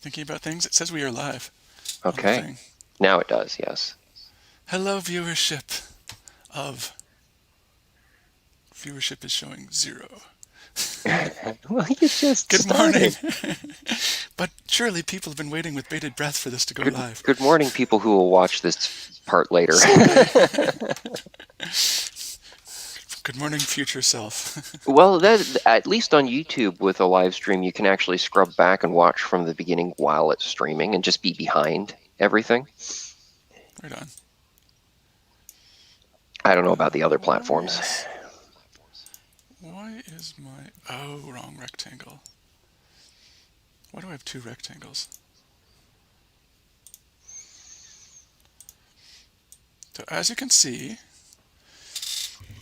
Thinking about things. It says we are live on the Okay. thing. Now it does, yes. Hello, viewership of. Viewership is showing 0. Well, you just Good morning. started. But surely people have been waiting with bated breath for this to go Good live. good morning, people who will watch this part later. Someday. Good morning, future self. Well, that at least on YouTube with a live stream, you can actually scrub back and watch from the beginning while it's streaming and just be behind everything. Right on. I don't know about the other Why platforms. is. Why is my. Oh, wrong rectangle. Why do I have 2 rectangles? So, as you can see,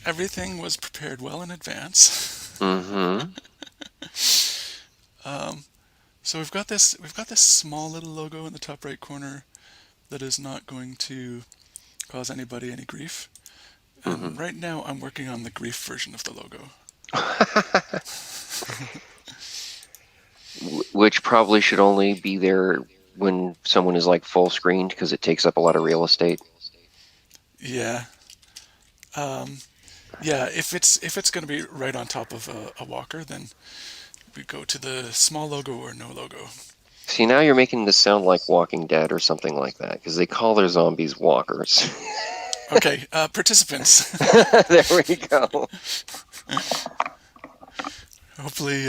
everything was prepared well in advance. Mm-hmm. So we've got this small little logo in the top right corner that is not going to cause anybody any grief. And Mm-hmm. right now I'm working on the grief version of the logo. Which probably should only be there when someone is like full screened because it takes up a lot of real estate. Yeah. Um, yeah, if it's going to be right on top of a walker, then we go to the small logo or no logo. See, now you're making this sound like Walking Dead or something like that, because they call their zombies walkers. Okay, participants. There we go. Hopefully,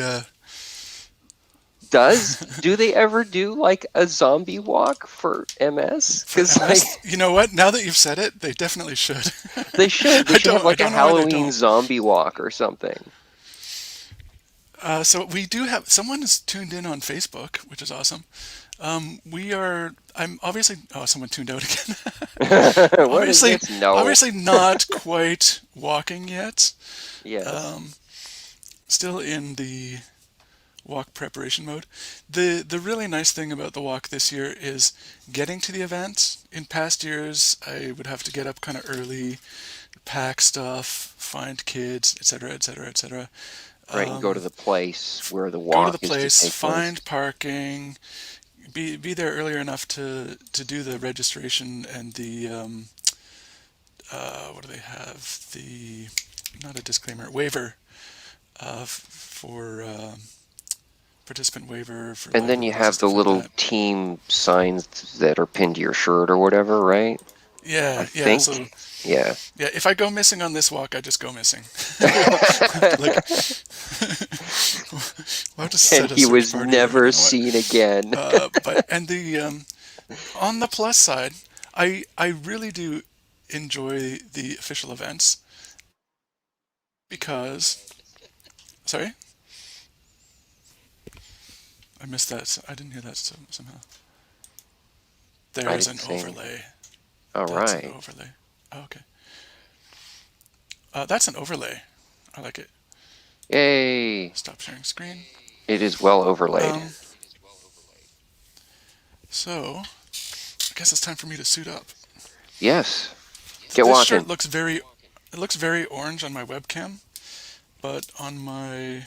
Do they ever do like a zombie walk for MS? for Because like MS, you know what? Now that you've said it, they definitely should. they should. They I should have don't. I like a don't know why they Halloween don't. zombie walk or something. So we do have someone is tuned in on Facebook, which is awesome. We are. I'm obviously. Oh, someone tuned out again. What is obviously, this? No. obviously not quite walking yet. Yes. Um, Still in the walk preparation mode. The really nice thing about the walk this year is getting to the event. In past years, I would have to get up kind of early, pack stuff, find kids, etc., etc., etc. Right, and go to the place where the Go to the walk is to place, take place. find parking, be there early enough to do the registration and the what do they have, the not a disclaimer, waiver for participant waiver for And then you libraries and have the stuff like little that. team signs that are pinned to your shirt or whatever, right? I Yeah. think. So Yeah. yeah, if I go missing on this walk, I just go missing. Like, we'll have to And set a he search was party or I never don't know what. seen again. But and the on the plus side, I really do enjoy the official events because sorry, I missed that. I didn't hear that somehow. I There's didn't an say anything. overlay. All That's an right. overlay. Oh, okay. That's an overlay. I like it. Yay. Stop sharing screen. It is well overlaid. Um, so I guess it's time for me to suit up. Yes. Get This walking. shirt looks very orange on my webcam, but on my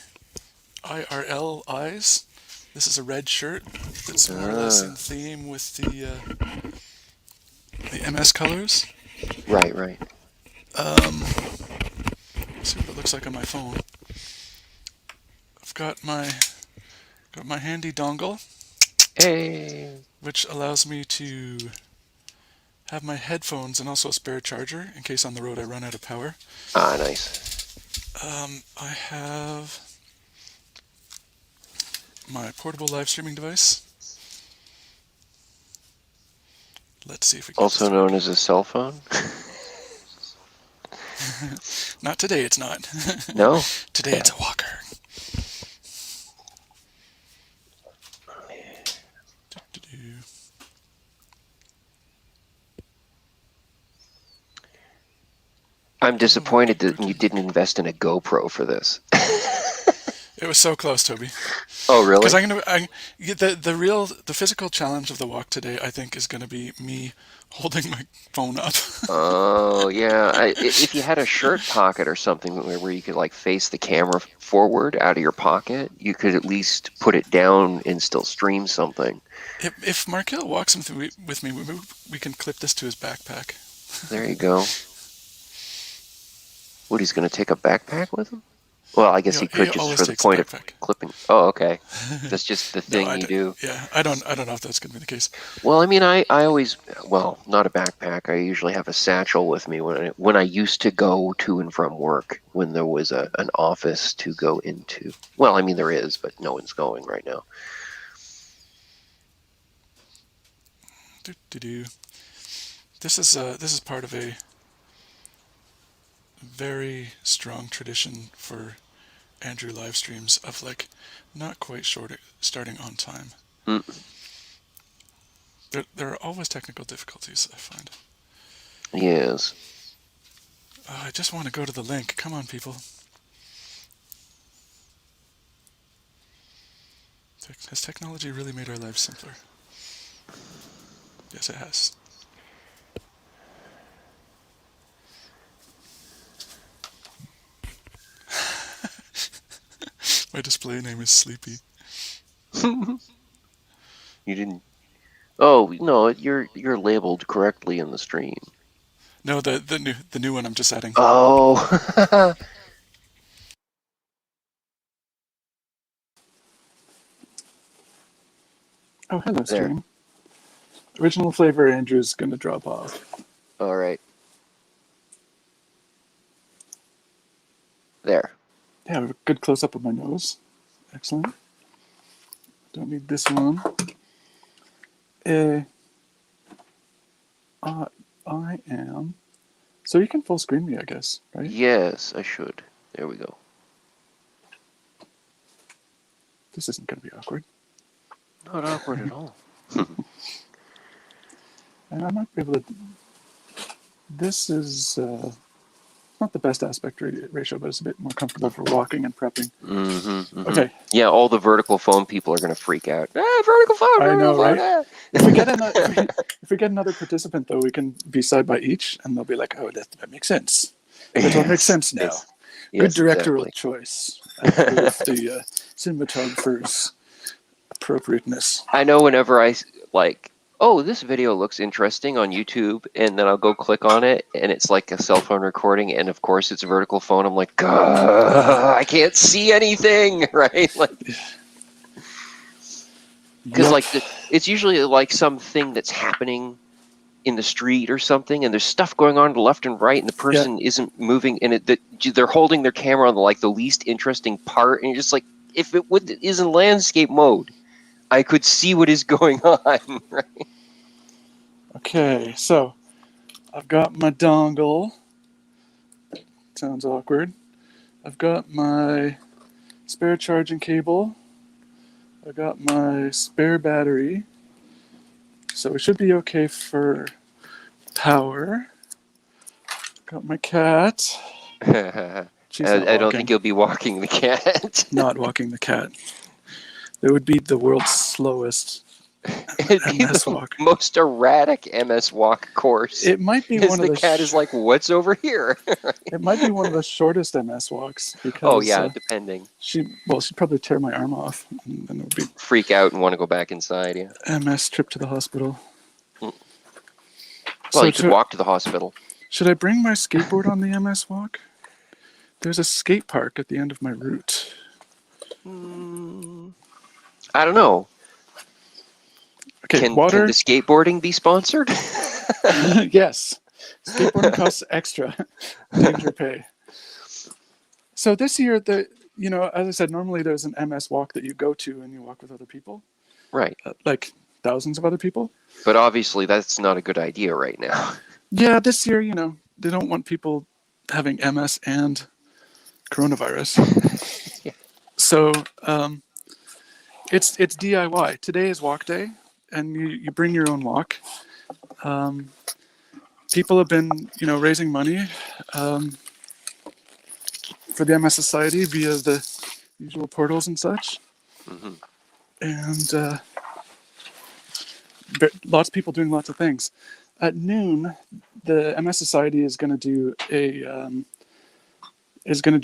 IRL eyes, this is a red shirt that's more or less in Ah, theme with the MS colors. right, right. Um, let's see what it looks like on my phone. I've got my handy dongle, Hey. which allows me to have my headphones and also a spare charger in case on the road I run out of power. Ah, nice. I have my portable live streaming device. Let's see if we can get this Also to known work. as a cell phone? Not today, it's not. No? Today it's a walker. Do-do-do. I'm Oh, disappointed that you protein. didn't invest in a GoPro for this. It was so close, Toby. Oh, Because really? the physical challenge of the walk today, I think, is gonna be me holding my phone up. Oh, yeah. If you had a shirt pocket or something where you could like face the camera forward out of your pocket, you could at least put it down and still stream something. If Markel walks with me, we can clip this to his backpack. There you go. What, he's going to take a backpack with him? Well, I guess he He could just always for the takes a point of backpack. clipping. Oh, okay. That's just the No, thing you do. yeah, I don't know if that's gonna be the case. Well, I mean, I always, well, not a backpack. I usually have a satchel with me when I used to go to and from work when there was an office to go into. Well, I mean, there is, but no one's going right now. Do, do, do. This is part of a very strong tradition for Andrew live streams of like not quite starting on time. Mm, There are always technical difficulties, I find. yes. I just want to go to the link. Come on, people. Has technology really made our lives simpler? Yes, it has. My display name is Sleepy. You didn't. Oh, no, you're labeled correctly in the stream. No, the new one I'm just adding. Oh. Oh, hello, There. stream. Original flavor Andrew's gonna drop off. All right. There. Yeah, I have a good close up of my nose. Excellent. Don't need this one. Uh, I am. So you can full screen me, I guess, right? Yes, I should. There we go. This isn't going to be awkward. Not awkward at all. And I might be able to. This is not the best aspect ratio, but it's a bit more comfortable for walking and prepping. Okay. Yeah, all the vertical phone people are going to freak out. Ah, vertical phone, I know, phone, right? ah. If we get another participant, though, we can be side by each, and they'll be like, "Oh, that makes sense. That all makes sense now." Yes, Good yes, directorial exactly. choice. With the cinematographer's appropriateness. I know whenever I like, oh, this video looks interesting on YouTube, and then I'll go click on it, and it's like a cell phone recording, and of course it's a vertical phone. I'm like, I can't see anything, right? Like, because Yep. like it's usually like something that's happening in the street or something, and there's stuff going on to the left and right, and the person isn't moving, and they're holding their camera on like the least interesting part, and you're just like, if it is in landscape mode, I could see what is going on, right? Okay, so I've got my dongle. Sounds awkward. I've got my spare charging cable. I've got my spare battery. So it should be okay for power. Got my cat. She's not I don't think walking. you'll be walking the cat. Not walking the cat. It would be the world's slowest It'd be MS the walk. most erratic MS walk course. It might be Because one of the the. cat is like, what's over here? It might be one of the shortest MS walks because. Oh yeah, depending. She'd probably tear my arm off, and then it would be Freak out and want to go back inside. Yeah. MS trip to the hospital. Well, So you could walk to the hospital. Should I bring my skateboard on the MS walk? There's a skate park at the end of my route. I don't know. Okay, Can water. the skateboarding be sponsored? Yes, skateboarding costs extra. Danger pay. So this year, as I said, normally there's an MS walk that you go to and you walk with other people, Right. like thousands of other people. But obviously that's not a good idea right now. Yeah, this year, they don't want people having MS and coronavirus. Yeah. So it's DIY. Today is walk day, and you bring your own walk. People have been, raising money for the MS Society via the usual portals and such. Mm-hmm. And lots of people doing lots of things. At noon, the MS Society is going to do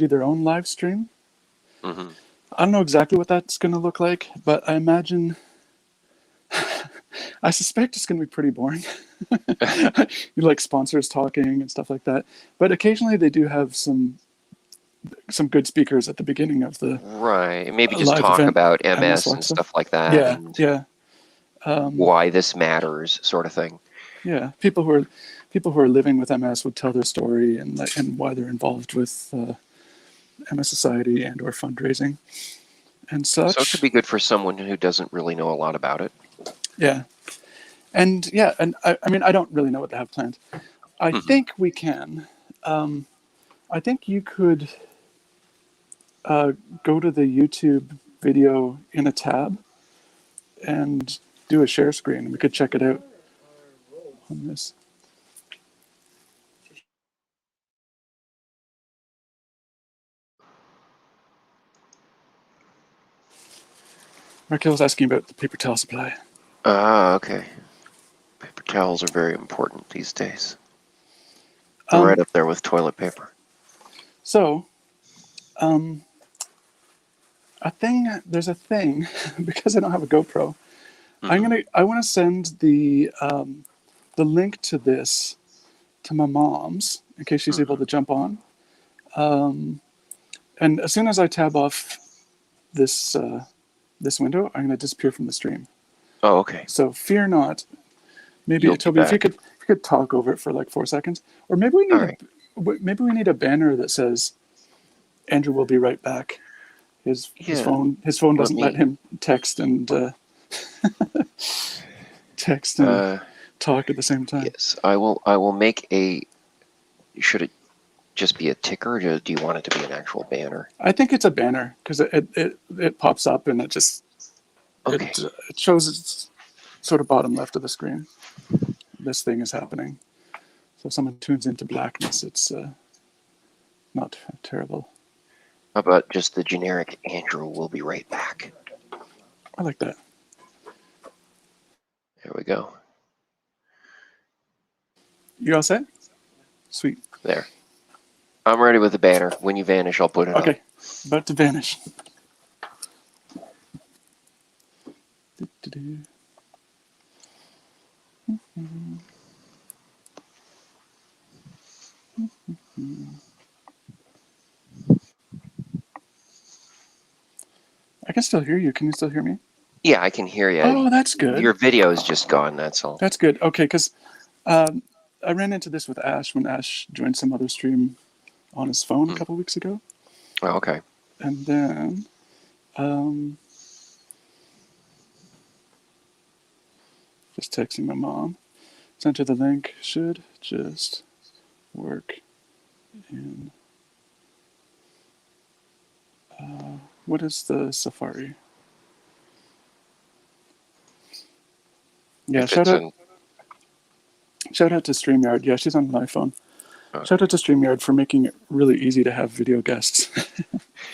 their own live stream. Mm-hmm. I don't know exactly what that's going to look like, but I imagine, I suspect it's going to be pretty boring. You like sponsors talking and stuff like that. But occasionally they do have some good speakers at the beginning of the Right. Maybe just live talk event. about MS MS Walk and stuff. stuff like that, Yeah, and yeah, why this matters, sort of thing. yeah. People who are living with MS would tell their story and why they're involved with MS Society and or fundraising and So it could such. be good for someone who doesn't really know a lot about it. Yeah, and I mean, I don't really know what they have planned. I Mm-hmm. think we can. I think you could go to the YouTube video in a tab and do a share screen. We could check it out on this. Raquel was asking about the paper towel supply. Ah, okay. Paper towels are very important these days. They're right up there with toilet paper. So, there's a thing, because I don't have a GoPro, Mm-hmm. I want to send the link to this to my mom's in case she's able Mm-hmm. to jump on. And as soon as I tab off this this window, I'm going to disappear from the stream. Oh, okay. So fear not. Maybe You'll be Toby, if you back. could talk over it for like 4 seconds, or maybe All right. maybe we need a banner that says Andrew will be right back. His Yeah. his phone Let doesn't let me. him text and text and Uh, talk at the same time. yes, I will. I will make a. Should it just be a ticker, or do you want it to be an actual banner? I think it's a banner because it pops up and Okay. it shows it's sort of bottom left of the screen. This thing is happening. So if someone tunes into blackness, it's not terrible. How about just the generic Andrew will be right back? I like that. There we go. You all set? Sweet. There. I'm ready with the banner. When you vanish, I'll put it up. Okay. About to vanish. Do-do-do. I can still hear you. Can you still hear me? Yeah, I can hear you. Oh, that's good. Your video is just gone, that's all. That's good. Okay, because I ran into this with Ash when Ash joined some other stream on his phone a couple weeks ago. Oh, okay. And then just texting my mom. Sent her the link. Should just work in. What is the Safari? Yeah, If it's shout out to StreamYard. Yeah, she's on an iPhone. Okay. Shout out to StreamYard for making it really easy to have video guests.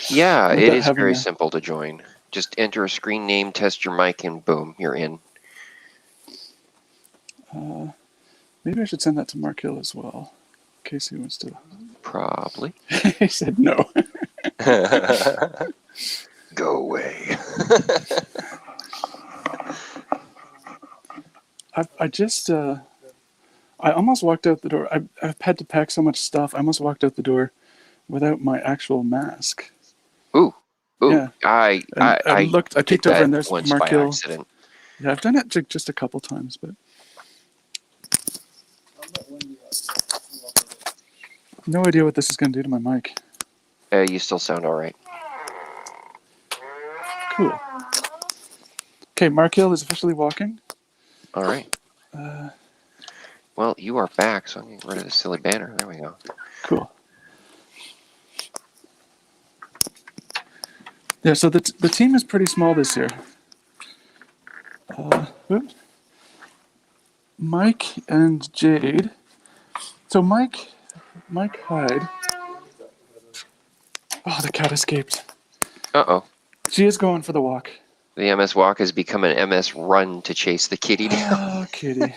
Yeah, it Without is having very a- simple to join. Just enter a screen name, test your mic, and boom, you're in. Maybe I should send that to Mark Hill as well, in case he wants to. Probably. He said no. Go away. I just I almost walked out the door. I've had to pack so much stuff. I almost walked out the door without my actual mask. Ooh. Yeah. I looked. I did peeked over, that and there's once Mark by Hill. accident. Yeah, I've done it just a couple times, but no idea what this is going to do to my mic. You still sound all right. Cool. Okay, Mark Hill is officially walking. All right. Well, you are back, so I'm getting rid of the silly banner. There we go. Cool. Yeah, so the team is pretty small this year. Oops. Mike and Jade. So Mike Hyde. Oh, the cat escaped. Uh-oh. She is going for the walk. The MS walk has become an MS run to chase the kitty down. Oh, kitty.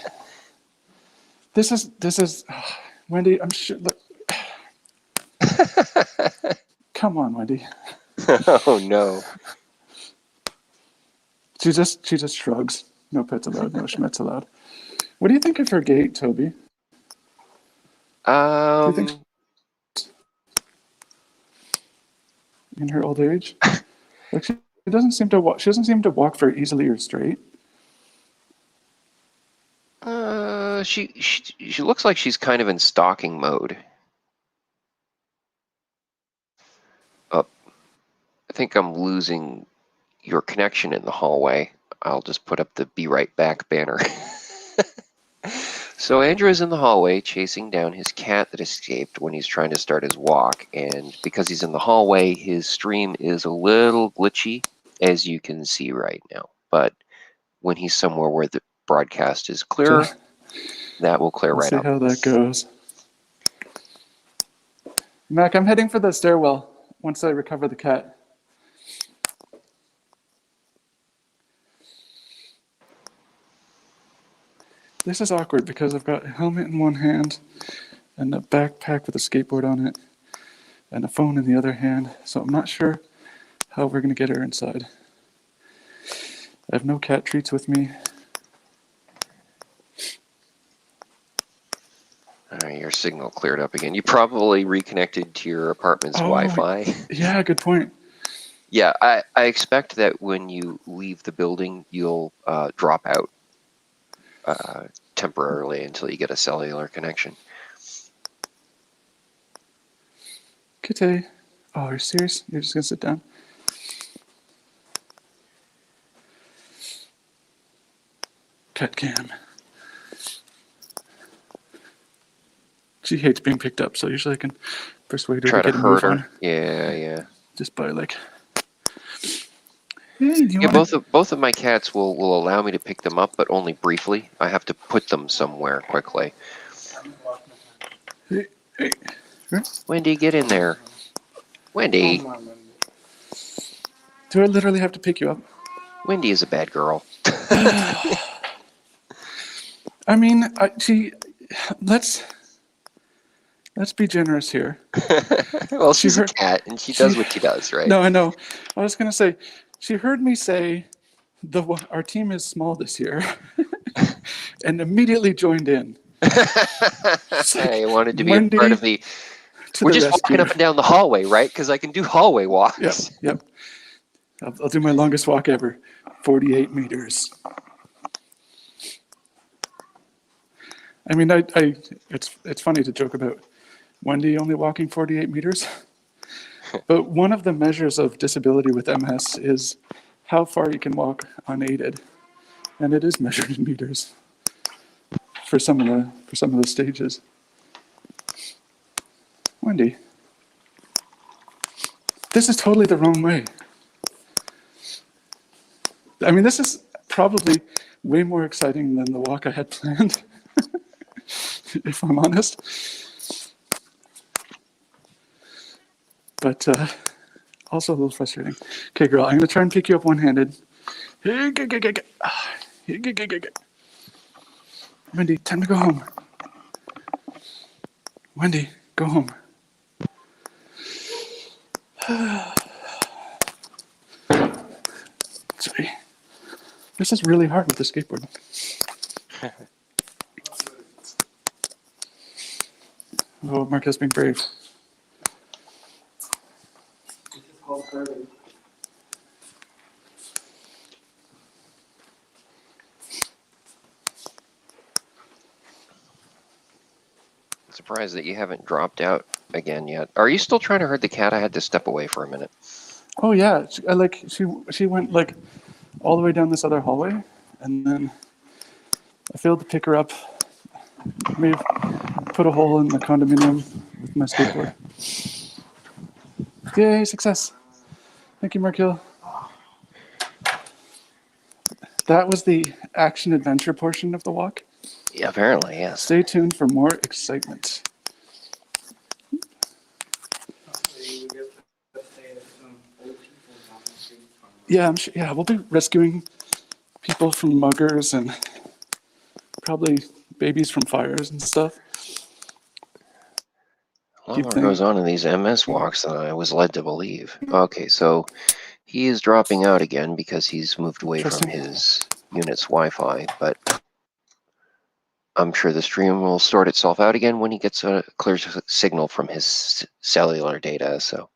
This is Wendy, I'm sure. Look. Come on, Wendy. Oh, no. She just shrugs. No pets allowed, no Schmetz allowed. What do you think of her gait, Toby? Do you think in her old age? Like she doesn't seem to walk. She doesn't seem to walk very easily or straight. She looks like she's kind of in stalking mode. Oh, I think I'm losing your connection in the hallway. I'll just put up the "Be Right Back" banner. So Andrew is in the hallway chasing down his cat that escaped when he's trying to start his walk, and because he's in the hallway, his stream is a little glitchy, as you can see right now. But when he's somewhere where the broadcast is clearer, that will clear right up. We'll see how that goes. Mac, I'm heading for the stairwell once I recover the cat. This is awkward because I've got a helmet in one hand and a backpack with a skateboard on it and a phone in the other hand, so I'm not sure how we're going to get her inside. I have no cat treats with me. Your signal cleared up again. You probably reconnected to your apartment's Wi-Fi. Yeah, good point. Yeah, I expect that when you leave the building, you'll drop out temporarily until you get a cellular connection. Kitty. Oh, you're serious? You're just going to sit down? Cat cam. She hates being picked up, so usually I can persuade her Try to to get a move hurt on. her. Yeah. Just by like, hey, Yeah, both of my cats will allow me to pick them up, but only briefly. I have to put them somewhere quickly. Hey. Wendy, get in there. Wendy. Do I literally have to pick you up? Wendy is a bad girl. I mean, let's be generous here. Well, she's a cat, and she does what she does, right? No, I know. I was going to say, she heard me say our team is small this year and immediately joined in. I wanted to be a part of the... We're just walking up and down the hallway, right? Because I can do hallway walks. Yep. I'll do my longest walk ever, 48 meters. I mean, it's funny to joke about Wendy only walking 48 meters, but one of the measures of disability with MS is how far you can walk unaided, and it is measured in meters for some of the stages. Wendy, this is totally the wrong way. I mean, this is probably way more exciting than the walk I had planned, if I'm honest. But also a little frustrating. Okay, girl, I'm going to try and pick you up one-handed. Wendy, time to go home. Wendy, go home. Sorry. This is really hard with the skateboard. Oh, Mark has been brave. Surprised that you haven't dropped out again yet. Are you still trying to herd the cat? I had to step away for a minute. Oh yeah, she went like all the way down this other hallway, and then I failed to pick her up. May have put a hole in the condominium with my skateboard. Yay, success! Thank you, Markil. That was the action adventure portion of the walk. Yeah, apparently, yes. Stay tuned for more excitement. Yeah, I'm sure. Yeah, we'll be rescuing people from muggers and probably babies from fires and stuff. A lot Keep more goes things. on in these MS walks than I was led to believe. Okay, so he is dropping out again because he's moved away from Interesting. his unit's Wi-Fi, but I'm sure the stream will sort itself out again when he gets a clear signal from his cellular data. So,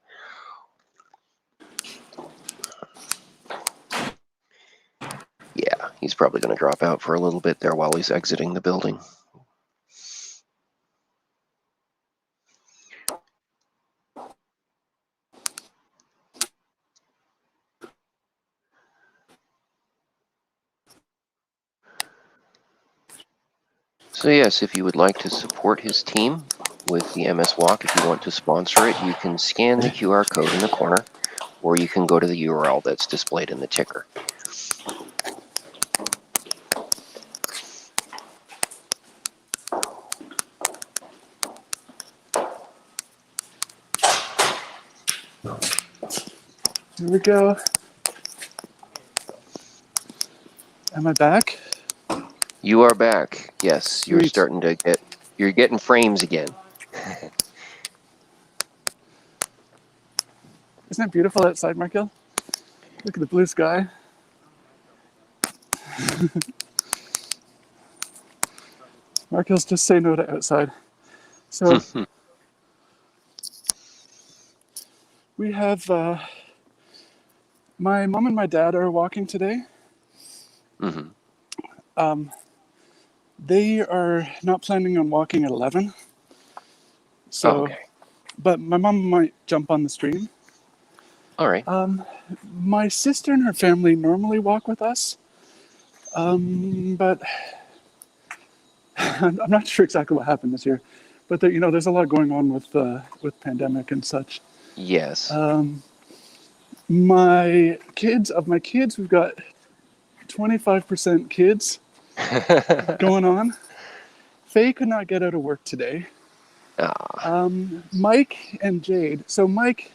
yeah, he's probably going to drop out for a little bit there while he's exiting the building. So yes, if you would like to support his team with the MS Walk, if you want to sponsor it, you can scan the QR code in the corner, or you can go to the URL that's displayed in the ticker. Here we go. Am I back? You are back. Yes, you're Sweet. starting to you're getting frames again. Isn't it beautiful outside, Markel? Look at the blue sky. Markel's just say no to outside. So we have my mom and my dad are walking today. Mm-hmm. They are not planning on walking at 11. Oh, So, okay. but my mom might jump on the stream. All right. My sister and her family normally walk with us, but I'm not sure exactly what happened this year. But there, there's a lot going on with pandemic and such. Yes. My kids, we've got 25% kids going on. Faye could not get out of work today. Mike and Jade. So Mike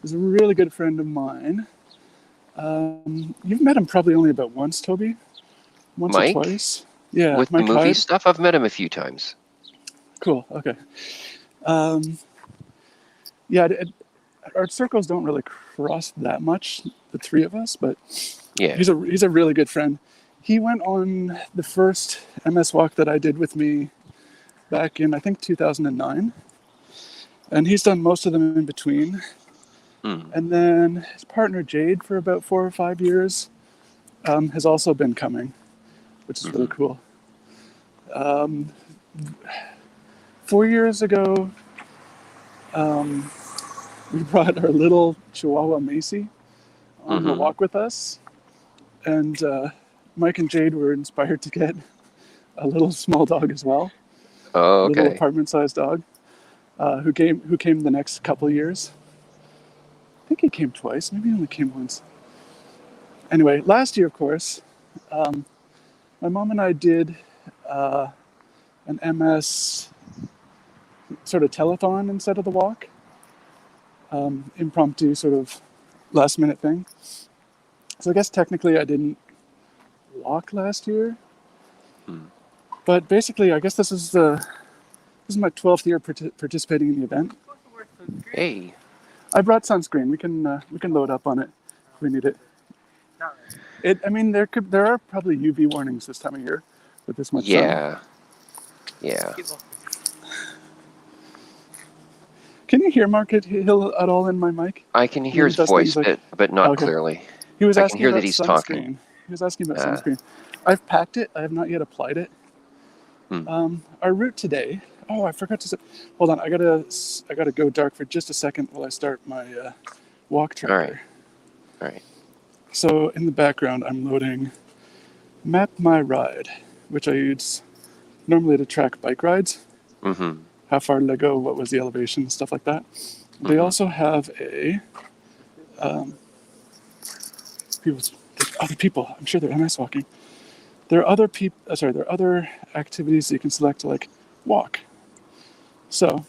is a really good friend of mine. You've met him probably only about once, Toby. Once or Mike? twice. Yeah, With the Mike movie Hyde. stuff, I've met him a few times. Cool. Okay. Yeah, our circles don't really cross that much, the three of us, but Yeah. he's a really good friend. He went on the first MS walk that I did with me back in, I think, 2009. And he's done most of them in between. And then his partner Jade, for about 4 or 5 years, has also been coming, which is really cool. 4 years ago, we brought our little Chihuahua Macy on the walk with us. And Mike and Jade were inspired to get a little small dog as well, Oh, a little okay. apartment-sized dog, who came the next couple years. I think he came twice, maybe he only came once. Anyway, last year, of course, my mom and I did an MS sort of telethon instead of the walk, impromptu sort of last minute thing. So I guess technically I didn't walk last year, but basically I guess this is my 12th year participating in the event. Hey. I brought sunscreen. We can load up on it if we need it. I mean, there are probably UV warnings this time of year with this much sun. Yeah. Can you hear Mark Hill at all in my mic? I can hear his voice, but not clearly. He was I can asking hear about that he's sunscreen. talking. He was asking about sunscreen. I've packed it. I have not yet applied it. Our route today. Oh, I forgot to say. Hold on. I gotta go dark for just a second while I start my walk tracker. All right. So in the background, I'm loading Map My Ride, which I use normally to track bike rides. How far did I go? What was the elevation? Stuff like that. They also have other people. I'm sure they're MS walking. There are other people. There are other activities that you can select to like walk. So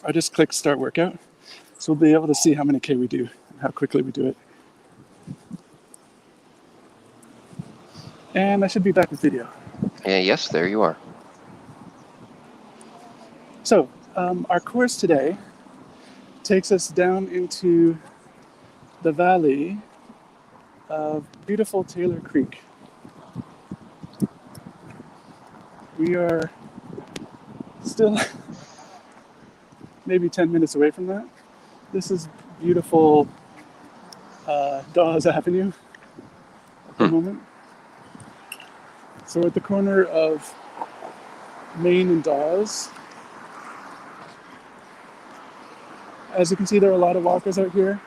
I just click Start Workout, so we'll be able to see how many K we do and how quickly we do it. And I should be back with video. Yes, there you are. So, our course today takes us down into the valley of beautiful Taylor Creek. We are still maybe 10 minutes away from that. This is beautiful Dawes Avenue at the moment. So we're at the corner of Main and Dawes. As you can see, there are a lot of walkers out here.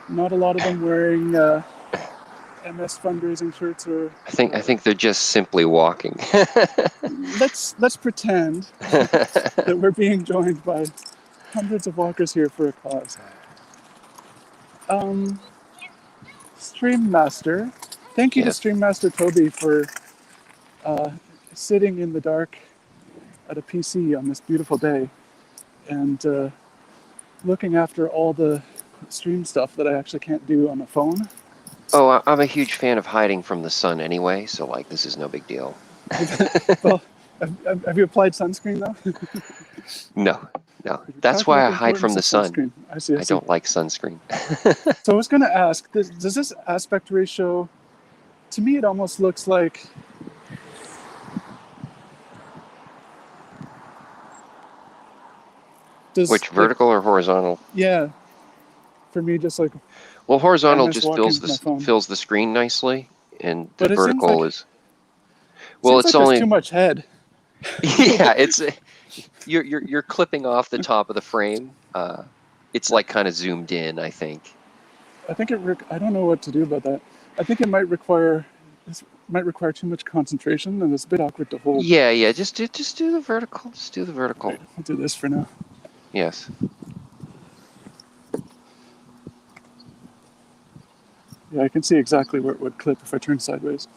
Not a lot of them wearing MS fundraising shirts or. I think they're just simply walking. Let's pretend that we're being joined by hundreds of walkers here for a cause. Stream Master, thank you to Yes. Stream Master Toby for sitting in the dark at a PC on this beautiful day and looking after all the stream stuff that I actually can't do on a phone. Oh, I'm a huge fan of hiding from the sun anyway, so like this is no big deal. Well, have you applied sunscreen though? No. That's why I hide from the sun. Sunscreen. I see. I don't like sunscreen. So I was going to ask, does this aspect ratio, to me it almost looks like Which, vertical or horizontal? Yeah, for me, just like. Well, horizontal MS just walking fills the screen nicely, and the But it seems vertical like- is. Well, Seems it's like only there's too much head. yeah. It's you're clipping off the top of the frame. It's like kind of zoomed in, I think. I think I don't know what to do about that. I think it might require too much concentration, and it's a bit awkward to hold. Yeah. Just do the vertical. Just do the vertical. Right, I'll do this for now. Yes. Yeah, I can see exactly where it would clip if I turn sideways.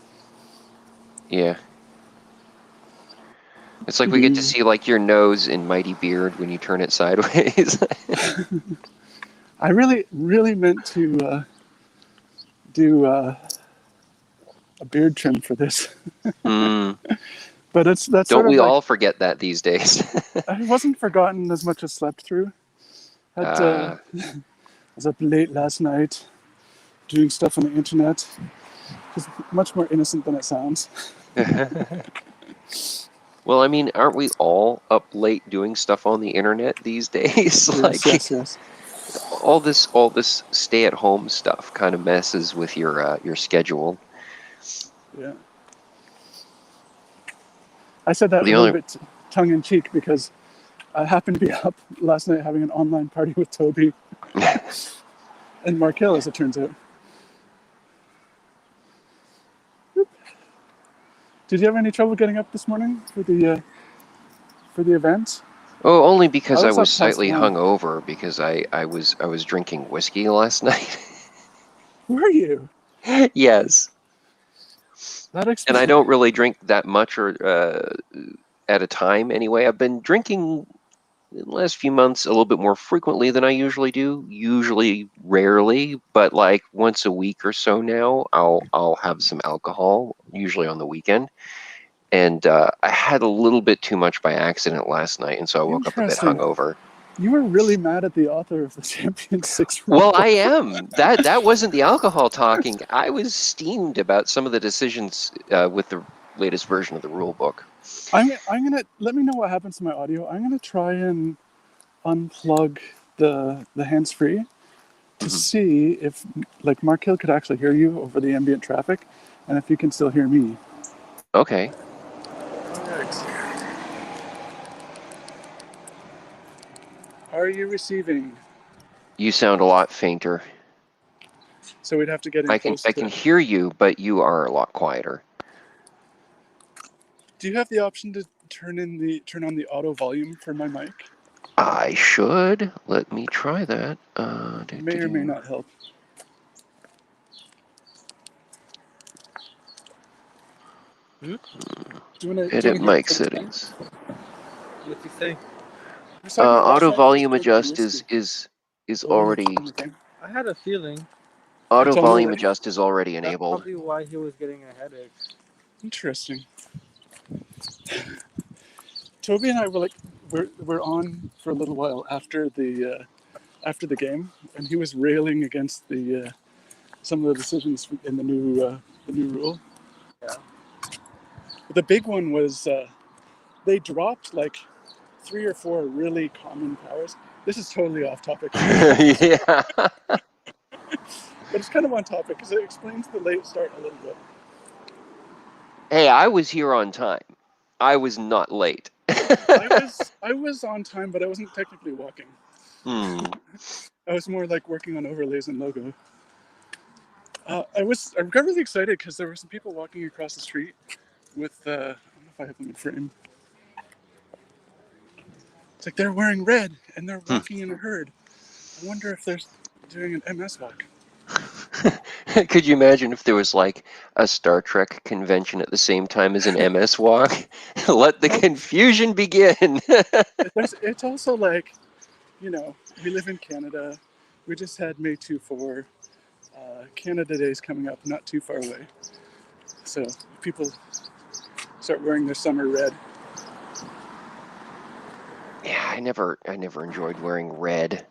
Yeah. It's like we get to see like your nose in Mighty Beard when you turn it sideways. I really meant to do a beard trim for this, but that's Don't sort of we like, all forget that these days? I wasn't forgotten as much as slept through. I was up late last night doing stuff on the internet. It's much more innocent than it sounds. Well, I mean, aren't we all up late doing stuff on the internet these days? Yes. All this stay-at-home stuff kind of messes with your schedule. Yeah. I said that a little bit tongue-in-cheek because I happened to be up last night having an online party with Toby and Mark Hill, as it turns out. Did you have any trouble getting up this morning for the event? Oh, only because I I was was up slightly past 1. hungover because I was drinking whiskey last night. Were you? Yes. That explains. And I don't really drink that much or at a time anyway. I've been drinking in the last few months a little bit more frequently than I usually do. Usually rarely, but like once a week or so now, I'll have some alcohol, usually on the weekend. And I had a little bit too much by accident last night, and so I woke up a bit hungover. You were really mad at the author of the Champion 6 rule. Well, I am. That wasn't the alcohol talking. I was steamed about some of the decisions with the latest version of the rule book. I'm gonna let me know what happens to my audio. I'm gonna try and unplug the hands-free to see if like Mark Hill could actually hear you over the ambient traffic, and if you can still hear me. Okay. Are you receiving? You sound a lot fainter. So we'd have to get in I close can hear you, but you are a lot quieter. Do you have the option to turn on the auto volume for my mic? I should. Let me try that. May or may not help. Edit mic settings. What do you think? Auto volume adjust is already. I had a feeling Auto It's on the volume way. adjust is already That's enabled. probably why he was getting a headache. Interesting. Toby and I were like, we're on for a little while after the game, and he was railing against the some of the decisions in the new rule. Yeah. The big one was they dropped like 3 or 4 really common powers. This is totally off topic, Yeah. but it's kind of on topic because it explains the late start a little bit. Hey, I was here on time. I was not late. I was on time, but I wasn't technically walking. Hmm. I was more like working on overlays and logo. I got really excited because there were some people walking across the street with I don't know if I have them in frame. It's like they're wearing red and they're walking in a herd. I wonder if they're doing an MS walk. Could you imagine if there was like a Star Trek convention at the same time as an MS walk? Let the confusion begin. It's also like, we live in Canada. We just had May 2-4. Canada Day is coming up, not too far away. So people start wearing their summer red. Yeah, I never enjoyed wearing red.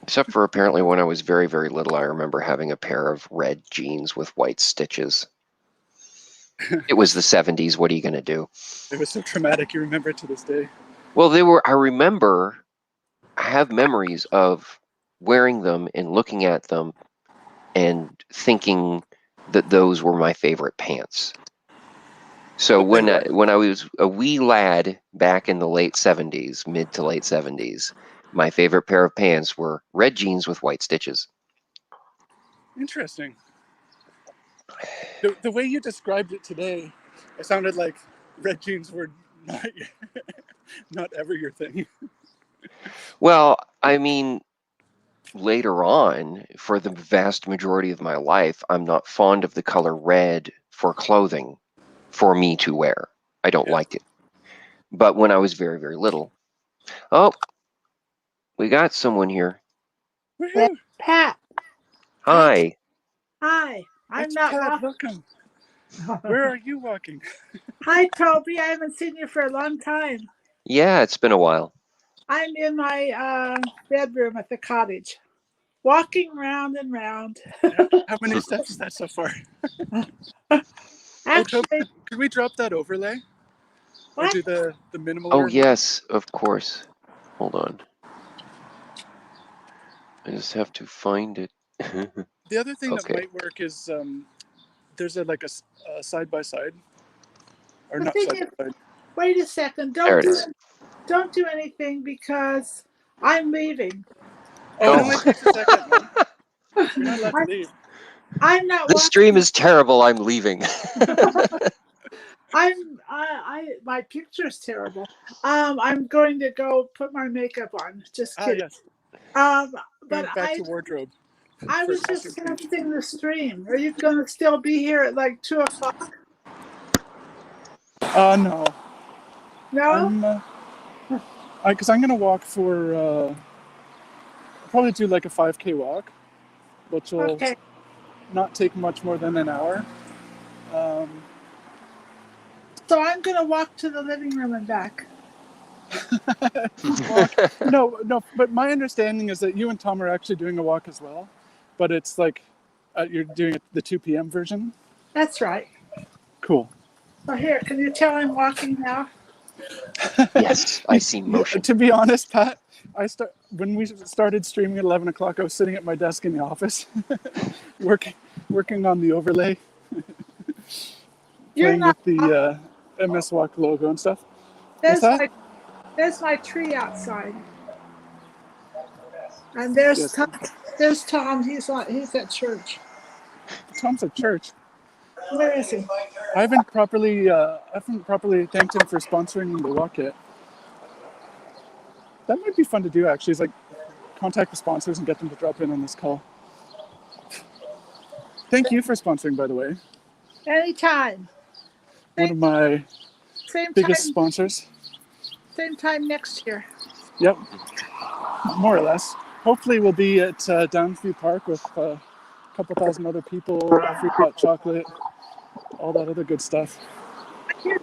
Except for apparently when I was very, very little, I remember having a pair of red jeans with white stitches. It was the 70s. What are you going to do? It was so traumatic. You remember it to this day. Well, I have memories of wearing them and looking at them and thinking that those were my favorite pants. So when I was a wee lad back in the late 70s, mid to late 70s, my favorite pair of pants were red jeans with white stitches. Interesting. The way you described it today, it sounded like red jeans were not ever your thing. Well, I mean, later on, for the vast majority of my life, I'm not fond of the color red for clothing for me to wear. I don't like it. But when I was very, very little, oh, we got someone here. Woohoo! Pat. Hi. Hi. I'm It's not Pat. walking. Welcome. Where are you walking? Hi, Toby. I haven't seen you for a long time. Yeah, it's been a while. I'm in my bedroom at the cottage, walking round and round. How many steps is that so far? Actually, could we drop that overlay? Or what? do the minimal Oh, one? yes, of course. Hold on. I just have to find it. The other thing that Okay. might work is there's a side by side, or The not thing side is, by side. wait a second. There it is. Don't do anything because I'm leaving. Oh, it Oh. only takes a second. Man. You're not allowed to leave. I'm not The walking. stream is terrible. I'm leaving. My picture's terrible. I'm going to go put my makeup on. Just kidding. Yes. But Back to wardrobe. I was just testing the stream. Are you going to still be here at like 2:00? No. No? Because I'm gonna walk for I'll probably do like a 5K walk, which will Okay. not take much more than an hour. So I'm going to walk to the living room and back. No, but my understanding is that you and Tom are actually doing a walk as well, but it's like you're doing the 2 p.m. version. That's right. Cool. So here, can you tell I'm walking now? Yes, I see motion. To be honest, Pat, when we started streaming at 11 o'clock, I was sitting at my desk in the office, working on the overlay, playing with the MS Walk logo and stuff. There's my tree outside. And there's Tom. He's at church. Tom's at church. Where is he? I haven't properly thanked him for sponsoring the walk yet. That might be fun to do, actually. Is like contact the sponsors and get them to drop in on this call. Thank you for sponsoring, by the way. Anytime. One of my biggest sponsors. Same time next year. Yep. more or less. Hopefully, we'll be at Downsview Park with a couple thousand other people, free hot chocolate, all that other good stuff. I hear,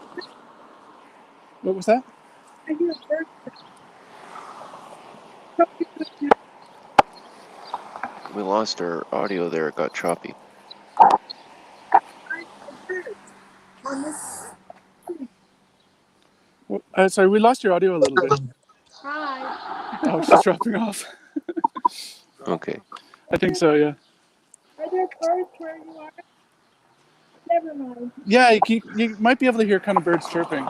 What was that? I hear birds. Something with you. We lost our audio there. It got choppy. I hear birds on this. Sorry, we lost your audio a little bit. Hi. Oh, she's dropping off. Okay. I think so, yeah. Are there birds where you are? Never mind. Yeah, you might be able to hear kind of birds chirping.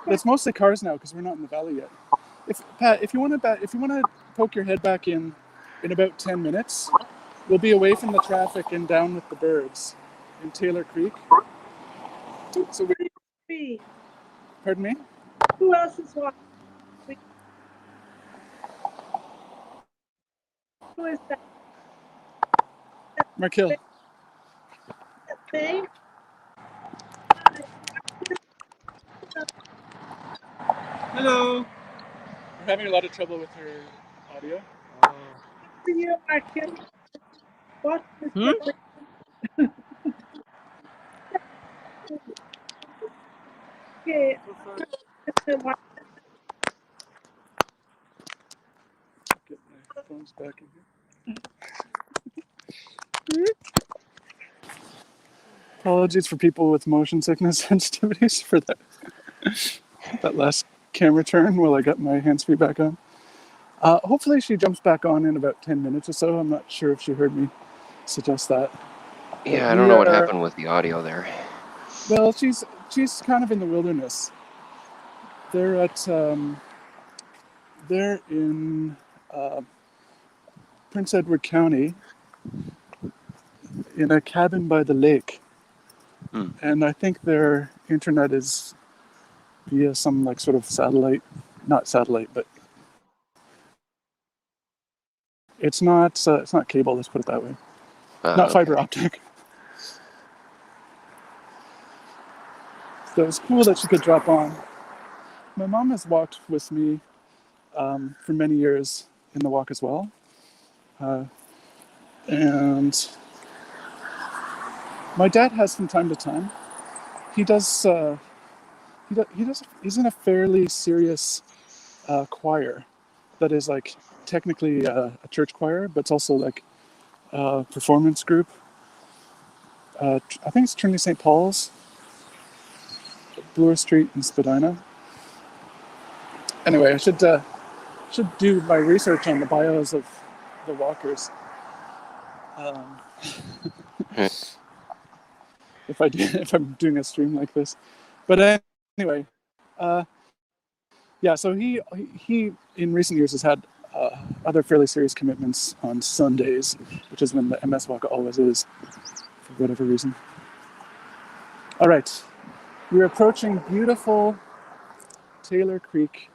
It's mostly cars now because we're not in the valley yet. Pat, if you want to poke your head back in about 10 minutes, we'll be away from the traffic and down with the birds in Taylor Creek. So Me. pardon me? Who else is watching? Who is that? Markil. Thing? Hello. We're having a lot of trouble with her audio. For you, Martin. Watch this. Okay. Get my phones back in here. Apologies for people with motion sickness sensitivities for that last camera turn while I got my hands-free back on. Hopefully she jumps back on in about 10 minutes or so. I'm not sure if she heard me suggest that. Yeah, I don't know what happened with the audio there. Well, she's kind of in the wilderness. They're in Prince Edward County in a cabin by the lake. And I think their internet is via some like sort of satellite, not satellite, but it's not cable. Let's put it that way. Not fiber optic. So it's cool that she could drop on. My mom has walked with me for many years in the walk as well, and my dad has from time to time. He does. He's in a fairly serious choir that is like technically a church choir, but it's also like a performance group. I think it's Trinity St. Paul's, Bloor Street in Spadina. Anyway, I should do my research on the bios of the walkers. If I'm doing a stream like this, but anyway, yeah. So he in recent years has had other fairly serious commitments on Sundays, which is when the MS walk always is, for whatever reason. All right, we're approaching beautiful Taylor Creek,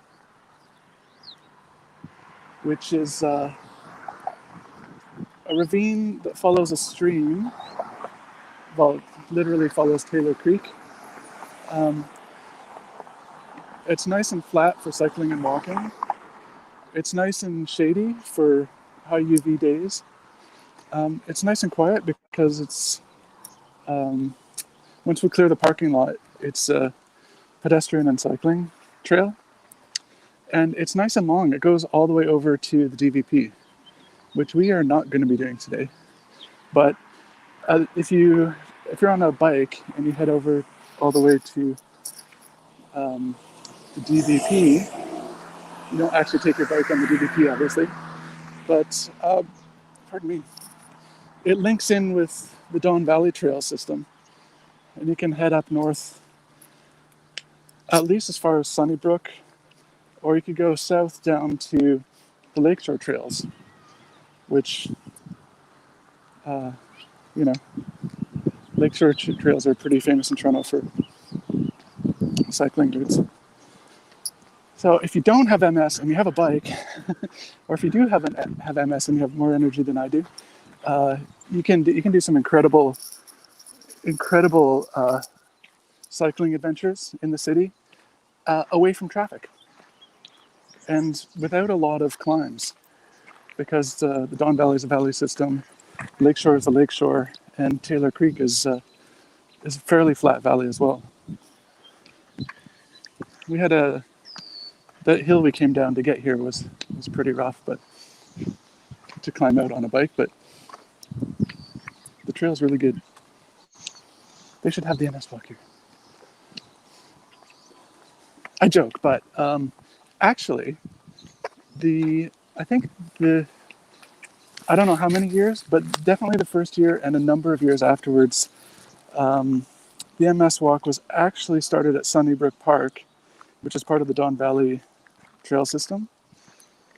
which is a ravine that follows a stream. Well, literally follows Taylor Creek. It's nice and flat for cycling and walking. It's nice and shady for high UV days. It's nice and quiet because it's once we clear the parking lot, it's a pedestrian and cycling trail, and it's nice and long. It goes all the way over to the DVP, which we are not going to be doing today. But if you're on a bike and you head over all the way to the DVP, you don't actually take your bike on the DVP, obviously, but pardon me, it links in with the Don Valley Trail system, and you can head up north at least as far as Sunnybrook, or you could go south down to the Lakeshore Trails, which, Lakeshore Trails are pretty famous in Toronto for cycling routes. So if you don't have MS and you have a bike, or if you do have MS and you have more energy than I do, you can do some incredible cycling adventures in the city, away from traffic. and without a lot of climbs, because the Don Valley is a valley system, Lakeshore is a lakeshore, and Taylor Creek is a fairly flat valley as well. We had that hill we came down to get here was pretty rough, but to climb out on a bike, but the trail's really good. They should have the MS walk here. I joke, but actually, I think I don't know how many years, but definitely the first year and a number of years afterwards, the MS walk was actually started at Sunnybrook Park, which is part of the Don Valley trail system,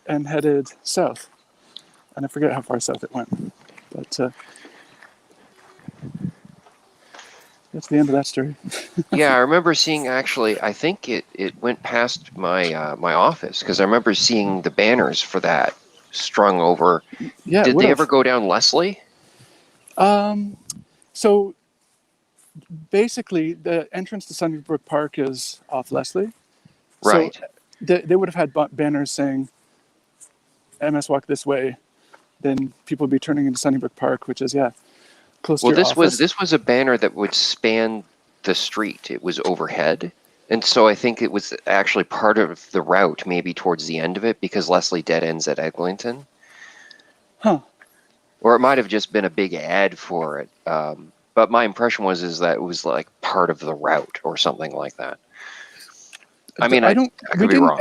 and headed south. And I forget how far south it went, but that's the end of that story. Yeah, I remember seeing, actually, I think it went past my my office, because I remember seeing the banners for that strung over. Yeah, Did they ever go down Leslie? So basically, the entrance to Sunnybrook Park is off Leslie. Right. So they would have had banners saying MS Walk this way. Then people would be turning into Sunnybrook Park, which is, close to your office. This was a banner that would span the street. It was overhead. And so I think it was actually part of the route, maybe towards the end of it, because Leslie dead ends at Eglinton. Huh. Or it might have just been a big ad for it. But my impression is that it was like part of the route or something like that. I mean, I could be wrong.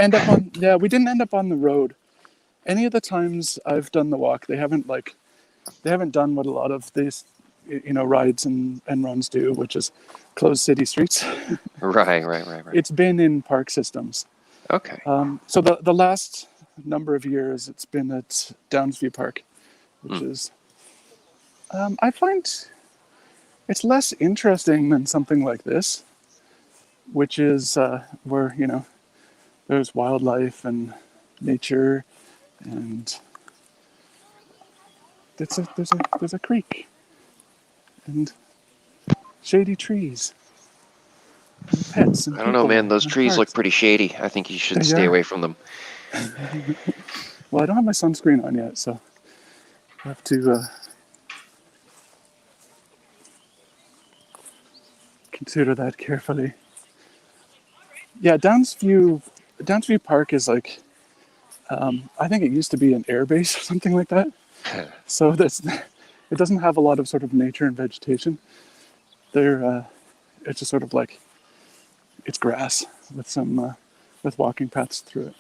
We didn't end up on the road. Any of the times I've done the walk, they haven't done what a lot of these, rides and runs do, which is close city streets. Right. It's been in park systems. Okay. So the last number of years, it's been at Downsview Park, which is, I find it's less interesting than something like this, which is where, there's wildlife and nature, and there's a creek and shady trees and pets and I don't know, people man. Those and trees look parks. pretty shady. I think you should They stay are. away from them. Well, I don't have my sunscreen on yet, so I have to consider that carefully. Yeah, Downsview Park is like, I think it used to be an air base or something like that. So it doesn't have a lot of sort of nature and vegetation. It's just sort of like, it's grass with some with walking paths through it.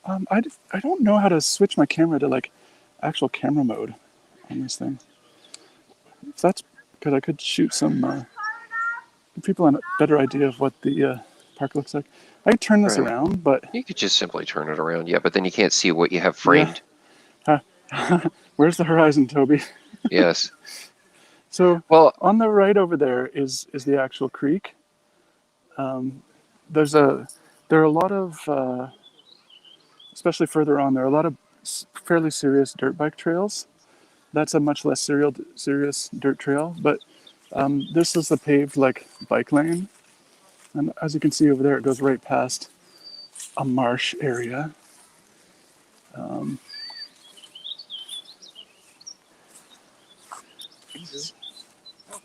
I don't know how to switch my camera to like actual camera mode on this thing. If that's because I could shoot some give people a better idea of what the park looks like. I could turn this Right. around, but You could just simply turn it around, but then you can't see what you have framed. Where's the horizon, Toby? Yes. So Well, on the right over there is the actual creek. There are a lot of, especially further on, there are a lot of fairly serious dirt bike trails. That's a much less serious dirt trail, but this is the paved like bike lane. And as you can see over there, it goes right past a marsh area.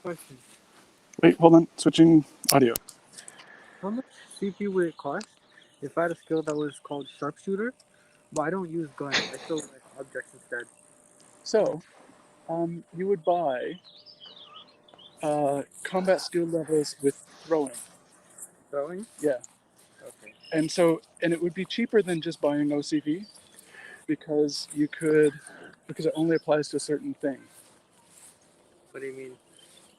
Question. Wait, hold on, switching audio. How much CP would it cost if I had a skill that was called sharpshooter, but I don't use guns? I still like objects instead. So, you would buy combat skill levels with throwing. Throwing? Yeah. Okay. And it would be cheaper than just buying OCV because it only applies to a certain thing. What do you mean?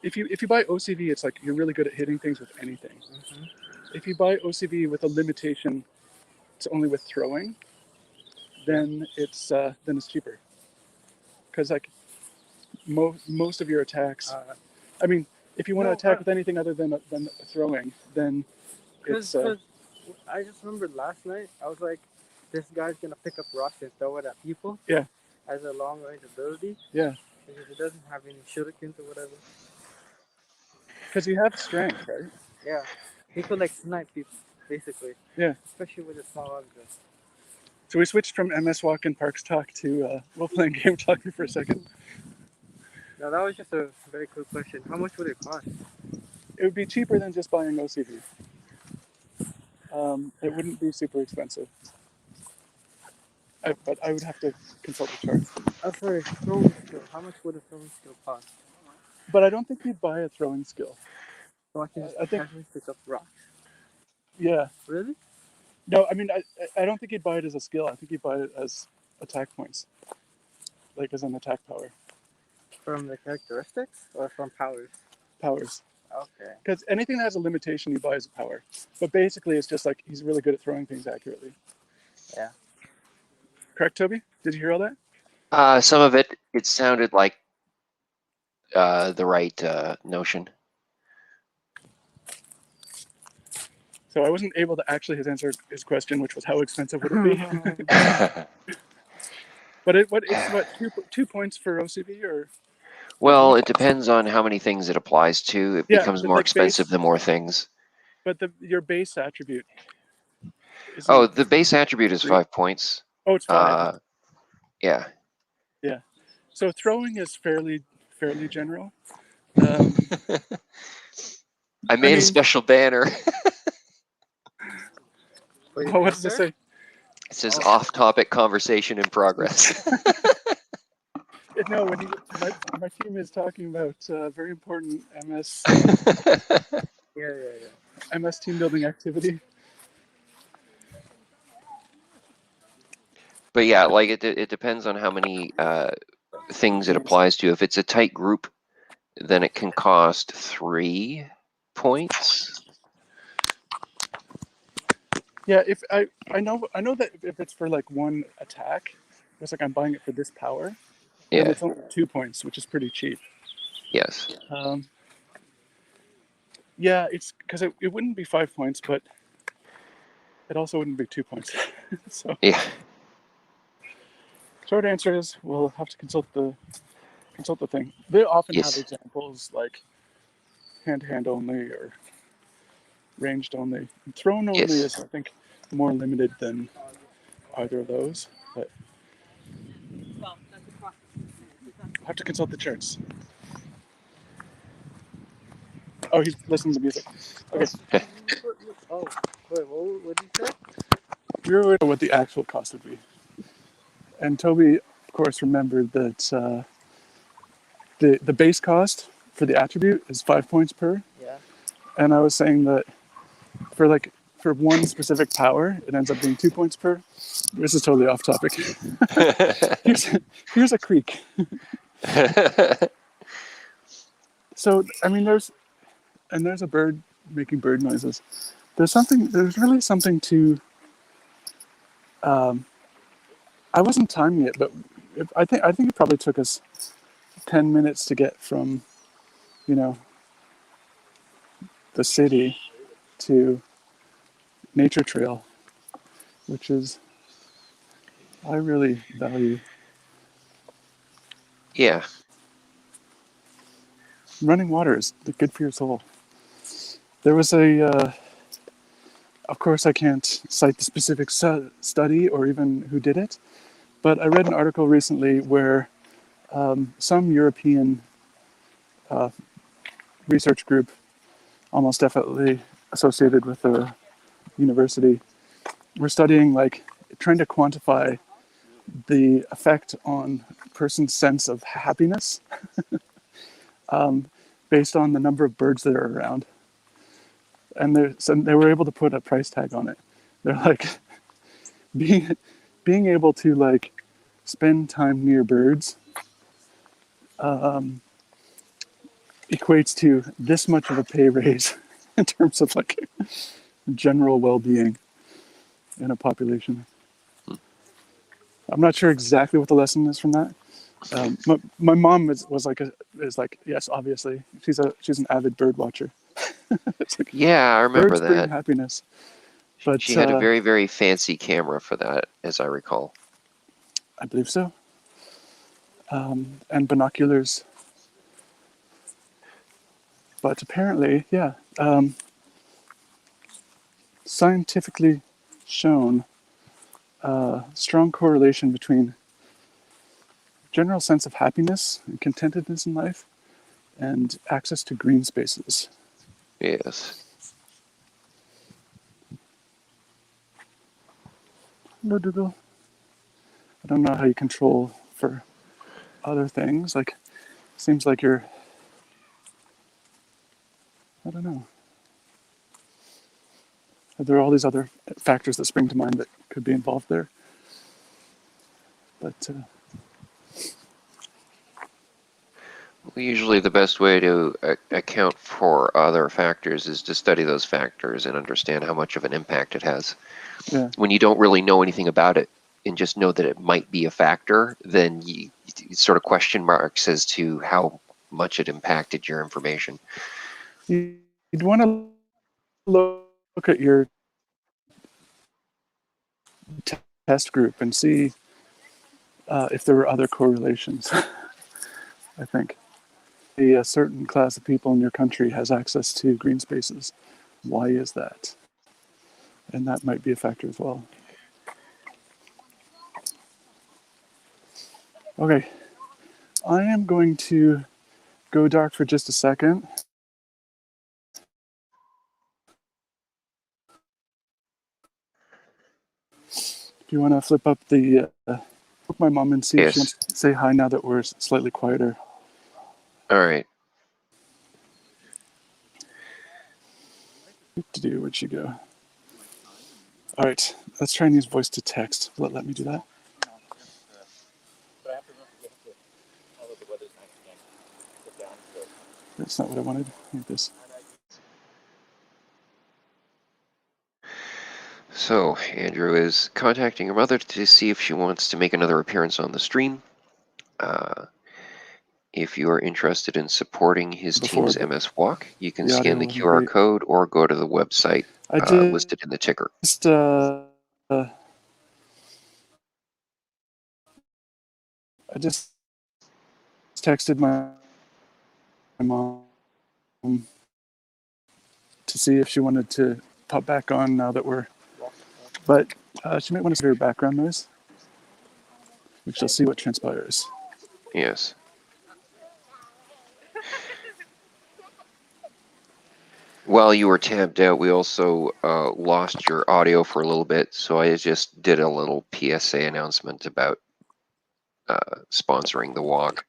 If you buy OCV, it's like you're really good at hitting things with anything. Mm-hmm. If you buy OCV with a limitation to only with throwing, then it's cheaper. Because like most of your attacks, I mean, if you want to attack with anything other than throwing, then Because I just remembered last night, I was like, this guy's going to pick up rocks and throw it at people. Yeah. As a long range ability. Yeah. Because it doesn't have any shurikens or whatever. Because you have strength, right? Yeah. He could like snipe people. basically. Yeah. Especially with the small objects. So we switched from MS Walk and Parks Talk to role-playing game talking for a second. Now that was just a very quick question. How much would it cost? It would be cheaper than just buying OCV. It wouldn't be super expensive. But I would have to consult the chart. For a throwing skill, how much would a throwing skill cost? But I don't think you'd buy a throwing skill. So I can just I think, casually pick up rocks. yeah. Really? No, I mean, I don't think you'd buy it as a skill. I think you'd buy it as attack points, like as an attack power. From the characteristics or from powers? Powers. Okay. Because anything that has a limitation you buy as a power. But basically, it's just like he's really good at throwing things accurately. Yeah. Correct, Toby? Did you hear all that? Some of it sounded like the right notion. So I wasn't able to actually answer his question, which was how expensive would it be? But it's what 2 points for OCV or? Well, it depends on how many things it applies to. It becomes more expensive the more things. But your base attribute. Oh, the base attribute is 5 points. Oh, it's 5. Yeah. Yeah. So throwing is fairly general. I made a special banner. Oh, what does it say? It says off-topic conversation in progress. No, my team is talking about very important MS MS team building activity. But yeah, like it depends on how many things it applies to. If it's a tight group, then it can cost 3 points. Yeah, if I know that if it's for like one attack, it's like I'm buying it for this power. Yeah. It's only 2 points, which is pretty cheap. Yes. Yeah, it's because it wouldn't be 5 points, but it also wouldn't be 2 points. So yeah. Short answer is we'll have to consult the thing. They often have examples like hand-to-hand only or ranged only. Thrown only is, I think, more limited than either of those. But I'll have to consult the charts. Oh, he's listening to music. Okay. Oh, wait, what did you say? We were worried about what the actual cost would be. And Toby, of course, remembered that the base cost for the attribute is 5 points per. Yeah. And I was saying that for one specific power, it ends up being 2 points per. This is totally off topic. here's a creek. So, I mean, there's a bird making bird noises. There's really something to, I wasn't timing it, but I think it probably took us 10 minutes to get from, the city to nature trail, which is, I really value. Yeah. Running water is good for your soul. There was of course I can't cite the specific study or even who did it, but I read an article recently where some European research group, almost definitely associated with a university, were studying, trying to quantify the effect on a person's sense of happiness based on the number of birds that are around. And they were able to put a price tag on it. They're like, being able to spend time near birds equates to this much of a pay raise in terms of general well-being in a population. I'm not sure exactly what the lesson is from that. My mom is like, yes, obviously she's an avid bird watcher. Yeah, I remember birds that. bring happiness. But she had a very, very fancy camera for that, as I recall. I believe so. And binoculars. But apparently, yeah. scientifically shown a strong correlation between general sense of happiness and contentedness in life and access to green spaces. Yes. Hello, Dougal. I don't know how you control for other things. Like, seems like you're, I don't know. There are all these other factors that spring to mind that could be involved there. But Usually the best way to account for other factors is to study those factors and understand how much of an impact it has. yeah, When you don't really know anything about it and just know that it might be a factor, then you sort of question marks as to how much it impacted your information. you'd want to look at your test group and see if there were other correlations. I think a certain class of people in your country has access to green spaces. Why is that? And that might be a factor as well. Okay, I am going to go dark for just a second. If you want to flip up the book my mom and see if she Yes. wants to say hi now that we're slightly quieter. All right. Where'd she go? All right, let's try and use voice to text. Will it let me do that? That's not what I wanted. Like this. So Andrew is contacting her mother to see if she wants to make another appearance on the stream. If you are interested in supporting his Before, team's but MS Walk, you can the audio scan the wasn't QR great. code or go to the website I listed in the ticker. just I just texted my mom to see if she wanted to pop back on now that we're. But she might want to hear background noise. We shall see what transpires. Yes. While you were tabbed out, we also lost your audio for a little bit, so I just did a little PSA announcement about sponsoring the walk.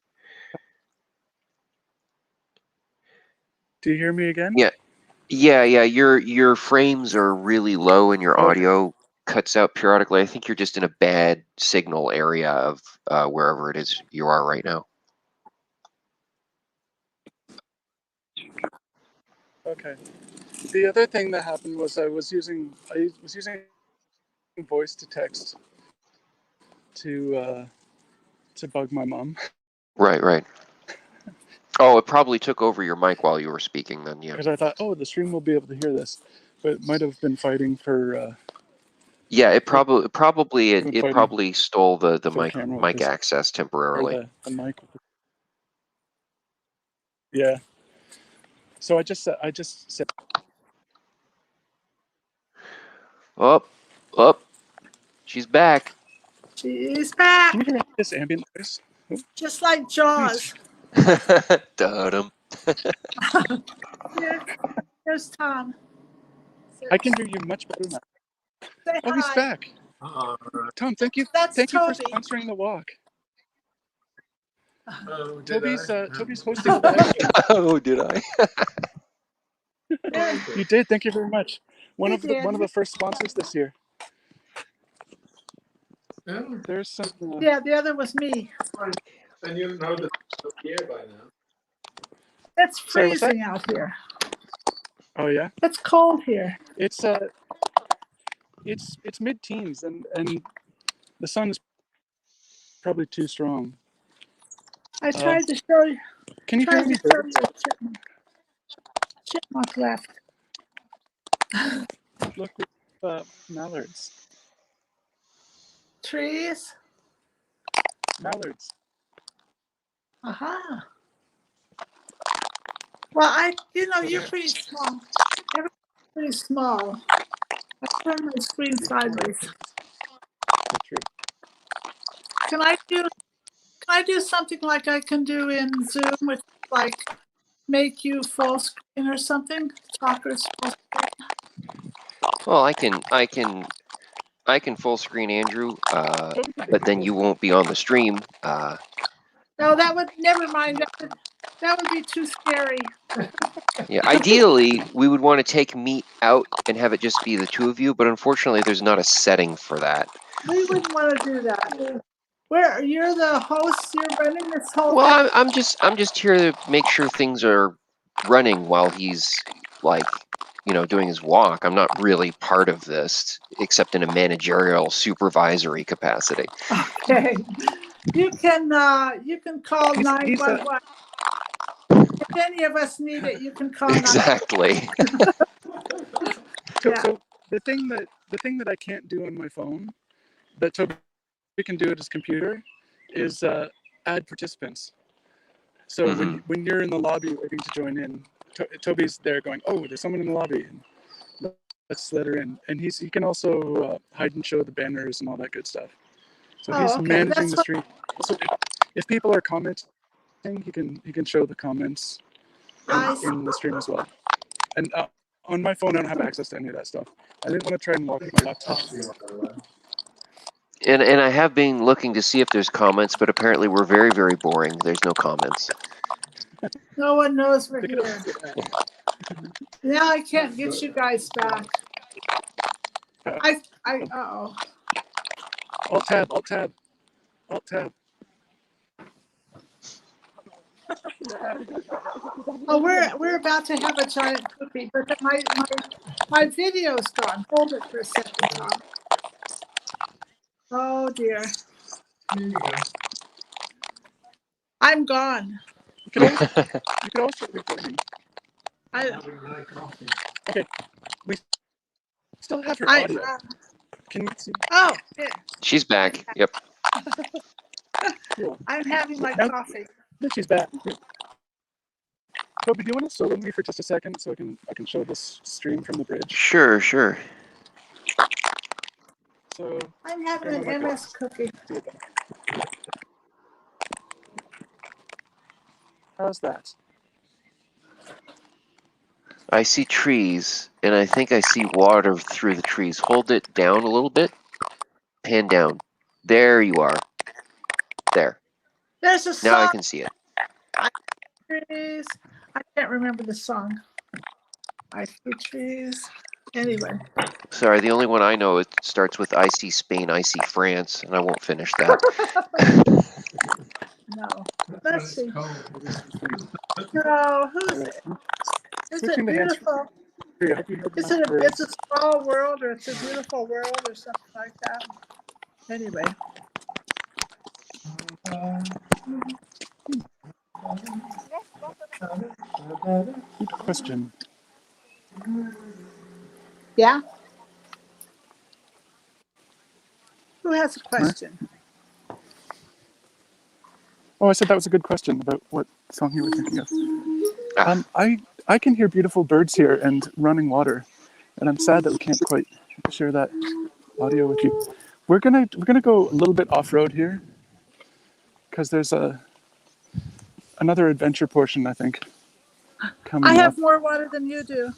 Do you hear me again? Yeah. Your frames are really low and your audio cuts out periodically. I think you're just in a bad signal area of wherever it is you are right now. Okay. The other thing that happened was I was using voice to text to bug my mom. Right. Oh, it probably took over your mic while you were speaking then, yeah. Because I thought, oh, the stream will be able to hear this, but it might have been fighting for. Yeah, it probably stole the for camera mic access temporarily. the mic. Yeah. So I just said. Up, she's back. She's back, Can you hear this ambient noise? just like Jaws. Dum. Here's Tom. I can hear you much better now. Say Oh, he's hi. back. Tom, thank you. That's Thank you for Toby. sponsoring the walk. Oh, Toby's hosting that. Oh, did I? You did. Thank you very much. One He of did. the first sponsors this year. Yeah. There's some. Yeah, the other was me. And you know the here by now. It's Sorry, what's that? freezing out here. Oh yeah. It's cold here. It's mid-teens and the sun is probably too strong. I tried to show you. Can you hear Tried me? to show you a chipmunk. Chipmunk left. Look, mallards. Trees. Mallards. Aha. Well, you're pretty small. Everybody's pretty small. I turn my screen sideways. True. Can I do something like I can do in Zoom, which like make you full screen or something? Talkers full screen. Well, I can full screen Andrew, but then you won't be on the stream. No, that would never mind. That would be too scary. Yeah, ideally, we would want to take me out and have it just be the two of you, but unfortunately, there's not a setting for that. We wouldn't want to do that. Where you're the host, you're running this whole thing. Well, I'm just here to make sure things are running while he's like, doing his walk. I'm not really part of this, except in a managerial supervisory capacity. Okay. You can call 911. If any of us need it, you can call 911. Exactly. Yeah. So the thing that I can't do on my phone, that Toby can do at his computer, is add participants. So when you're in the lobby waiting to join in, Toby's there going, "Oh, there's someone in the lobby. Let's let her in." And he can also hide and show the banners and all that good stuff. So he's managing the stream. So if people are commenting, he can show the comments in the stream as well. And on my phone, I don't have access to any of that stuff. I didn't want to try and lock my laptop. And I have been looking to see if there's comments, but apparently we're very, very boring. There's no comments. No one knows we're here. Now I can't get you guys back. Uh-oh. Alt tab. Oh, we're about to have a giant cookie, but my video's gone. Hold it for a second, Tom. Oh dear. I'm gone. You could also recording. Okay. We still have her audio. Can you see? Oh, yeah. She's back. Yep. Cool. I'm having my coffee. Then she's back. Toby, do you want to solo me for just a second so I can show this stream from the bridge? Sure. So I'm having an MS cookie. how's that? I see trees, and I think I see water through the trees. Hold it down a little bit. Pan down. There you are. There. There's a song. Now I can see it. Trees. I can't remember the song. I see trees. Anyway. Sorry, the only one I know, it starts with I see Spain, I see France, and I won't finish that. No. Let's see. No, who's it? Is it beautiful? It's a small world, or it's a beautiful world, or something like that. Anyway. Good question. Yeah? Who has a question? Oh, I said that was a good question about what song you were thinking of. I can hear beautiful birds here and running water, and I'm sad that we can't quite share that audio with you. We're gonna go a little bit off road here, because there's another adventure portion, I think, coming I have up. more water than you do.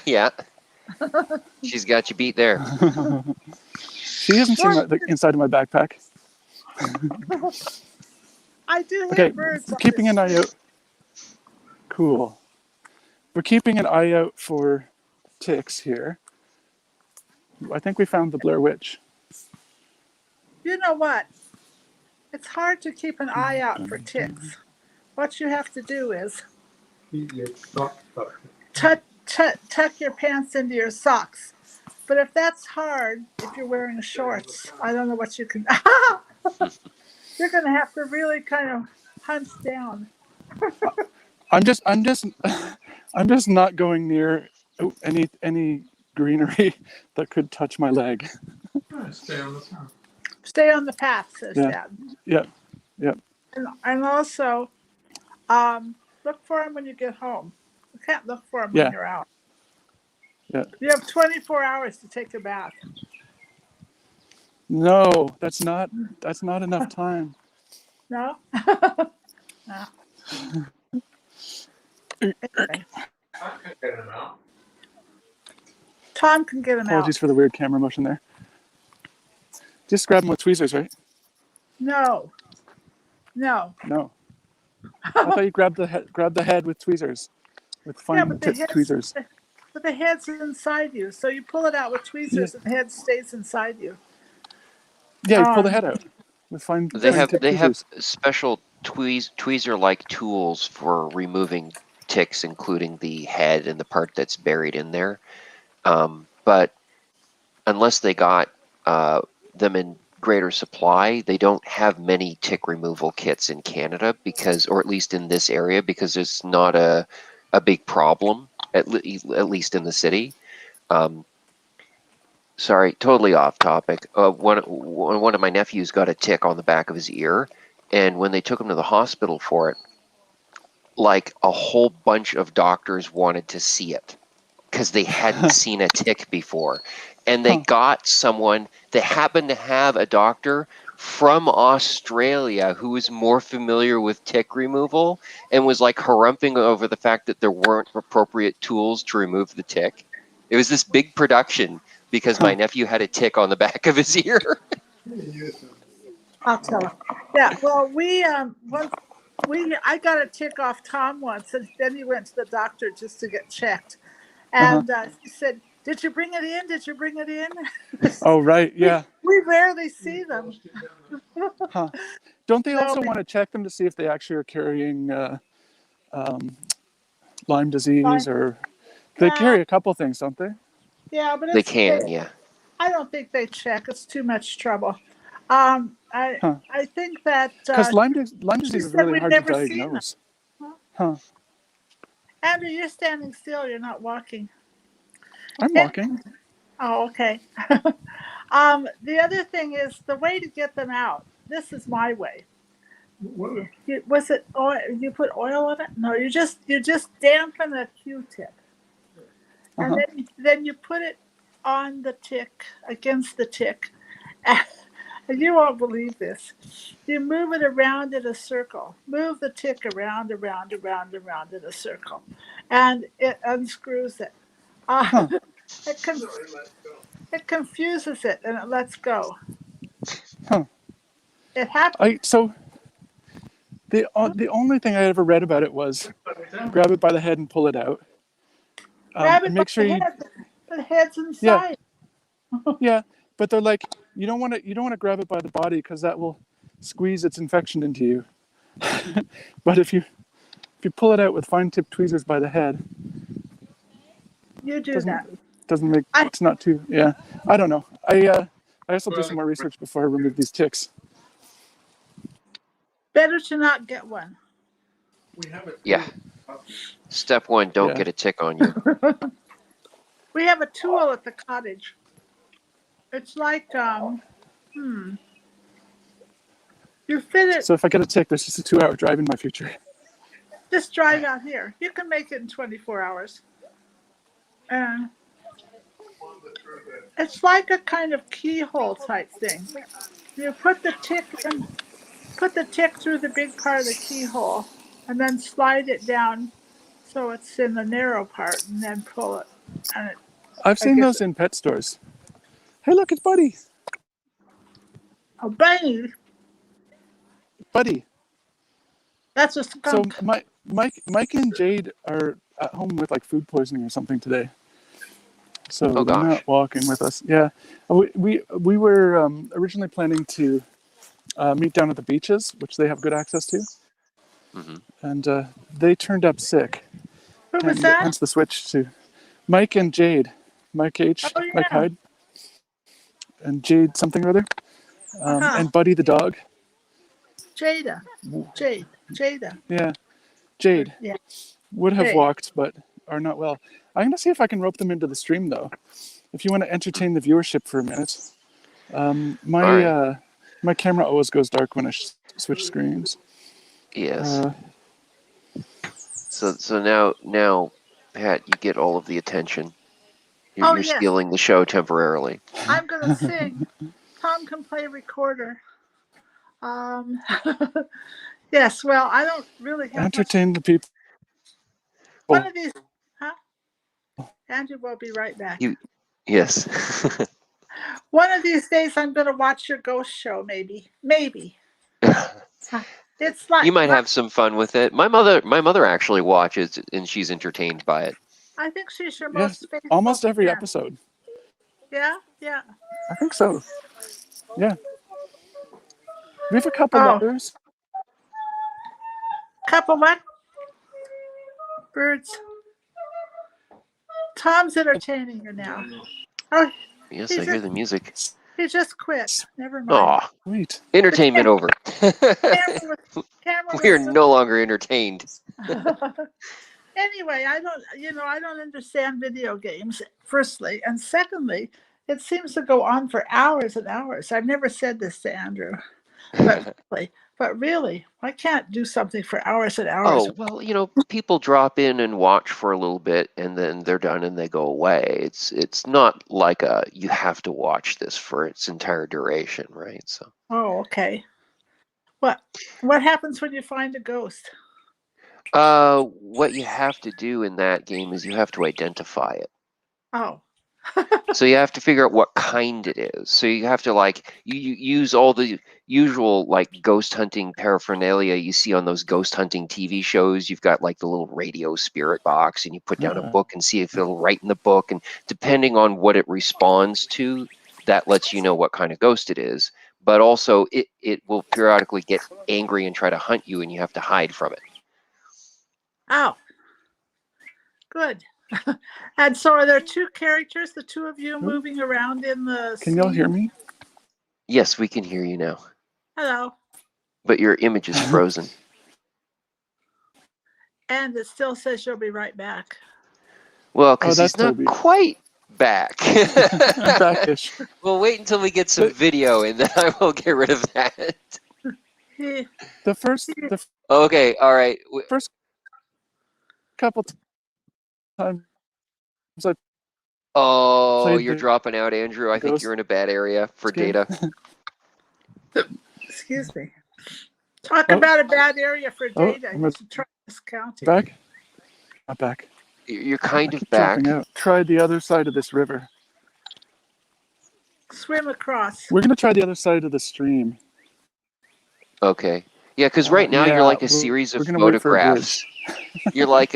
Yeah. She's got you beat there. She hasn't seen the inside of my backpack. I do Okay, have birds. keeping an eye out. Cool. We're keeping an eye out for ticks here. I think we found the Blair Witch. You know what? It's hard to keep an eye out for ticks. What you have to do is tuck your pants into your socks. But if that's hard, if you're wearing shorts, I don't know what you can. You're going to have to really kind of hunch down. I'm just not going near any greenery that could touch my leg. Stay on the path, says Dad. Yeah. And also, look for them when you get home. You can't look for them when you're out. Yeah. You have 24 hours to take a bath. No, that's not enough time. No? No. Anyway, Tom can get him out. Apologies for the weird camera motion there. Just grab them with tweezers, right? No. No. No. I thought you grabbed the head with tweezers, with Yeah, fine but the tip head's tweezers. but the head's inside you. So you pull it out with Yeah. tweezers and the head stays inside you. Yeah, you pull the Um head out with fine They fine have tip they have tweezers. special tweezer-like tools for removing ticks, including the head and the part that's buried in there. But unless they got them in greater supply, they don't have many tick removal kits in Canada because, or at least in this area, because it's not a big problem, at least in the city. Sorry, totally off topic. One of my nephews got a tick on the back of his ear, and when they took him to the hospital for it, like a whole bunch of doctors wanted to see it because they hadn't seen a tick before. And they Huh. got someone that happened to have a doctor from Australia who was more familiar with tick removal and was like harumping over the fact that there weren't appropriate tools to remove the tick. It was this big production because my nephew had a tick on the back of his ear. I'll tell her. Yeah, well I got a tick off Tom once and then he went to the doctor just to get checked. Uh-huh. And he said, "Did you bring it in? Did you bring it in?" Oh, right. Yeah. We rarely see them. Huh. Don't they So also want to check them to see if they actually are carrying Lyme disease, or they yeah, carry a couple things, don't they? yeah, but They can, yeah. I don't think they check. It's too much trouble. Huh. I think that Because Lyme she disease is said really we've hard to never seen them. diagnose. Huh. Andrew, you're standing still. You're not walking. I'm walking. Oh, okay. The other thing is the way to get them out. This is my way. Was it oil? You put oil on it? No, you just dampen a Q-tip, and Uh-huh. then you put it on the tick, against the tick, and you won't believe this. You move it around in a circle. Move the tick around in a circle, and it unscrews it. Huh. It, it confuses it and it lets go. Huh. It happens. So the only thing I ever read about it was grab it by the head and pull it out. Grab And it by make sure the you head. The head's yeah inside. yeah. But they're like, you don't want to grab it by the body because that will squeeze its infection into you. But if you pull it out with fine tip tweezers by the head, You do that. doesn't make I it's not too yeah. I don't know. I also do some more research before I remove these ticks. better to not get one. Yeah. Step one, don't Yeah. get a tick on you. We have a tool at the cottage. It's like you fit it. So if I get a tick, there's just a 2-hour drive in my future. Just drive out here. You can make it in 24 hours. And it's like a kind of keyhole type thing. You put the tick through the big part of the keyhole, and then slide it down so it's in the narrow part, and then pull it. And I've seen those in pet stores. Hey, look, it's Buddy. oh, Bunny, Buddy. that's a So skunk. Mike and Jade are at home with like food poisoning or something today. So Oh, they're gosh. not walking with us. Yeah, we were originally planning to meet down at the beaches, which they have good access to, and they turned up sick. Who was And that? hence the switch to Mike and Jade. Mike H. Oh, yeah. Mike Hyde. And Jade something or other. And Buddy the dog. Jada. Yeah. Jade. Yeah. Would have Jade. walked, but are not well. I'm going to see if I can rope them into the stream, though. If you want to entertain the viewership for a minute. My camera always goes dark when I switch screens. Yes. So now, Pat, you get all of the attention. Oh, You're yes. stealing the show temporarily. I'm going to sing. Tom can play recorder. Um, yes, well, I don't really have much. Entertain the people. One of these, huh? Andrew will be right back. Yes. One of these days, I'm going to watch your ghost show, maybe. Maybe. It's like You might have some fun with it. My mother actually watches, and she's entertained by it. I think she's your Yes, most faithful almost every fan. episode. Yeah, yeah. I think so. Yeah. We have a couple Oh, letters. couple what? Birds. Tom's entertaining you now. Oh, Yes, he I hear just the music. he just quit. Never mind. Aw, Sweet. entertainment over. Camera We are was no longer entertained. Anyway, I don't understand video games, firstly. And secondly, it seems to go on for hours and hours. I've never said this to Andrew, but really, I can't do something for hours and hours. Oh, well, people drop in and watch for a little bit and then they're done and they go away. It's not like you have to watch this for its entire duration, right? So Oh, okay. What happens when you find a ghost? what you have to do in that game is you have to identify it. Oh. So you have to figure out what kind it is. So you have to you use all the usual ghost hunting paraphernalia you see on those ghost hunting TV shows. You've got the little radio spirit box, and you put down a book and see if it'll write in the book. And depending on what it responds to, that lets you know what kind of ghost it is. But also, it will periodically get angry and try to hunt you, and you have to hide from it. Oh. Good. And so are there two characters, the two of you moving around in the Can y'all scene? hear me? Yes, we can hear you now. Hello. But your image is frozen. And it still says you'll be right back. Well, because that's he's not Toby. quite back. I'm back-ish. We'll wait until we get some video, and then I will get rid of that. The first Okay, all right. first couple times I Oh, played you're the dropping out, Andrew. I think ghost you're in a bad area for game. data. Excuse me. Talk about a bad area for data. I'm You should try discounting. back. Not back. You're kind of Keep back. dropping out. Try the other side of this river. Swim across. We're gonna try the other side of the stream. Okay. Yeah, because right now you're like a we're series of gonna wait for a photographs. You're like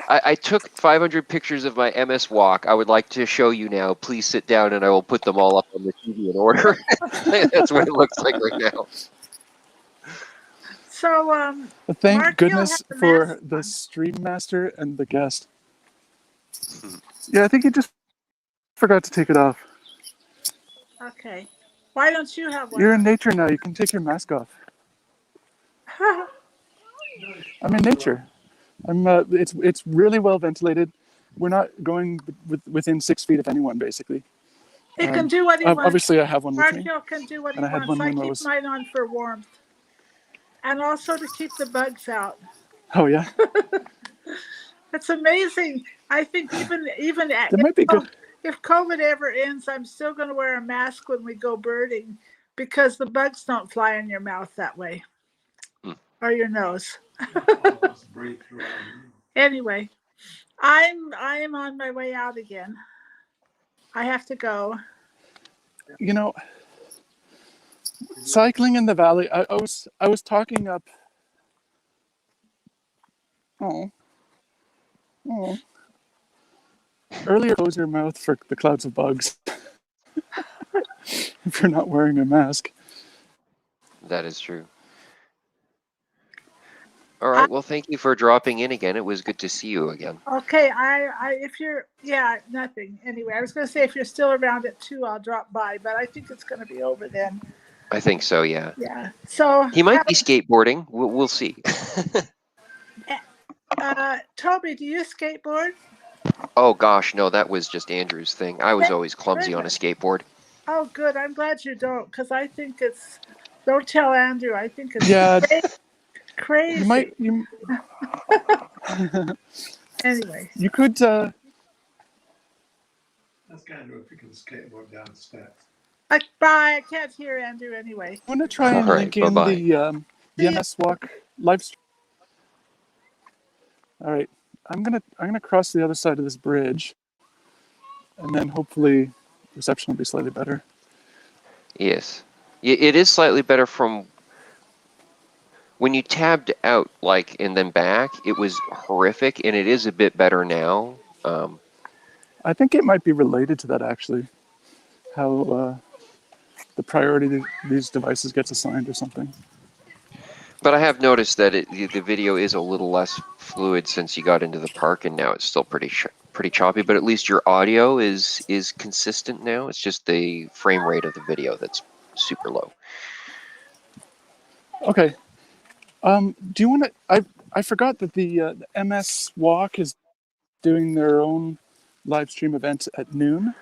I took 500 pictures of my MS walk. I would like to show you now. Please sit down, and I will put them all up on the TV in order. That's what it looks like right now. So, Thank Mark, goodness you'll have the for mask the on. stream master and the guest. Yeah, I think he just forgot to take it off. Okay. Why don't you have one? You're in nature now. You can take your mask off. I'm in nature. It's really well ventilated. We're not going within 6 feet of anyone, basically. He can do what he wants. Obviously, I have one with Mark me. Hill can do what he And I had wants. one I when I keep was- mine on for warmth. And also to keep the bugs out. Oh yeah, It's amazing. I think even that might be good. if COVID ever ends, I'm still going to wear a mask when we go birding because the bugs don't fly in your mouth that way or your nose. Anyway, I am on my way out again. I have to go. Cycling in the valley. I was talking up. Oh. Earlier, close your mouth for the clouds of bugs. If you're not wearing a mask. That is true. All right. Well, thank you for dropping in again. It was good to see you again. Okay, if you're nothing. Anyway, I was going to say if you're still around at 2, I'll drop by, but I think it's going to be over then. I think so. Yeah. Yeah. So He might be skateboarding. We'll see. Toby, do you skateboard? Oh gosh, no, that was just Andrew's thing. I was always clumsy on a skateboard. Oh, good. I'm glad you don't, because I think it's. Don't tell Andrew. I think it's crazy. You Anyway. You could Like, bye. I can't hear Andrew anyway. I'm going to try All and right, link in bye-bye. the MS Walk live stream. All right, I'm gonna cross the other side of this bridge, and then hopefully reception will be slightly better. Yes. It is slightly better from when you tabbed out, like, and then back, it was horrific, and it is a bit better now. I think it might be related to that actually, how the priority these devices gets assigned or something. But I have noticed that the video is a little less fluid since you got into the park, and now it's still pretty choppy. But at least your audio is consistent now. It's just the frame rate of the video that's super low. Okay. Do you want to? I forgot that the MS Walk is doing their own live stream event at noon.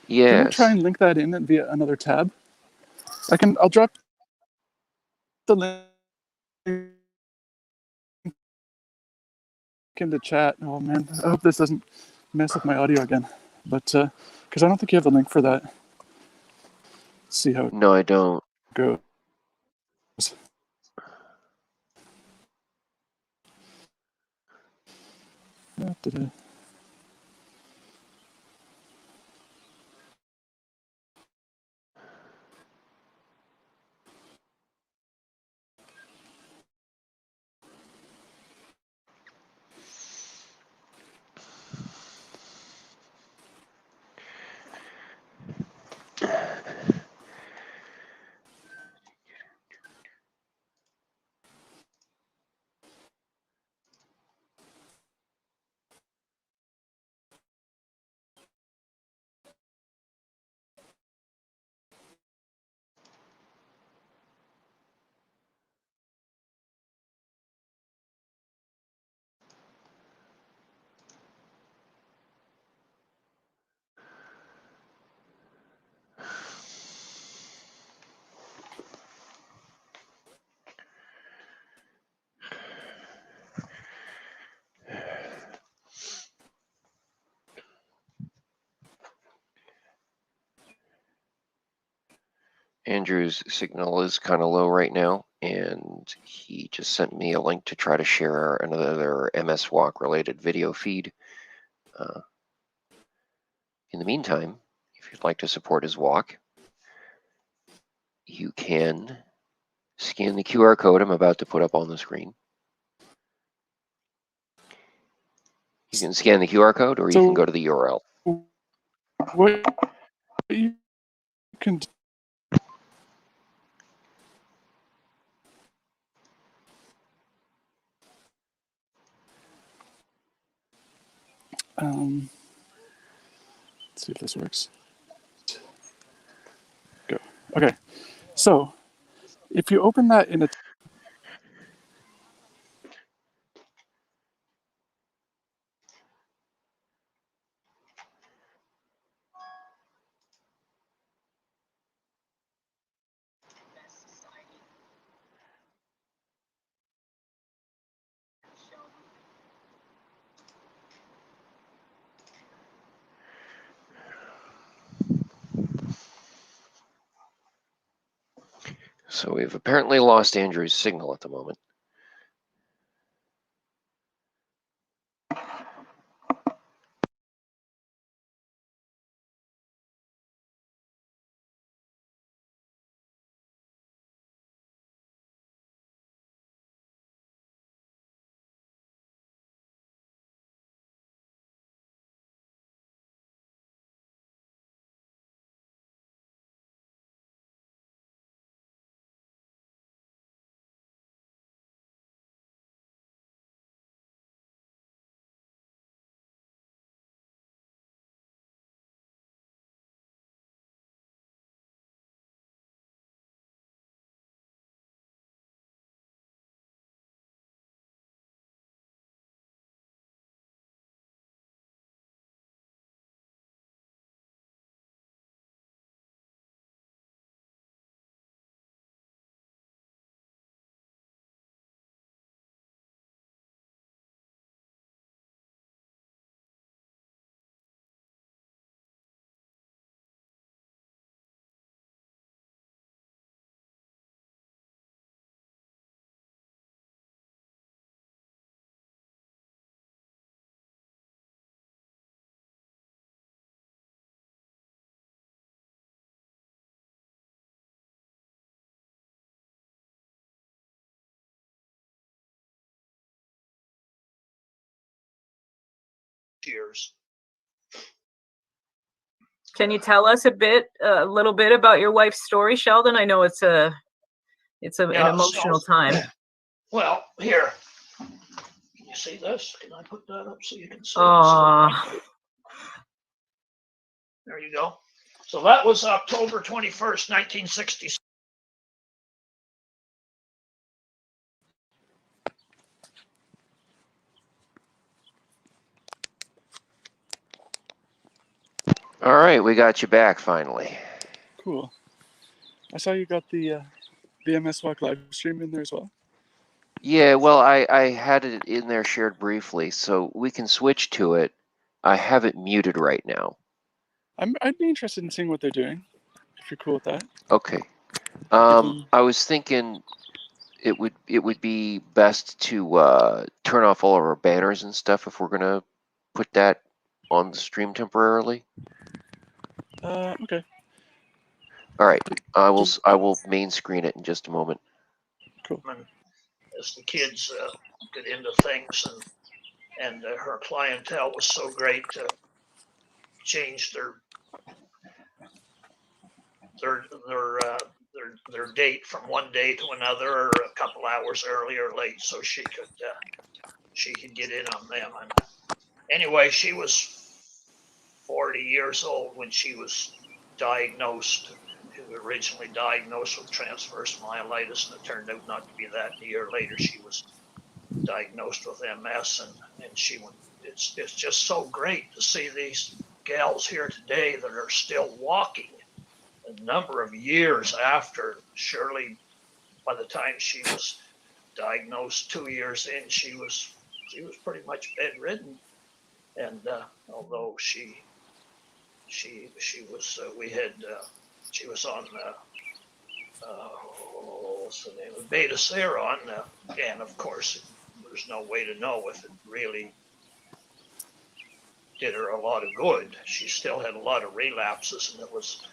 Do you want to try Yes. and link that in via another tab? I'll drop the link into chat. Oh man, I hope this doesn't mess with my audio again. But because I don't think you have the link for that. Let's see how it No, I don't. goes. Da-da-da. Andrew's signal is kind of low right now, and he just sent me a link to try to share another MS Walk related video feed. In the meantime, if you'd like to support his walk, you can scan the QR code I'm about to put up on the screen. You can scan the QR code, or you can go to the URL. What you can let's see if this works. Go. Okay. So if you open that in a So we've apparently lost Andrew's signal at the moment. years. Can you tell us a little bit about your wife's story, Sheldon? I know it's an emotional time. Well, here. Can you see this? Can I put that up so you can see Oh, There you go. So that was October 21st, 1966. All right, we got you back finally. Cool. I saw you got the MS Walk live stream in there as well. Yeah, well, I had it in there shared briefly, so we can switch to it. I have it muted right now. I'd be interested in seeing what they're doing, if you're cool with that. Okay. I was thinking it would be best to turn off all of our banners and stuff if we're gonna put that on the stream temporarily. Okay. All right. I will main screen it in just a moment. Cool. As the kids get into things, and her clientele was so great to change their date from one day to another, or a couple hours early or late, so she could get in on them. And anyway, she was 40 years old when she was diagnosed. Originally diagnosed with transverse myelitis, and it turned out not to be that. A year later, she was diagnosed with MS, and it's just so great to see these gals here today that are still walking a number of years after. Surely by the time she was diagnosed 2 years in, she was pretty much bedridden. And although she was she was on what's the name of Beta-Seron, and of course there's no way to know if it really did her a lot of good. She still had a lot of relapses, and it was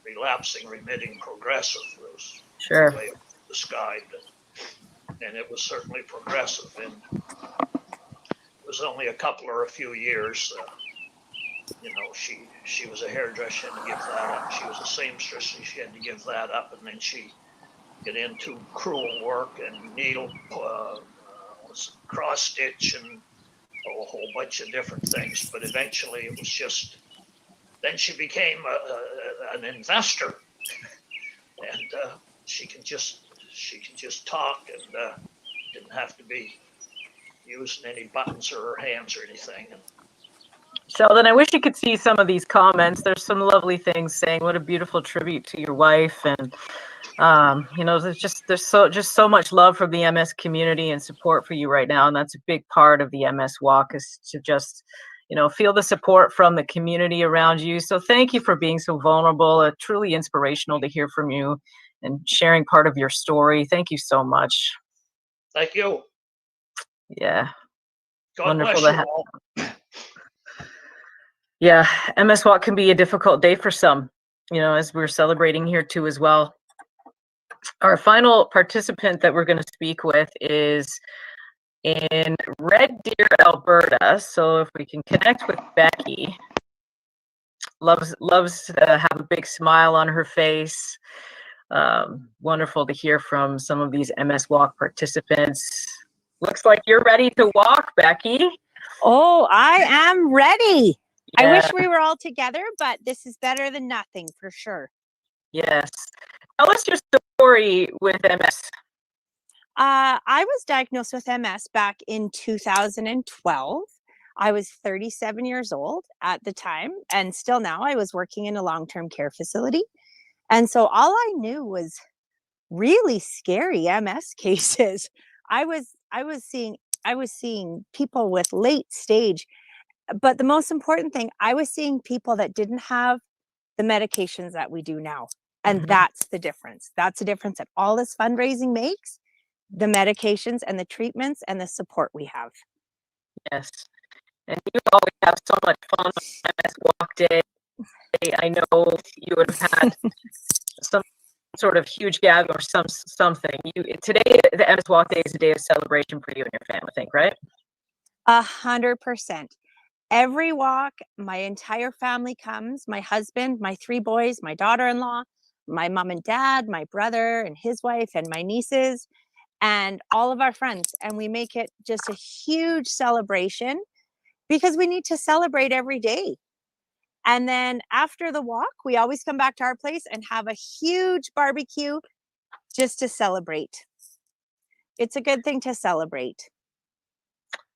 relapsing, remitting, progressive. It was sure. the way it was described, and it was certainly progressive. And it was only a few years. She was a hairdresser, she had to give that up. She was a seamstress, and she had to give that up. And then she got into crewel work and needle, cross stitch, and a whole bunch of different things. But eventually, it was just. Then she became an investor, and she can just talk, and didn't have to be using any buttons or her hands or anything. And Sheldon, I wish you could see some of these comments. There's some lovely things saying what a beautiful tribute to your wife, and there's so much love from the MS community and support for you right now, and that's a big part of the MS Walk, is to just feel the support from the community around you. So thank you for being so vulnerable. Truly inspirational to hear from you and sharing part of your story. Thank you so much. thank you. Yeah. God Wonderful bless to you have. all. Yeah, MS Walk can be a difficult day for some, as we're celebrating here too as well. Our final participant that we're going to speak with is in Red Deer, Alberta. So if we can connect with Becky, loves to have a big smile on her face. Wonderful to hear from some of these MS Walk participants. Looks like you're ready to walk, Becky. Oh, I am ready. Yeah. I wish we were all together, but this is better than nothing for sure. Yes. Tell us your story with MS. I was diagnosed with MS back in 2012. I was 37 years old at the time, and still now. I was working in a long-term care facility. And so all I knew was really scary MS cases. I was seeing people with late stage, but the most important thing, I was seeing people that didn't have the medications that we do now. And that's the difference. That's the difference that all this fundraising makes, the medications and the treatments and the support we have. Yes. And you always have so much fun on MS Walk Day. I know you would have had some sort of huge gag or something. Today, the MS Walk Day is a day of celebration for you and your family, I think, right? 100%. Every walk, my entire family comes, my husband, my 3 boys, my daughter-in-law, my mom and dad, my brother and his wife, and my nieces, and all of our friends. And we make it just a huge celebration because we need to celebrate every day. And then after the walk, we always come back to our place and have a huge barbecue just to celebrate. It's a good thing to celebrate.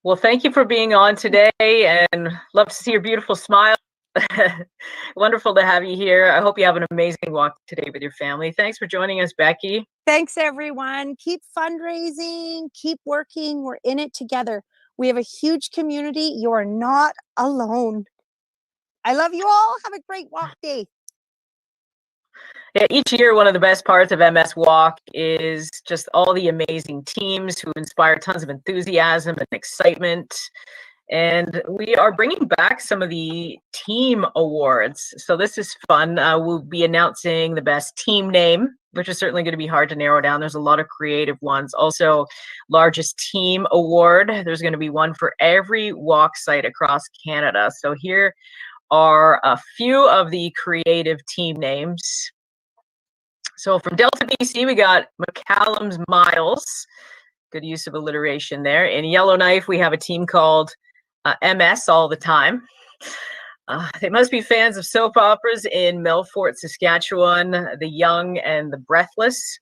Well, thank you for being on today, and love to see your beautiful smile. Wonderful to have you here. I hope you have an amazing walk today with your family. Thanks for joining us, Becky. Thanks, everyone. Keep fundraising, keep working. We're in it together. We have a huge community. You're not alone. I love you all. Have a great walk day. Yeah, each year, one of the best parts of MS Walk is just all the amazing teams who inspire tons of enthusiasm and excitement. And we are bringing back some of the team awards. So this is fun. We'll be announcing the best team name, which is certainly going to be hard to narrow down. There's a lot of creative ones. Also, largest team award. There's going to be one for every walk site across Canada. So here are a few of the creative team names. So from Delta BC, we got McCallum's Miles. Good use of alliteration there. In Yellowknife, we have a team called MS All the Time. They must be fans of soap operas in Melfort, Saskatchewan, The Young and the Breathless.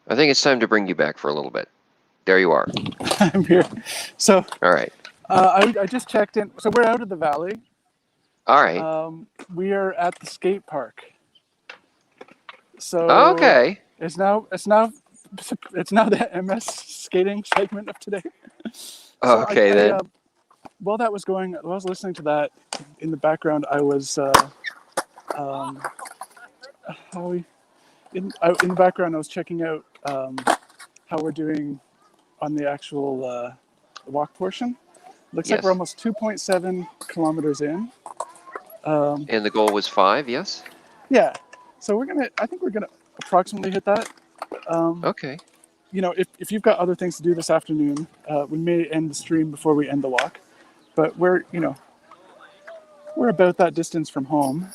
I think it's time to bring you back for a little bit. There you are. I'm here. So, All right. I just checked in. So we're out of the valley. All right. We are at the skate park. So Okay. it's now the MS skating segment of today. So Okay, then. while that was going, while I was listening to that in the background, I was in the background I was checking out how we're doing on the actual walk portion. Looks like Yes. we're almost 2.7 kilometers in. And the goal was 5, yes? Yeah. So I think we're gonna approximately hit that. Okay. You know, if you've got other things to do this afternoon, we may end the stream before we end the walk. But we're about that distance from home,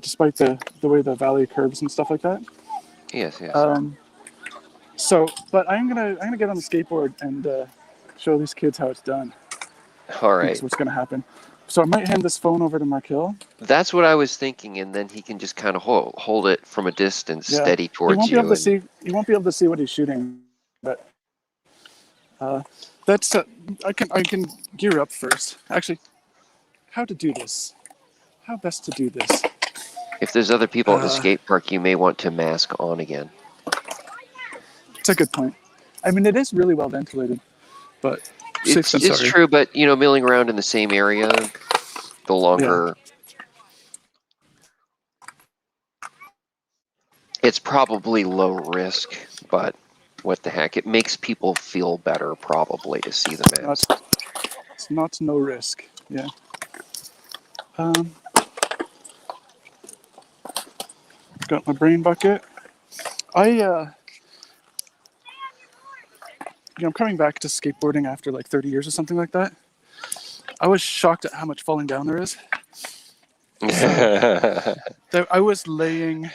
despite the way the valley curves and stuff like that. Yes, yes. But I'm gonna get on the skateboard and show these kids how it's done. All That's right. what's gonna happen. So I might hand this phone over to Markil. That's what I was thinking, and then he can just kind of hold it from a distance, Yeah. steady He towards won't be you. able to see. He won't be able to see what he's shooting. But that's. I can gear up first. Actually, how to do this? How best to do this? If there's other people at the skate park, you may want to mask on again. It's a good point. I mean, it is really well ventilated, but It's true, but milling around in the same area, the longer. It's probably low risk, but what the heck? It makes people feel better, probably, to see the mask. It's not no risk. Yeah. Got my brain bucket. I'm coming back to skateboarding after like 30 years or something like that. I was shocked at how much falling down there is. So, I was laying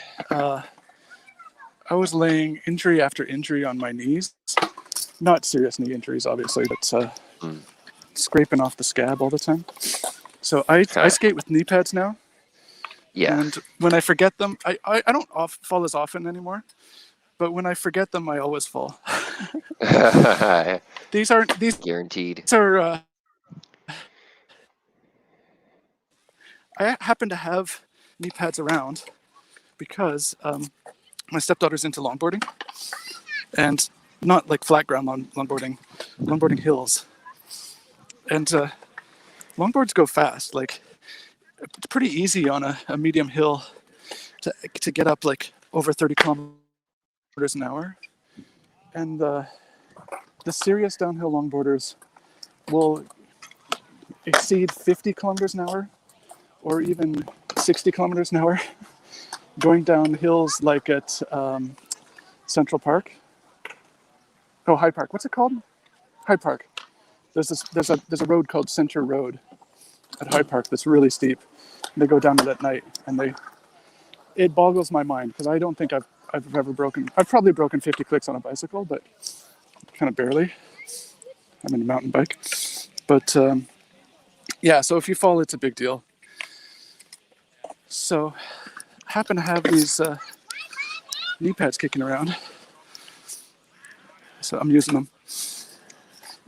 injury after injury on my knees. Not serious knee injuries, obviously, but scraping off the scab all the time. So I skate with knee pads now. Yeah. And when I forget them, I don't fall as often anymore. But when I forget them, I always fall. These Guaranteed. are. I happen to have knee pads around because my stepdaughter's into longboarding, and not like flat ground longboarding hills. And longboards go fast. Like it's pretty easy on a medium hill to get up like over 30 kilometers an hour. And the serious downhill longboarders will exceed 50 kilometers an hour or even 60 kilometers an hour going down hills like at Central Park. Oh, Hyde Park. What's it called? Hyde Park. There's a road called Center Road at Hyde Park that's really steep. They go down it at night, and it boggles my mind because I don't think I've ever broken. I've probably broken 50 clicks on a bicycle, but kind of barely. I'm in a mountain bike, but yeah. So if you fall, it's a big deal. So I happen to have these knee pads kicking around, so I'm using them.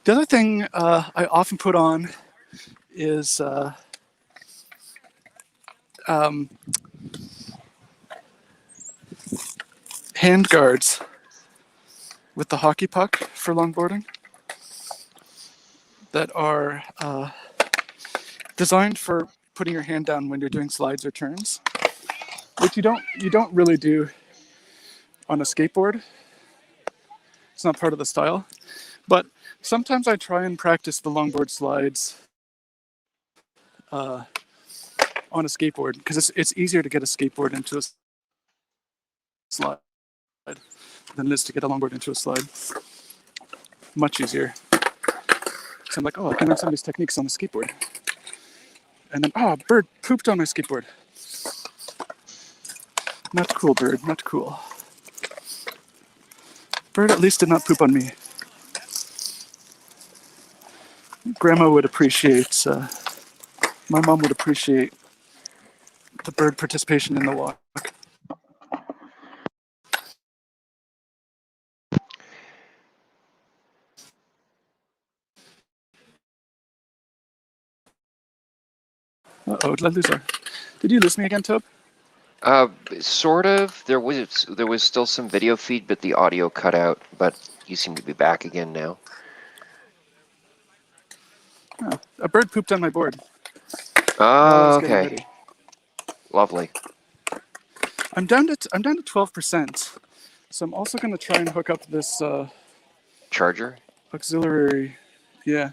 The other thing I often put on is hand guards with the hockey puck for longboarding that are designed for putting your hand down when you're doing slides or turns, which you don't really do on a skateboard. It's not part of the style, but sometimes I try and practice the longboard slides on a skateboard because it's easier to get a skateboard into a slide than it is to get a longboard into a slide. Much easier. So I'm like, oh, I can learn some of these techniques on the skateboard. And then, oh, a bird pooped on my skateboard. Not cool, bird, not cool. Bird at least did not poop on me. Grandma would appreciate, my mom would appreciate the bird participation in the walk. Uh-oh, did I lose her? Did you lose me again, Tobe? Sort of. There was still some video feed, but the audio cut out. But you seem to be back again now. Oh, a bird pooped on my board. Oh, Getting okay. ready. Lovely. I'm down to 12%. So I'm also going to try and hook up this Charger? auxiliary. Yeah.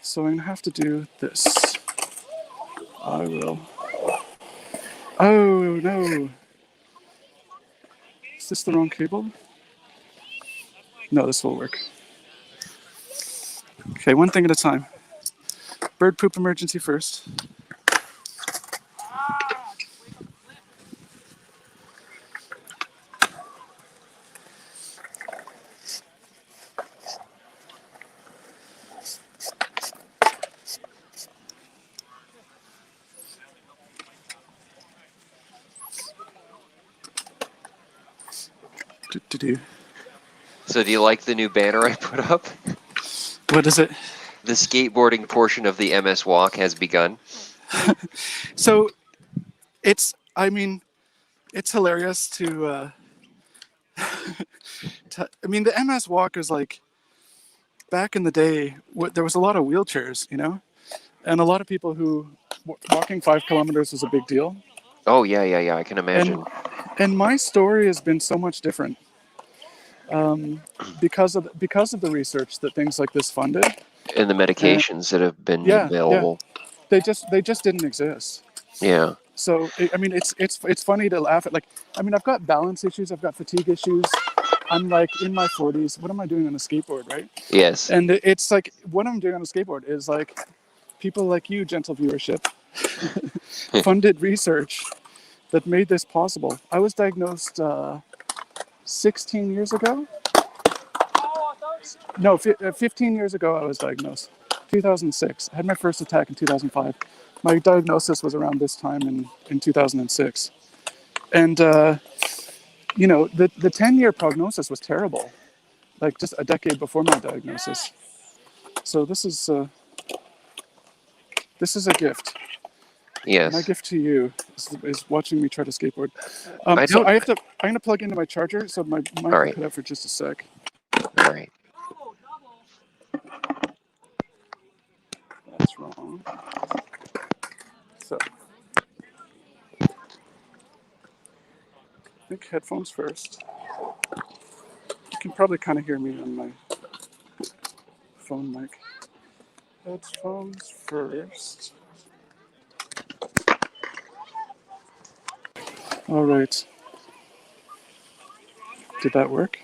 So I'm going to have to do this. I will. Oh, no. Is this the wrong cable? No, this will work. Okay, one thing at a time. Bird poop emergency first. Do. So do you like the new banner I put up? What is it? The skateboarding portion of the MS Walk has begun. So it's hilarious to, the MS Walk is like, back in the day, there was a lot of wheelchairs, and a lot of people who, walking 5 kilometers was a big deal. Oh, yeah, I can imagine. And my story has been so much different because of the research that things like this funded. And the medications that have been available. Yeah. They just didn't exist. Yeah. So it's funny to laugh at. Like, I've got balance issues, I've got fatigue issues. I'm like in my 40s. What am I doing on a skateboard, right? Yes. And it's like what I'm doing on a skateboard is like people like you, gentle viewership, funded research that made this possible. I was diagnosed 16 years ago. No, 15 years ago I was diagnosed. 2006. I had my first attack in 2005. My diagnosis was around this time in 2006. And, the 10-year prognosis was terrible. Like just a decade before my diagnosis. So this is a gift. Yes. My gift to you is watching me try to skateboard. I'm going to plug into my charger, so my mic will cut out for just a sec. All right. That's wrong. So, I think headphones first. You can probably kind of hear me on my phone mic. Headphones first. All right. Did that work?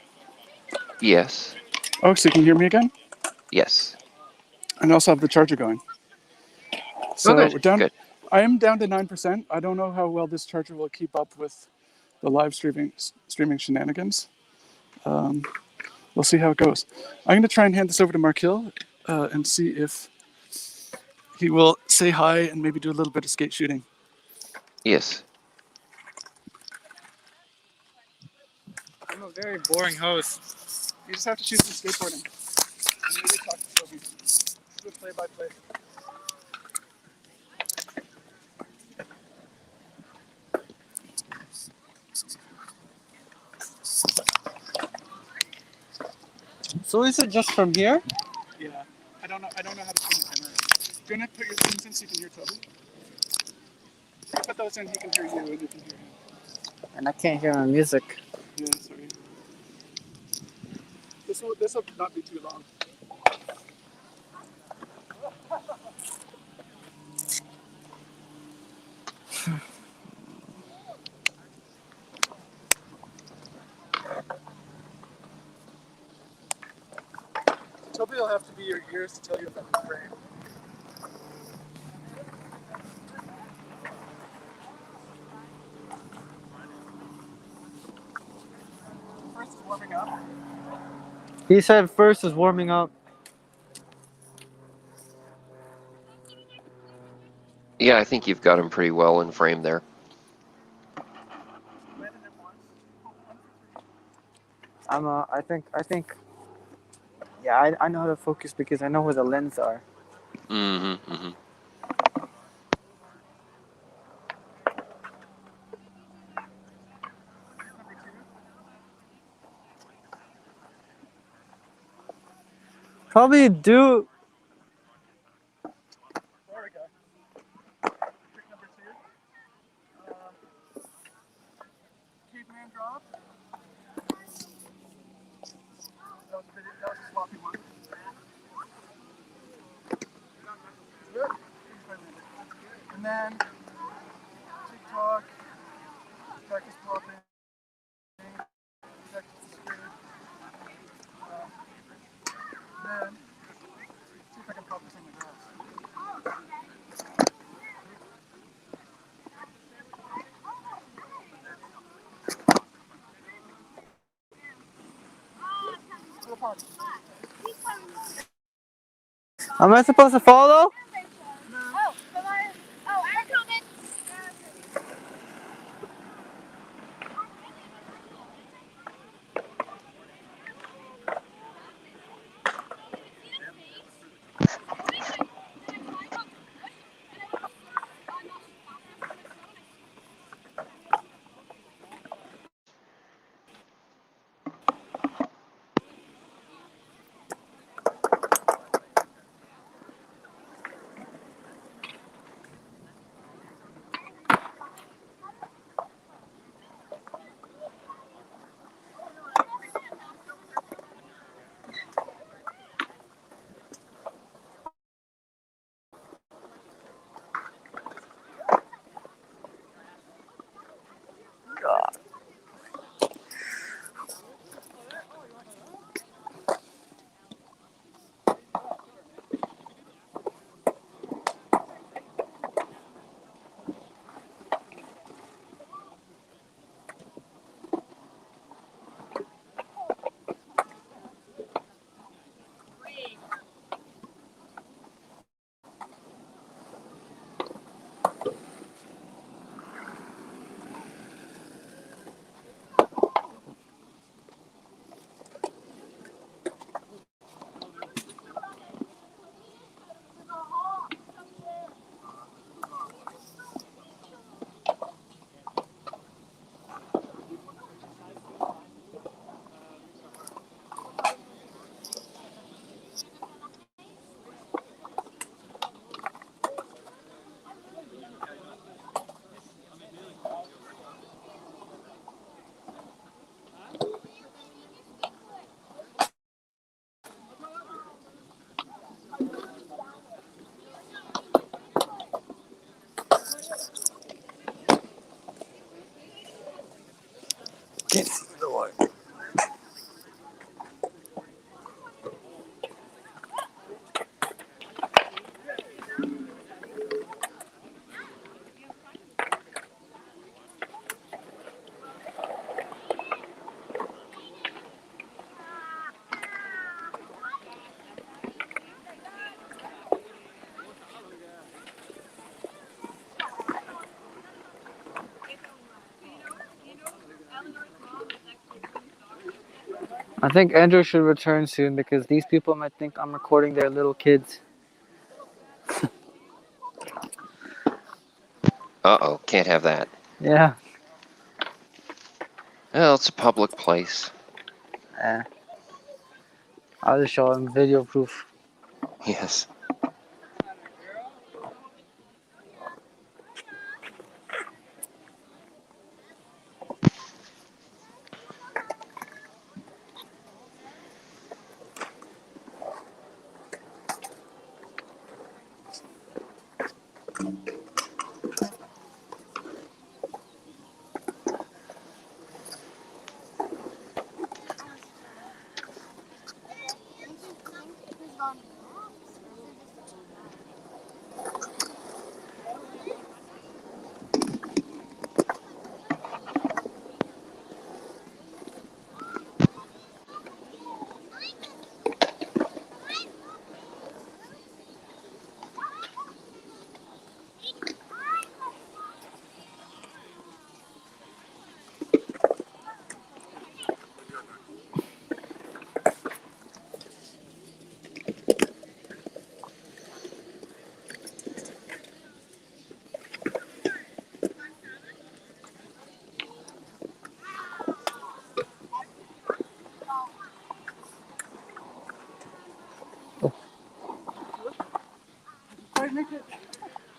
Yes. Oh, so you can hear me again? Yes. And I also have the charger going. So Oh, good. we're down. Good. I am down to 9%. I don't know how well this charger will keep up with the live streaming shenanigans. We'll see how it goes. I'm going to try and hand this over to Mark Hill and see if he will say hi and maybe do a little bit of skate shooting. Yes. I'm a very boring host. You just have to shoot some skateboarding. And maybe talk to Toby. Do a play-by-play. So is it just from here? Yeah. I don't know how to turn the camera. Do you want to put your things in so you can hear Toby? Put those in, he can hear you and you can hear him. And I can't hear my music. Yeah, sorry. This will not be too long. Toby will have to be your ears to tell you if I'm in frame. First is warming up. He said first is warming up. Yeah, I think you've got him pretty well in frame there. I think. Yeah, I know how to focus because I know where the lens are. Mm-hmm. Mm-hmm. Probably do. There we go. Trick number 2. Caveman drop. That was a sloppy one. Good. And then TikTok, practice popping, practice the screen. Then see if I can pop this on the grass. To the party. Am I supposed to follow? Can't see the light. I think Andrew should return soon because these people might think I'm recording their little kids. Uh-oh, can't have that. Yeah. Well, it's a public place. I'll just show them video proof. Yes.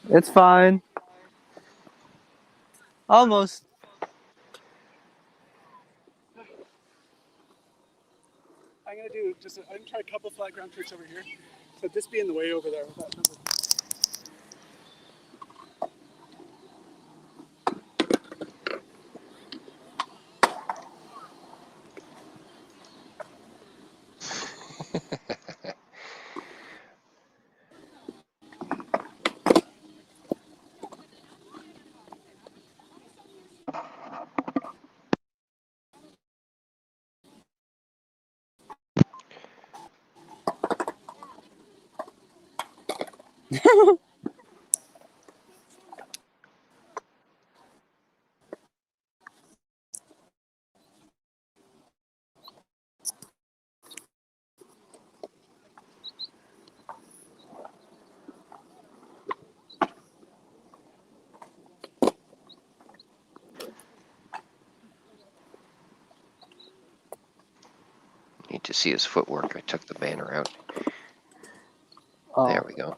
It's fine. Almost. I'm gonna try a couple flat ground tricks over here. So this be in the way over there. Need to see his footwork. I took the banner out. Oh. There we go.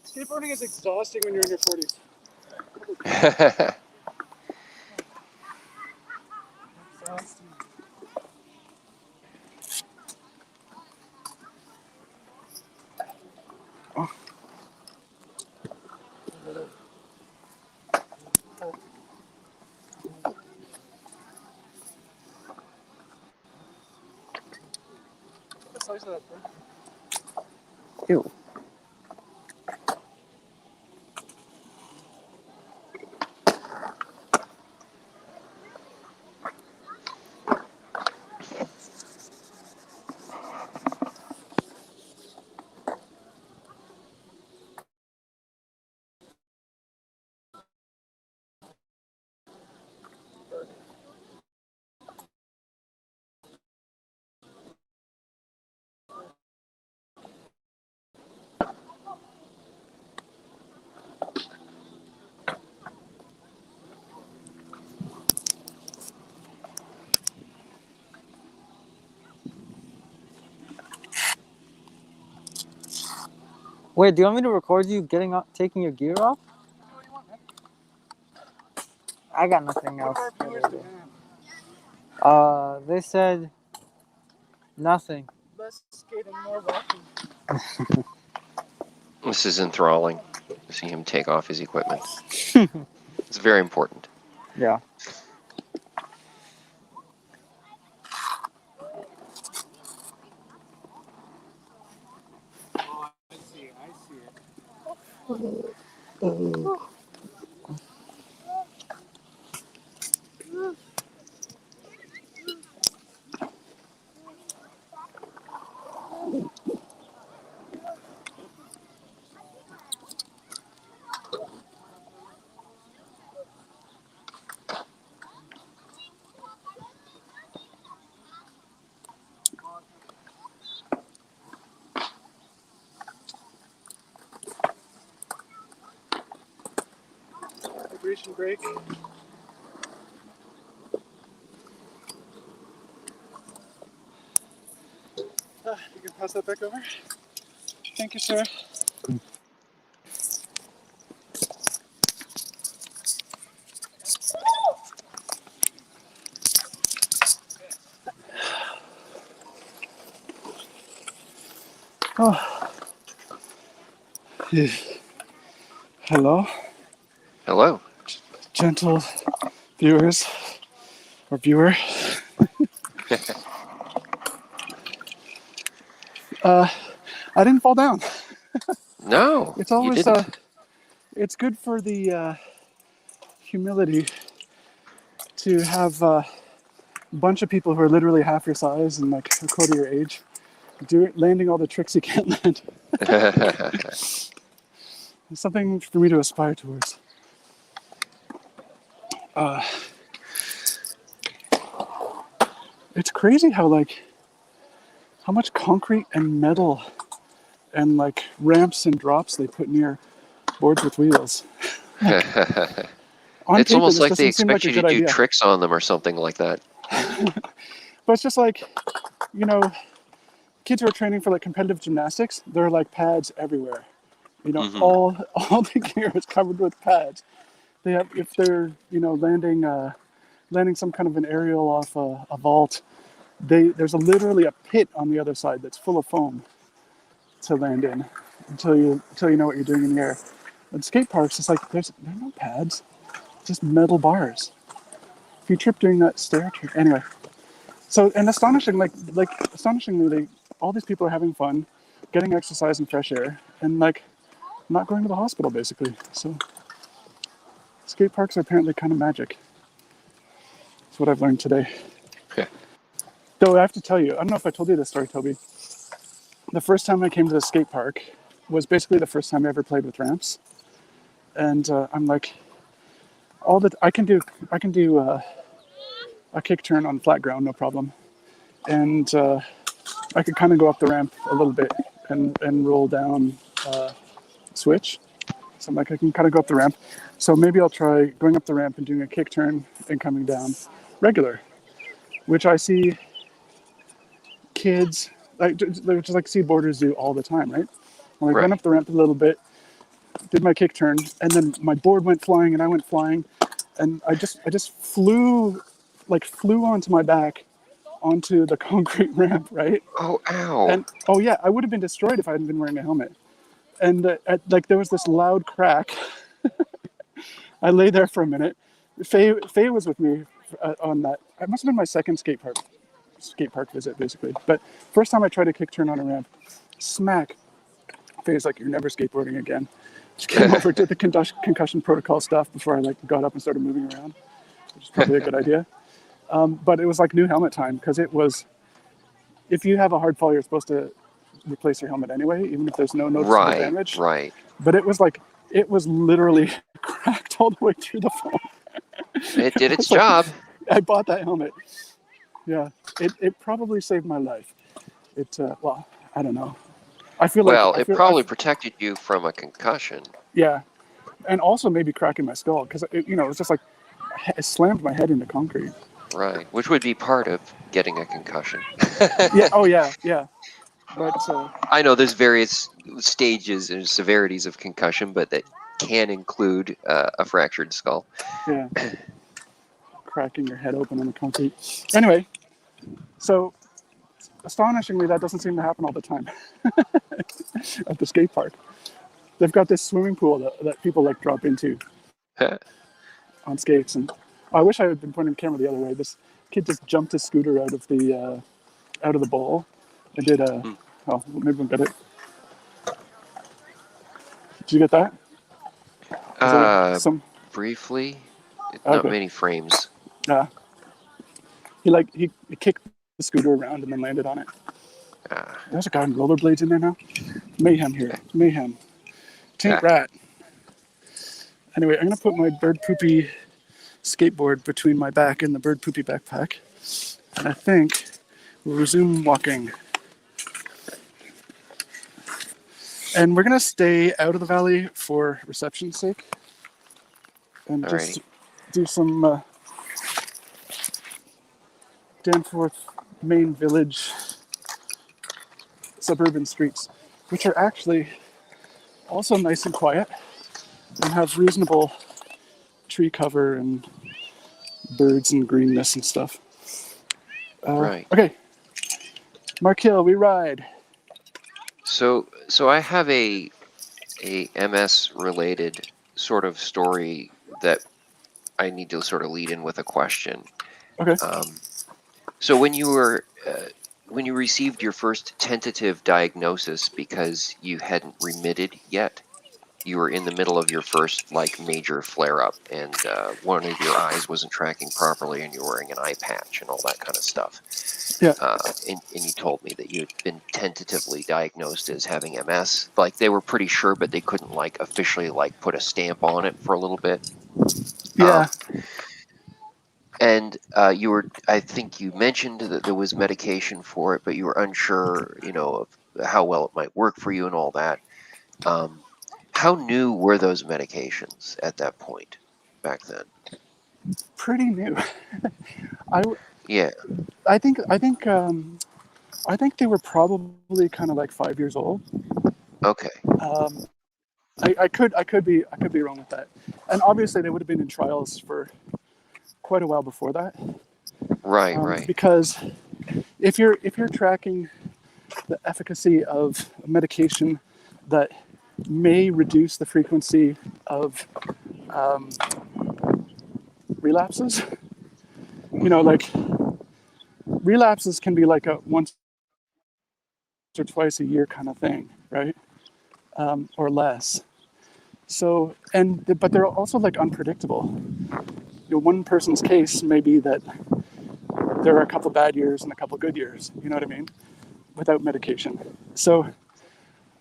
Skateboarding is exhausting when you're in your 40s. Exhausting. What size is that? Ew. Wait, do you want me to record you getting up, taking your gear off? I got nothing else. They said nothing. Less skating, more walking. This is enthralling to see him take off his equipment. It's very important. Yeah. Oh, I see it. hydration break. You can pass that back over. Thank you, sir. Oh, yeah. Hello, Hello. gentle viewers or viewer. I didn't fall down. No, It's you always didn't. it's good for the humility to have a bunch of people who are literally half your size and like a quarter your age, landing all the tricks you can't land. It's something for me to aspire towards. It's crazy how much concrete and metal and like ramps and drops they put near boards with wheels. On It's paper, almost this like they doesn't seem expect like a you to good do idea. tricks on them or something like that. But it's just like, you know, kids who are training for like competitive gymnastics, there are like pads everywhere. You know, Hmm. all the gear is covered with pads. They have, if they're, you know, landing some kind of an aerial off a vault, there's literally a pit on the other side that's full of foam to land in until you know what you're doing in the air. At skate parks, it's like there are no pads, just metal bars. If you trip during that stair trick, anyway. So and astonishingly, all these people are having fun, getting exercise and fresh air, and like not going to the hospital basically. So skate parks are apparently kind of magic. That's what I've learned today. Though I have to tell you, I don't know if I told you this story, Toby. The first time I came to the skate park was basically the first time I ever played with ramps, and I'm like, I can do a kick turn on flat ground, no problem, and I could kind of go up the ramp a little bit and roll down switch. So I'm like, I can kind of go up the ramp. So maybe I'll try going up the ramp and doing a kick turn and coming down regular, which I see kids just like see boarders do all the time, right? I like went Right. up the ramp a little bit, did my kick turn, and then my board went flying and I went flying, and I just flew onto my back onto the concrete ramp, right? Oh, ow. And oh yeah, I would have been destroyed if I hadn't been wearing a helmet. And there was this loud crack. I lay there for a minute. Faye was with me on that. It must have been my second skate park visit, basically. But first time I tried a kick turn on a ramp, smack. Faye's like, "You're never skateboarding again." She came over, did the concussion protocol stuff before I got up and started moving around, which is probably a good idea. But it was like new helmet time because it was. If you have a hard fall, you're supposed to replace your helmet anyway, even if there's no noticeable Right, damage. right. But it was literally cracked all the way through the foam. It did its It's like, job. I bought that helmet. Yeah, it probably saved my life. Well, I don't know. Well, it probably protected you from a concussion. Yeah, and also maybe cracking my skull because it was just like it slammed my head into concrete. Right, which would be part of getting a concussion. Yeah. Oh yeah. Yeah. But I know there's various stages and severities of concussion, but that can include a fractured skull. yeah, cracking your head open on the concrete. Anyway, so astonishingly, that doesn't seem to happen all the time at the skate park. They've got this swimming pool that people like drop into on skates, and I wish I had been pointing the camera the other way. This kid just jumped his scooter out of the bowl and did a. Oh, maybe we'll get it. Did you get that? Some Briefly, not okay. many frames. He kicked the scooter around and then landed on it. There's a guy in rollerblades in there now. Mayhem here. Mayhem. Taint rat. Anyway, I'm gonna put my bird poopy skateboard between my back and the bird poopy backpack, and I think we'll resume walking. And we're gonna stay out of the valley for reception's sake. and Alrighty. just do some Danforth main village suburban streets, which are actually also nice and quiet and have reasonable tree cover and birds and greenness and stuff. Right. Okay, Mark Hill, we ride. So I have a MS related sort of story that I need to sort of lead in with a question. Okay. So when you received your first tentative diagnosis because you hadn't remitted yet, you were in the middle of your first like major flare up, and one of your eyes wasn't tracking properly, and you're wearing an eye patch and all that kind of stuff. Yeah. And you told me that you had been tentatively diagnosed as having MS. Like they were pretty sure, but they couldn't like officially like put a stamp on it for a little bit. Yeah. And I think you mentioned that there was medication for it, but you were unsure, of how well it might work for you and all that. How new were those medications at that point back then? Pretty new. I Yeah. I think they were probably kind of like 5 years old. Okay. I could be wrong with that, and obviously they would have been in trials for quite a while before that. Right. Right. Because if you're tracking the efficacy of a medication that may reduce the frequency of relapses, like relapses can be like a once or twice a year kind of thing, right? Or less. So, but they're also like unpredictable. One person's case may be that there are a couple bad years and a couple good years, you know what I mean? Without medication. So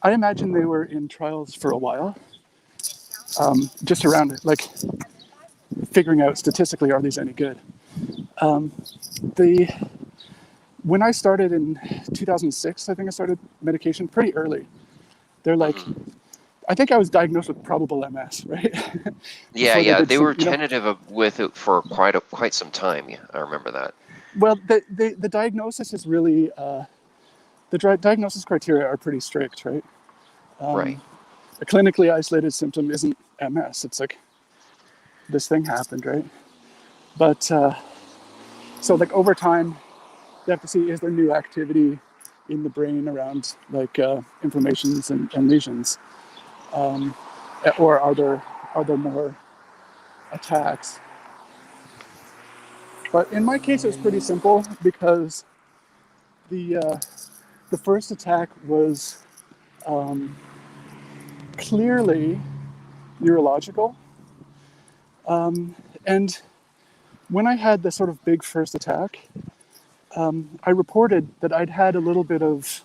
I imagine they were in trials for a while, just around like figuring out statistically, are these any good? When I started in 2006, I think I started medication pretty early. They're like, I think I was diagnosed with probable MS, right? Yeah. They were tentative with it for quite some time. Yeah, I remember that. Well, the diagnosis is really the diagnosis criteria are pretty strict, right? Right. A clinically isolated symptom isn't MS. It's like this thing happened, right? But so like over time, you have to see, is there new activity in the brain around like inflammations and lesions, or are there more attacks? But in my case, it was pretty simple because the first attack was clearly neurological, and when I had the sort of big first attack, I reported that I'd had a little bit of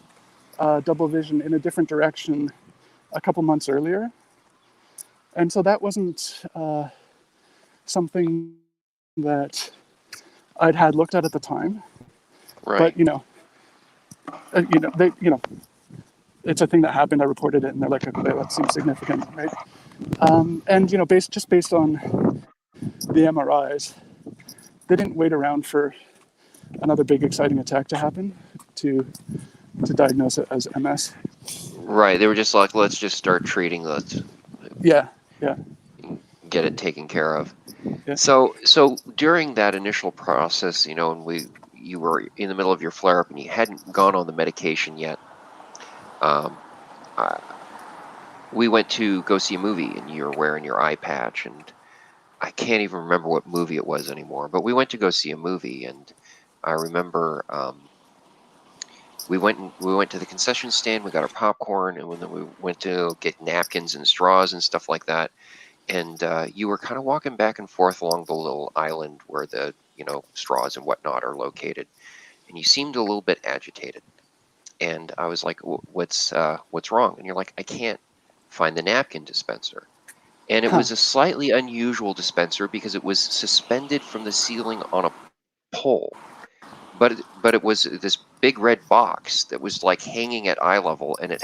double vision in a different direction a couple months earlier. And so that wasn't something that I'd had looked at the time. Right. But, it's a thing that happened. I reported it and they're like, okay, that seems significant, right? And, based on the MRIs, they didn't wait around for another big exciting attack to happen to diagnose it as MS. Right. They were just like, let's just start treating. Let's Yeah. get it taken care of. Yeah. So during that initial process, and you were in the middle of your flare up and you hadn't gone on the medication yet. We went to go see a movie and you were wearing your eye patch, and I can't even remember what movie it was anymore, but we went to go see a movie, and I remember we went to the concession stand, we got our popcorn, and then we went to get napkins and straws and stuff like that. And you were kind of walking back and forth along the little island where the straws and whatnot are located, and you seemed a little bit agitated. And I was like, what's wrong? And you're like, I can't find the napkin dispenser. And it was a slightly unusual dispenser because it was suspended from the ceiling on a pole. But it was this big red box that was like hanging at eye level, and it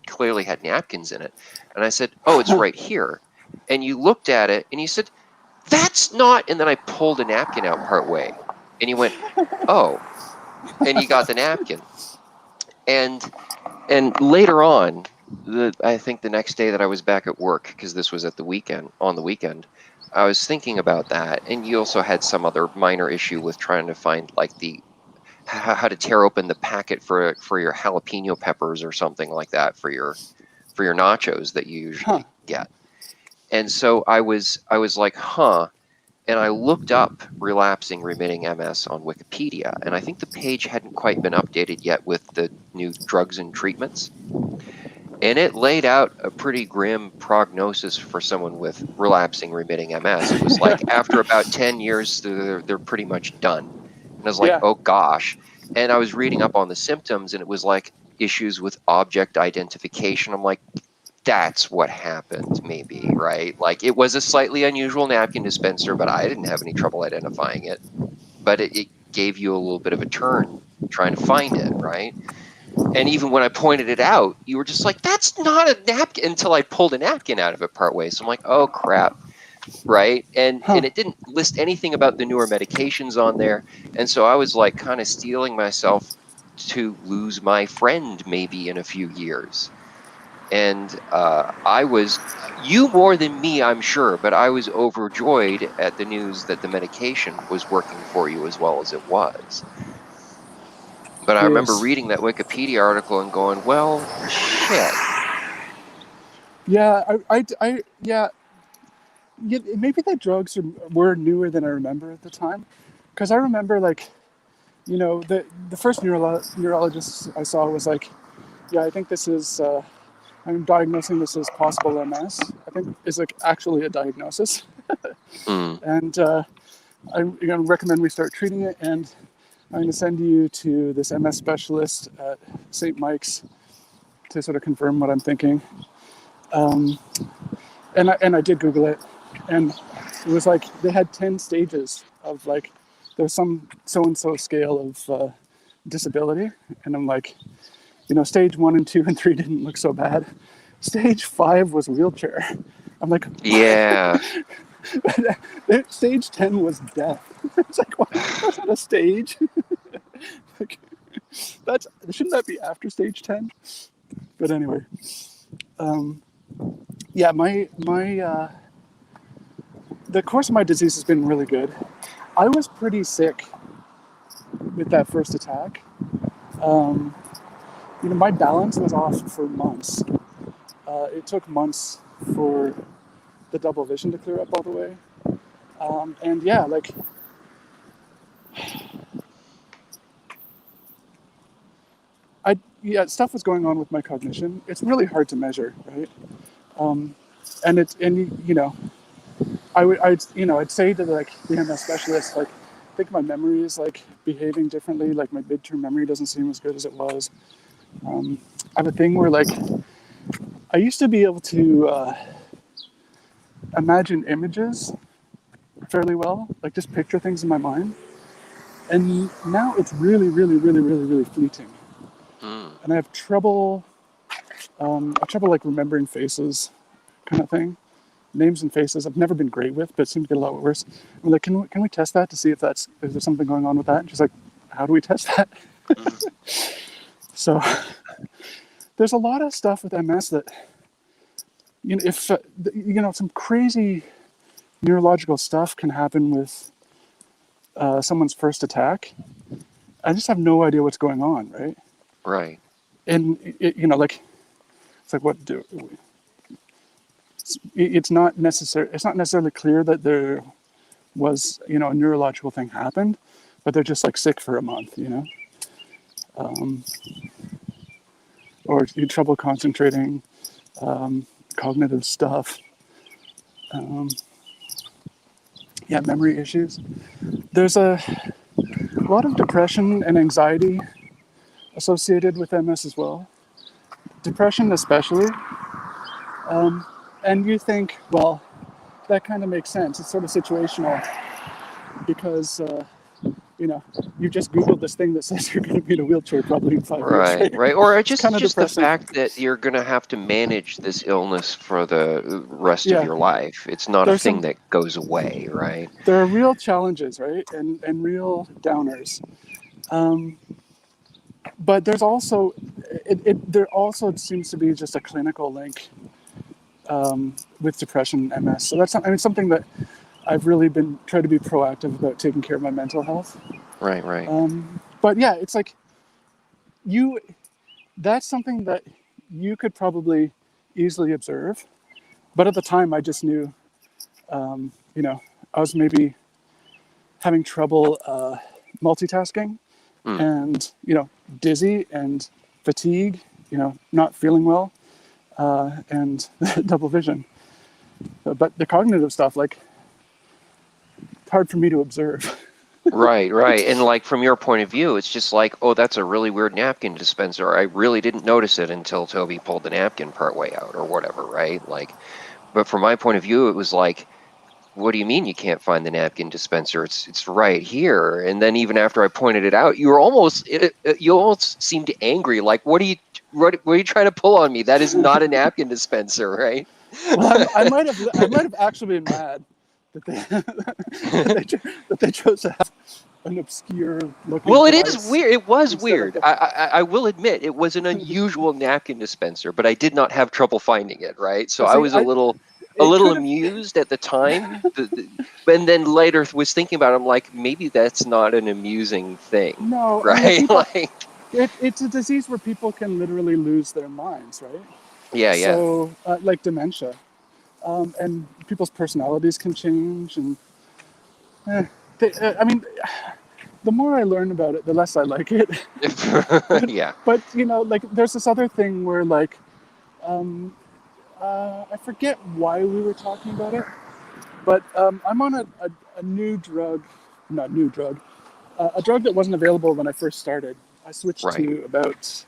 clearly had napkins in it. And I said, oh, it's right here. And you looked at it and you said, that's not, and then I pulled a napkin out partway, and he went, oh, and he got the napkin. And later on, I think the next day that I was back at work, because this was on the weekend, I was thinking about that, and you also had some other minor issue with trying to find like how to tear open the packet for your jalapeno peppers or something like that for your nachos that you usually get. And so I was like, huh. And I looked up relapsing remitting MS on Wikipedia, and I think the page hadn't quite been updated yet with the new drugs and treatments. And it laid out a pretty grim prognosis for someone with relapsing remitting MS. It was like after about 10 years, they're pretty much done. And I was like, Yeah. oh gosh. And I was reading up on the symptoms, and it was like issues with object identification. I'm like, that's what happened, maybe, right? Like, it was a slightly unusual napkin dispenser, but I didn't have any trouble identifying it. But it gave you a little bit of a turn trying to find it, right? And even when I pointed it out, you were just like, that's not a napkin, until I pulled a napkin out of it partway. So I'm like, oh, crap, right? And it didn't list anything about the newer medications on there. And so I was like kind of steeling myself to lose my friend maybe in a few years. And you more than me, I'm sure, but I was overjoyed at the news that the medication was working for you as well as it was. But I remember Yes. reading that Wikipedia article and going, well, shit. Yeah, yeah, maybe the drugs were newer than I remember at the time. Because I remember, like, the first neurologist I saw was like, yeah, I think this is, I'm diagnosing this as possible MS. I think is like actually a diagnosis. Mm. And I'm going to recommend we start treating it. And I'm going to send you to this MS specialist at St. Mike's to sort of confirm what I'm thinking. And I did Google it, and it was like they had 10 stages of like, there was some so-and-so scale of disability. And I'm like, stage 1 and 2 and 3 didn't look so bad. Stage 5 was wheelchair. I'm like, Yeah. Stage 10 was death. It's like, what? That's not a stage. Like, shouldn't that be after stage 10? But anyway, yeah, the course of my disease has been really good. I was pretty sick with that first attack. My balance was off for months. It took months for the double vision to clear up all the way. And yeah, like, stuff was going on with my cognition. It's really hard to measure, right? I'd say to like the MS specialist, like, I think my memory is like behaving differently. Like my midterm memory doesn't seem as good as it was. I have a thing where like I used to be able to imagine images fairly well, like just picture things in my mind. And now it's really, really, really, really, really fleeting. Mm. And I have trouble like remembering faces, kind of thing. Names and faces I've never been great with, but it seems to get a lot worse. I'm like, can we test that to see if is there something going on with that? And she's like, how do we test that? Mm-hmm. So there's a lot of stuff with MS that, if some crazy neurological stuff can happen with someone's first attack. I just have no idea what's going on, right? Right. And it's like, what do? It's not necessarily clear that there was, a neurological thing happened, but they're just like sick for a month, or trouble concentrating, cognitive stuff, memory issues. There's a lot of depression and anxiety associated with MS as well. Depression especially. And you think, well, that kind of makes sense. It's sort of situational because you just Googled this thing that says you're going to be in a wheelchair probably in 5 years, Right, right? right. Or It's just kind of the depressing. fact that you're going to have to manage this illness for the rest of Yeah, your life. It's not a there's thing some that goes away, right? there are real challenges, right, and real downers. Um, but there's also there also seems to be just a clinical link with depression and MS. So that's something that I've really been trying to be proactive about taking care of my mental health. Right, right. But yeah, it's like you that's something that you could probably easily observe. But at the time, I just knew, I was maybe having trouble multitasking Hmm. and, dizzy and fatigue, not feeling well and double vision. But the cognitive stuff, like, it's hard for me to observe. Right, right. And like from your point of view, it's just like, oh, that's a really weird napkin dispenser. I really didn't notice it until Toby pulled the napkin part way out or whatever, right? Like, but from my point of view, it was like, what do you mean you can't find the napkin dispenser? It's right here. And then even after I pointed it out, you almost seemed angry. Like, what are you trying to pull on me? That is not a napkin dispenser, right? Well, I might have actually been mad that they that they chose to have an obscure looking Well, it is device weird. It was instead of weird. the- I will admit it was an unusual napkin dispenser, but I did not have trouble finding it. Right, so But I see, was a little it could have. amused at the time, and then later was thinking about it, I'm like, maybe that's not an amusing thing, No, I mean right? people. Like, It's a disease where people can literally lose their minds, right? yeah, yeah. So, like dementia, and people's personalities can change, and I mean, the more I learn about it, the less I like it. Yeah. But like there's this other thing where like, I forget why we were talking about it, but I'm on a new drug, not new drug, a drug that wasn't available when I first started. I switched Right. to about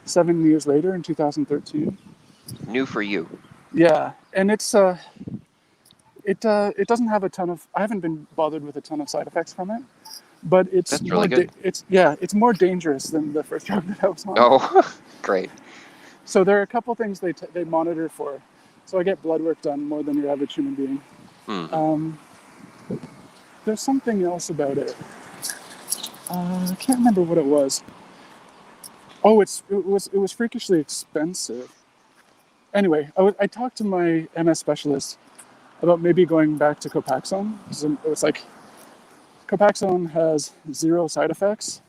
7 years later in 2013. New for you. Yeah, and it doesn't have a ton of. I haven't been bothered with a ton of side effects from it, but That's really good. it's more dangerous than the first drug that I was on. Oh, great. So there are a couple things they monitor for. So I get blood work done more than your average human being. Hmm. There's something else about it. I can't remember what it was. Oh, it was freakishly expensive. Anyway, I talked to my MS specialist about maybe going back to Copaxone. It was like Copaxone has 0 side effects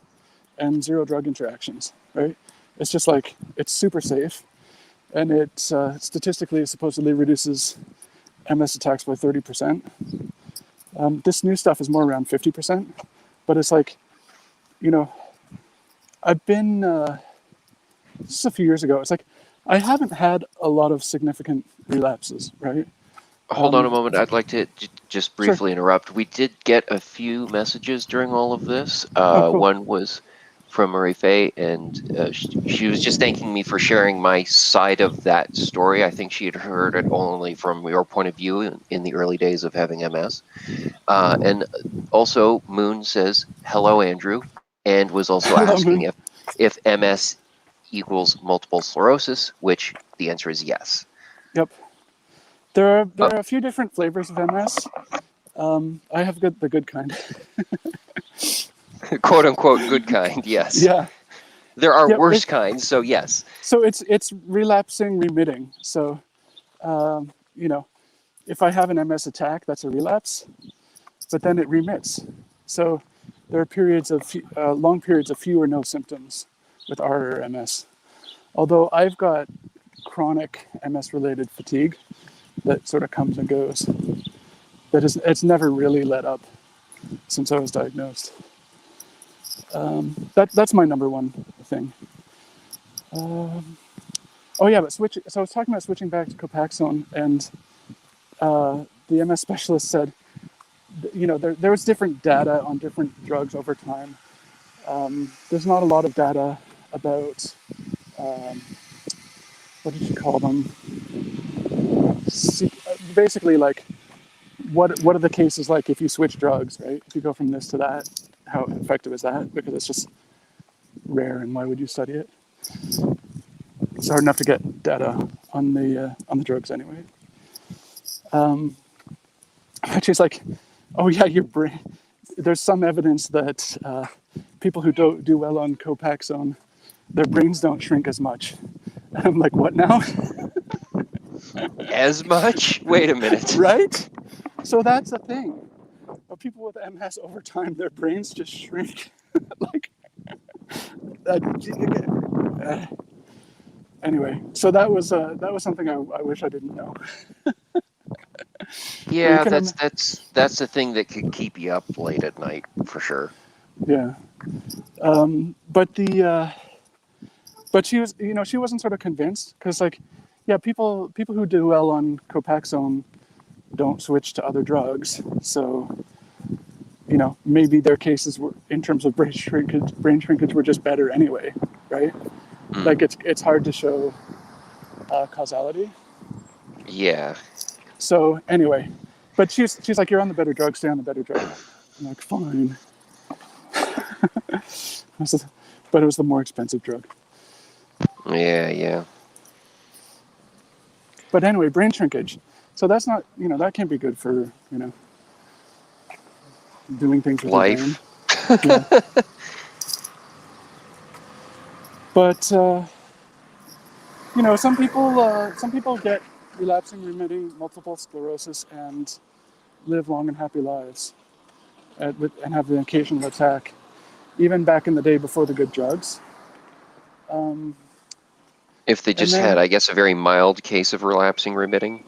and 0 drug interactions, right? It's just like it's super safe, and it statistically supposedly reduces MS attacks by 30%. This new stuff is more around 50%, but it's like, I've been, this is a few years ago, it's like, I haven't had a lot of significant relapses, right? Hold on a moment. I'd like to just Sure. briefly interrupt. We did get a few messages during all of this. Oh, cool. One was from Marie Faye, and she was just thanking me for sharing my side of that story. I think she had heard it only from your point of view in the early days of having MS. And also, Moon says, hello, Andrew, and was also Hello, asking Moon. if MS equals multiple sclerosis, which the answer is yes. Yep. There are a few different flavors of MS. I have the good kind. Quote unquote good kind, yes. Yeah. There are Yep, worse kinds, so yes. So it's relapsing remitting. So, if I have an MS attack, that's a relapse, but then it remits. So there are periods of long periods of few or no symptoms with R or MS. Although I've got chronic MS-related fatigue that sort of comes and goes. It's never really let up since I was diagnosed. That's my number one thing. Oh yeah, but So I was talking about switching back to Copaxone, and the MS specialist said, there was different data on different drugs over time. There's not a lot of data about what did you call them? Basically, like what are the cases like if you switch drugs, right? If you go from this to that. how effective is that? Because it's just rare, and why would you study it? It's hard enough to get data on the drugs anyway. But she's like, oh yeah, your brain. There's some evidence that people who don't do well on Copaxone, their brains don't shrink as much. And I'm like, what now? As much? Wait a minute. Right? So that's the thing. But people with MS over time, their brains just shrink. Like, anyway, so that was something I wish I didn't know. Yeah, that's the thing that could keep you up late at night for sure. Yeah, but she was, she wasn't sort of convinced because, like, yeah, people who do well on Copaxone don't switch to other drugs, so maybe their cases were, in terms of brain shrinkage were just better anyway, right? Like it's hard to show causality. Yeah. So anyway, but she's like, you're on the better drug, stay on the better drug. I'm like, fine. But it was the more expensive drug. Yeah. But anyway, brain shrinkage. So that's not, that can't be good for, doing things with life. your brain. Yeah. But some people get relapsing remitting multiple sclerosis and live long and happy lives, and have an occasional attack, even back in the day before the good drugs. If they just had, I guess, a very mild case of relapsing remitting.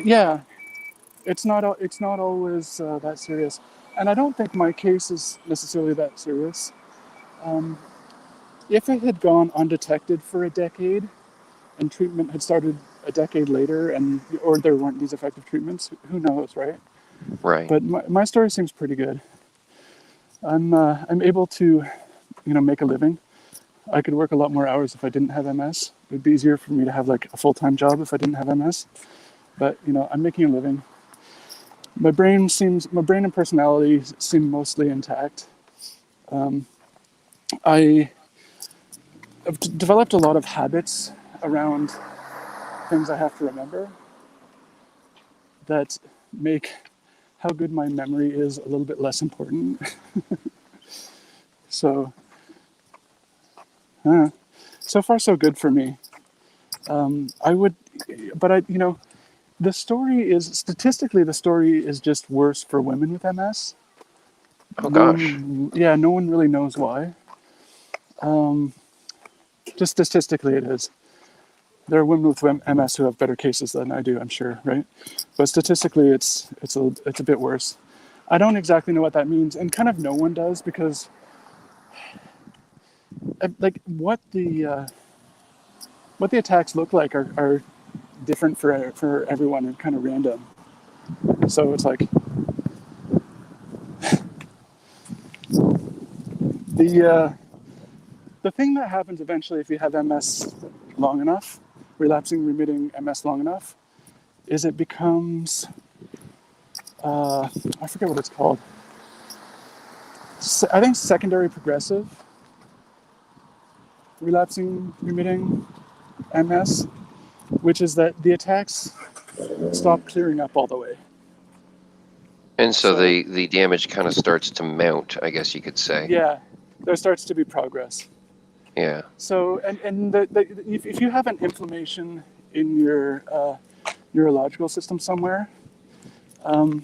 Yeah, it's not always that serious, and I don't think my case is necessarily that serious. If it had gone undetected for a decade, and treatment had started a decade later, or there weren't these effective treatments, who knows, right? Right. But my story seems pretty good. I'm able to, make a living. I could work a lot more hours if I didn't have MS. It would be easier for me to have like a full-time job if I didn't have MS. But I'm making a living. My brain and personality seem mostly intact. I have developed a lot of habits around things I have to remember that make how good my memory is a little bit less important. So, so far so good for me. Statistically, the story is just worse for women with MS. Oh gosh. No one really knows why. Just statistically it is. There are women with MS who have better cases than I do, I'm sure, right? But statistically it's a bit worse. I don't exactly know what that means, and kind of no one does, because like what the attacks look like are different for everyone and kind of random. So it's like the thing that happens eventually if you have MS long enough, relapsing remitting MS long enough, is it becomes I forget what it's called. I think secondary progressive relapsing remitting MS, which is that the attacks stop clearing up all the way. And so the damage kind of starts to mount, I guess you could say. Yeah, there starts to be progress. Yeah. So, and if you have an inflammation in your neurological system somewhere, what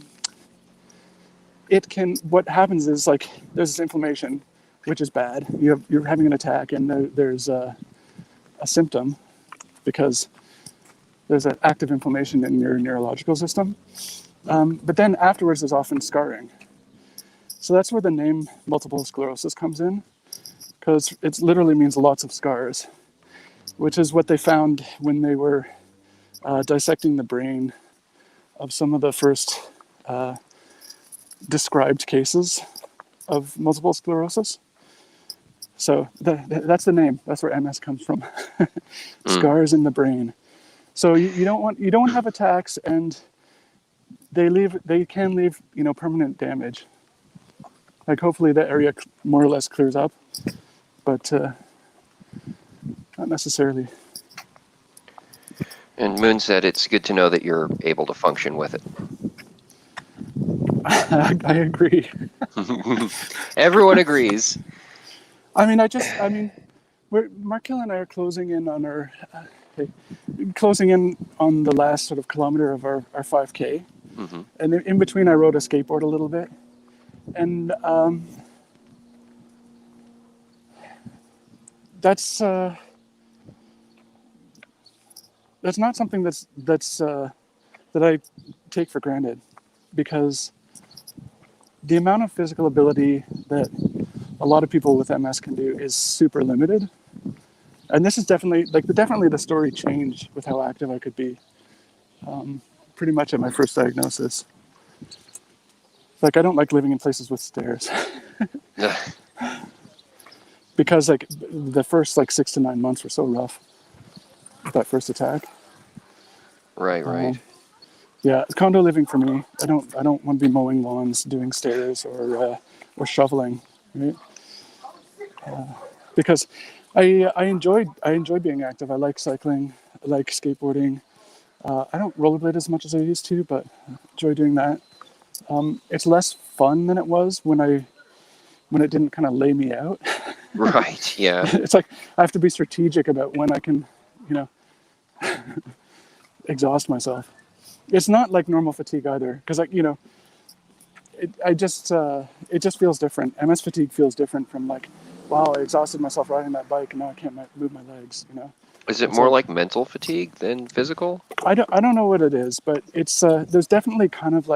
happens is, like, there's this inflammation, which is bad. You're having an attack, and there's a symptom because there's an active inflammation in your neurological system. But then afterwards, there's often scarring. So that's where the name multiple sclerosis comes in, because it literally means lots of scars, which is what they found when they were dissecting the brain of some of the first described cases of multiple sclerosis. So that's the name. That's where MS comes from. Scars in the brain. So you don't have attacks, and they can leave permanent damage. Like hopefully that area more or less clears up, but not necessarily. And Moon said it's good to know that you're able to function with it. I agree. Everyone agrees. I mean, Mark Hill and I are closing in on the last sort of kilometer of our 5K. Mm-hmm. And in between, I rode a skateboard a little bit. And that's not something that I take for granted, because the amount of physical ability that a lot of people with MS can do is super limited. And this is definitely the story changed with how active I could be. Pretty much at my first diagnosis. Like, I don't like living in places with stairs. Because like the first 6 to 9 months were so rough with that first attack. Right. Yeah, condo living for me. I don't want to be mowing lawns, doing stairs, or shoveling, right? Because I enjoy being active. I like cycling. I like skateboarding. I don't rollerblade as much as I used to, but I enjoy doing that. It's less fun than it was when it didn't kind of lay me out. Right, yeah. It's like I have to be strategic about when I can, exhaust myself. It's not like normal fatigue either, because it just feels different. MS fatigue feels different from wow, I exhausted myself riding that bike and now I can't move my legs. Is it It's more like mental fatigue than physical? I don't know what it is, but it's there's definitely kind of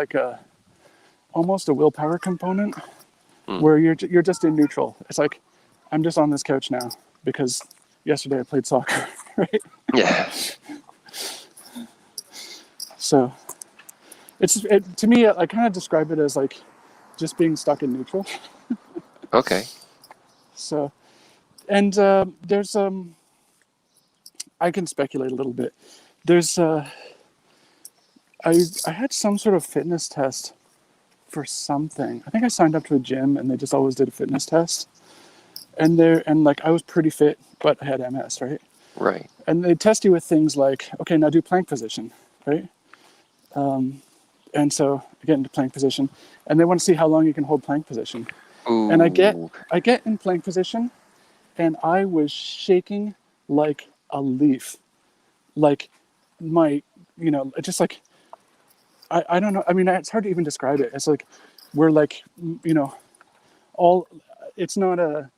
almost a willpower component where you're just in neutral. It's like I'm just on this couch now because yesterday I played soccer, right? Yeah. So to me, I kind of describe it as just being stuck in neutral. Okay. So, and there's I can speculate a little bit. There's I had some sort of fitness test for something. I think I signed up to a gym and they just always did a fitness test. And I was pretty fit, but I had MS, right? Right. And they test you with things like, okay, now do plank position, right? And so I get into plank position, and they want to see how long you can hold plank position. Ooh. And I get in plank position, and I was shaking like a leaf, like just I don't know. I mean, it's hard to even describe it. It's like we're all. It's not an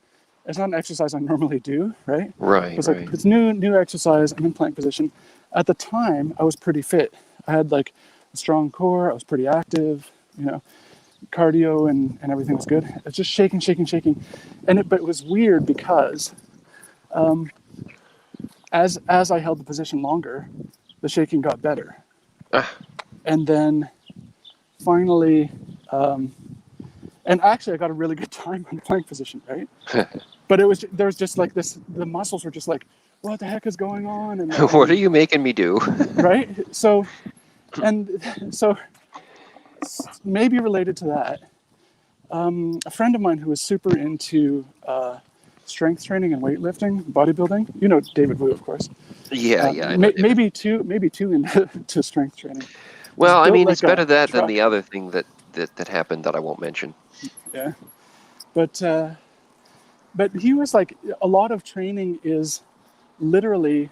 exercise I normally do, right? Right, It's right. it's new exercise. I'm in plank position. At the time, I was pretty fit. I had a strong core. I was pretty active. Cardio and everything was good. I was just shaking, but it was weird because as I held the position longer, the shaking got better, and then finally, and actually I got a really good time on the plank position, right? But there was just this. The muscles were just what the heck is going on? And What are you making me do? right? So maybe related to that, a friend of mine who was super into strength training and weightlifting, bodybuilding. You know David Wu, of course. Yeah, I know. Maybe too into strength training. Well, I mean, it's better a that than truck. the other thing that happened that I won't mention. Yeah, but he was a lot of training is literally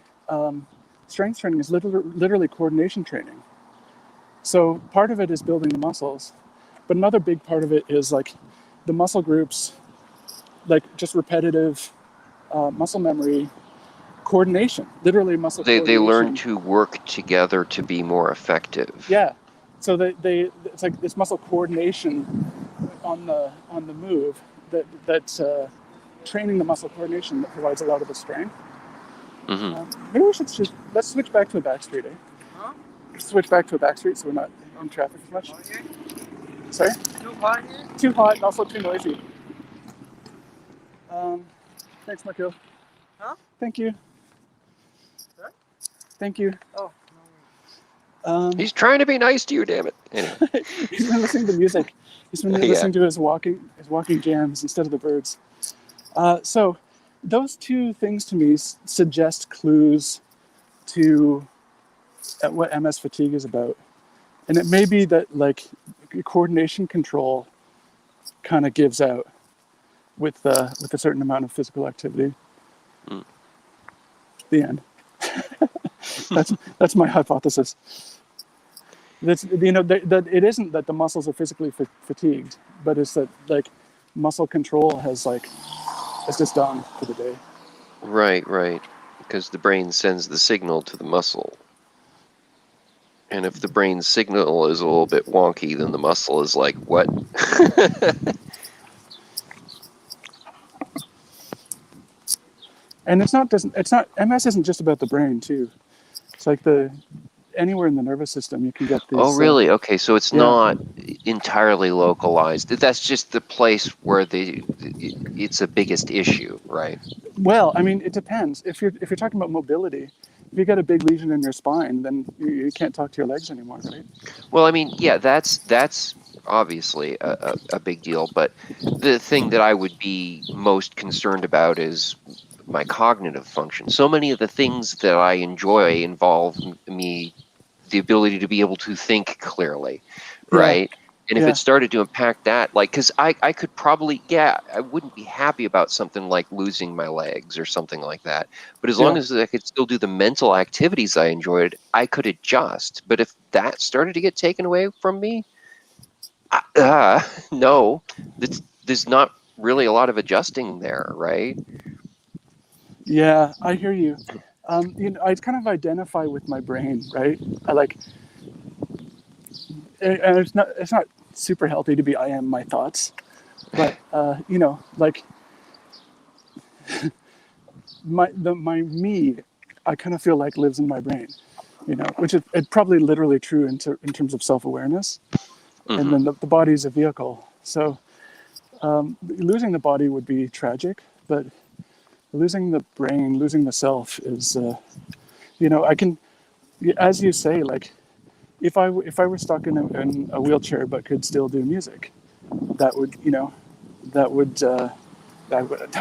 strength training is literally coordination training. So part of it is building the muscles, but another big part of it is the muscle groups, just repetitive muscle memory, coordination, literally muscle They coordination. learn to work together to be more effective. Yeah, so it's this muscle coordination on the move that's training the muscle coordination that provides a lot of the strength. Maybe we should let's switch back to a back street, eh? Huh? Switch back to a back street so we're not in traffic as much. Sorry? Too hot here? Too hot and also too noisy. Thanks, Markil. Huh? Thank you. Sorry? Thank you. Oh, He's trying to be nice to you, damn it. Anyway. He's been listening to music. He's been Yeah. listening to his walking jams instead of the birds. So those two things to me suggest clues to what MS fatigue is about. And it may be that like coordination control kind of gives out with a certain amount of physical activity. Mm. The end. That's my hypothesis. That's, that it isn't that the muscles are physically fatigued, but it's that like muscle control has just done for the day. Right. Because the brain sends the signal to the muscle. And if the brain's signal is a little bit wonky, then the muscle is like, what? And it's not MS isn't just about the brain too. It's like anywhere in the nervous system you can get these. Oh, really? Okay, so it's yeah. not entirely localized. That's just the place where it's the biggest issue, right? Well, I mean, it depends. If you're talking about mobility, if you got a big lesion in your spine, then you can't talk to your legs anymore, right? Well, I mean, yeah, that's obviously a big deal. But the thing that I would be most concerned about is my cognitive function. So many of the things that I enjoy involve me the ability to be able to think clearly, right? And if it started to impact that, like, because I could probably, I wouldn't be happy about something like losing my legs or something like that. But as long as I could still do the mental activities I enjoyed, I could adjust. But if that started to get taken away from me, no, there's not really a lot of adjusting there, right? Yeah, I hear you. I kind of identify with my brain, right? And it's not super healthy to be I am my thoughts, but my me, I kind of feel like lives in my brain, which is probably literally true in terms of self-awareness. Mm-hmm. And then the body is a vehicle. So losing the body would be tragic, but losing the brain, losing the self is, I can, as you say, like, if I were stuck in a wheelchair but could still do music, that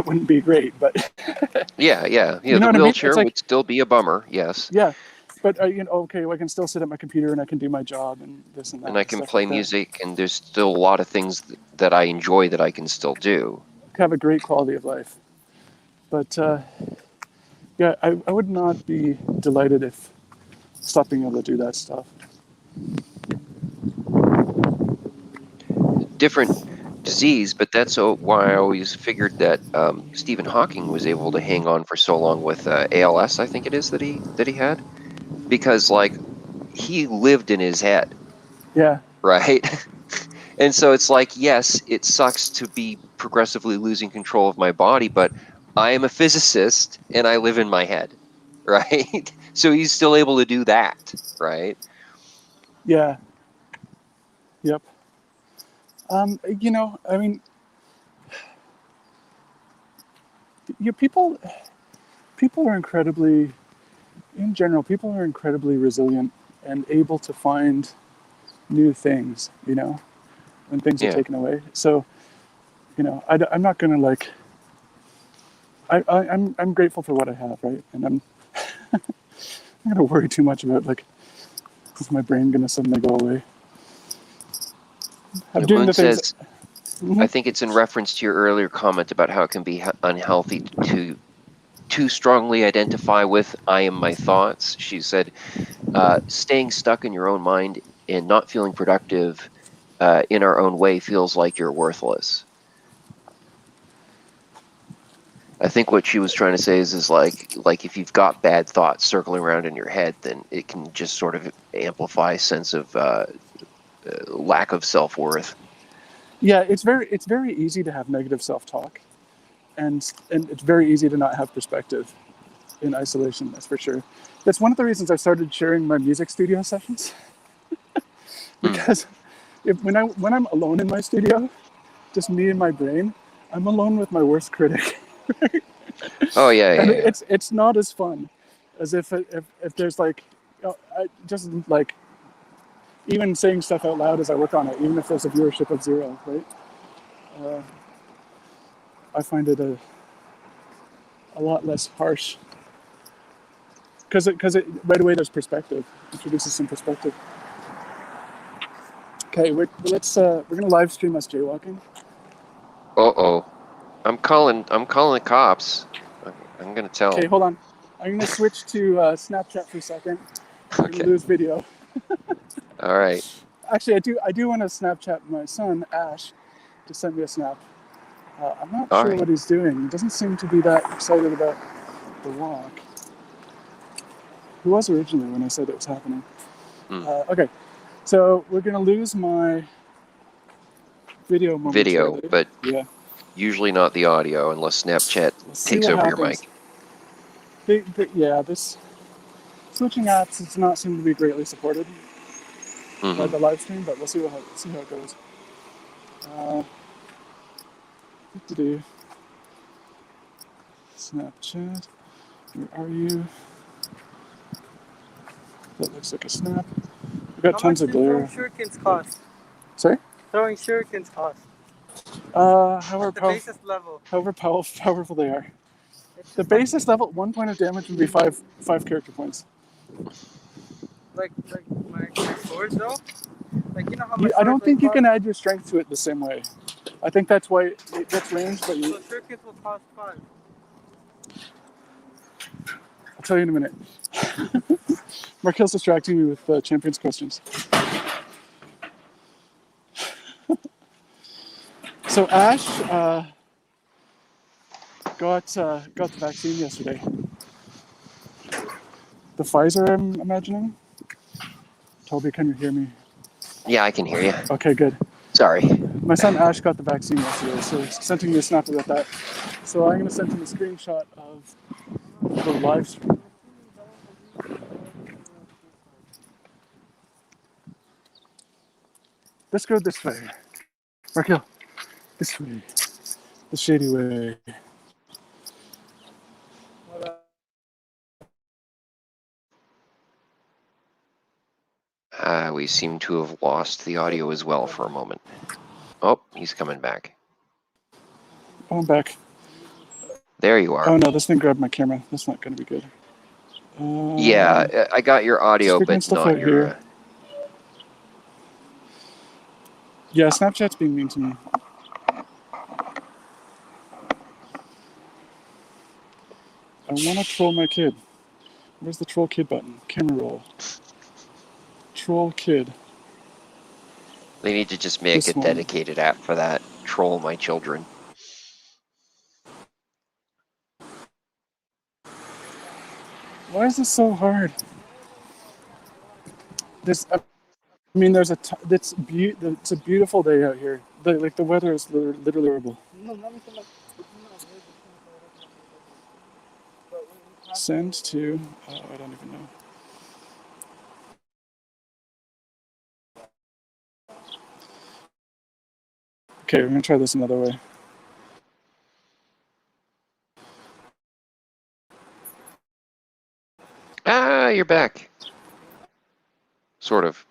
wouldn't be great. But yeah, you know the wheelchair I mean? would still be a bummer, yes. Yeah, but okay, I can still sit at my computer and I can do my job and this and that. And I can play music, and there's still a lot of things that I enjoy that I can still do. Have a great quality of life. But I would not be delighted if stopped being able to do that stuff. Different disease, but that's why I always figured that Stephen Hawking was able to hang on for so long with ALS, I think it is, that he had, because like he lived in his head. Yeah. Right. And so it's like, yes, it sucks to be progressively losing control of my body, but I am a physicist and I live in my head, right? So he's still able to do that, right? Yeah. Yep. I mean, people are incredibly, in general, people are incredibly resilient and able to find new things, when things are taken away. So, I'm not going to like, I'm grateful for what I have, right? And I'm not going to worry too much about like, is my brain going to suddenly go away? I'm doing the things. I think it's in reference to your earlier comment about how it can be unhealthy to too strongly identify with I am my thoughts. She said, staying stuck in your own mind and not feeling productive in our own way feels like you're worthless. I think what she was trying to say is like if you've got bad thoughts circling around in your head, then it can just sort of amplify a sense of lack of self-worth. Yeah, it's very easy to have negative self-talk, and it's very easy to not have perspective in isolation. That's for sure. That's one of the reasons I started sharing my music studio sessions, because when I'm alone in my studio, just me and my brain, I'm alone with my worst critic. Oh yeah. It's not as fun as if there's like, just like even saying stuff out loud as I work on it, even if there's a viewership of 0, right? I find it a lot less harsh because it right away there's perspective, introduces some perspective. Okay, we're gonna live stream us jaywalking. Uh-oh. I'm calling the cops. I'm gonna tell. Okay, hold on. I'm gonna switch to Snapchat for a second. We're Okay. gonna lose video. All right. Actually, I do want to Snapchat my son Ash to send me a snap. I'm not All sure right. what he's doing. He doesn't seem to be that excited about the walk. He was originally when I said it was happening. Okay, so we're gonna lose my video momentarily. Video, but yeah, usually not the audio unless Snapchat takes over your mic. Yeah, this switching apps does not seem to be greatly supported by the live stream, but we'll see how it goes. What to do? Snapchat. Where are you? That looks like a snap. We've got tons of glare. How much do shurikens cost? Sorry? Throwing shurikens cost. However At the basis level. However powerful they are. The basis level, 1 point of damage would be five character points. Like my sword though? Like you know how much I don't think you can add your strength to it the same way. I think that's why it gets ranged, but So shurikens will cost 5. I'll tell you in a minute. Markel's distracting me with champions questions. So Ash got the vaccine yesterday. The Pfizer, I'm imagining. Toby, can you hear me? Yeah, I can hear you. Okay, good. Sorry. My son Ash got the vaccine yesterday, so he's sending me a snap about that. So I'm going to send him a screenshot of the live stream. Let's go this way. Markel, this way. The shady way. We seem to have lost the audio as well for a moment. Oh, he's coming back. Oh, I'm back. There you are. Oh no, this thing grabbed my camera. That's not going to be good. Yeah, I got your audio, but not your... Here. Yeah, Snapchat's being mean to me. I want to troll my kid. Where's the troll kid button? Camera roll. Troll kid. They need to just make a dedicated app for that. Troll my children. Why is this so hard? It's a beautiful day out here. The weather is literally horrible. Send to, I don't even know. Okay, we're gonna try this another way. Ah, you're back. Sort of.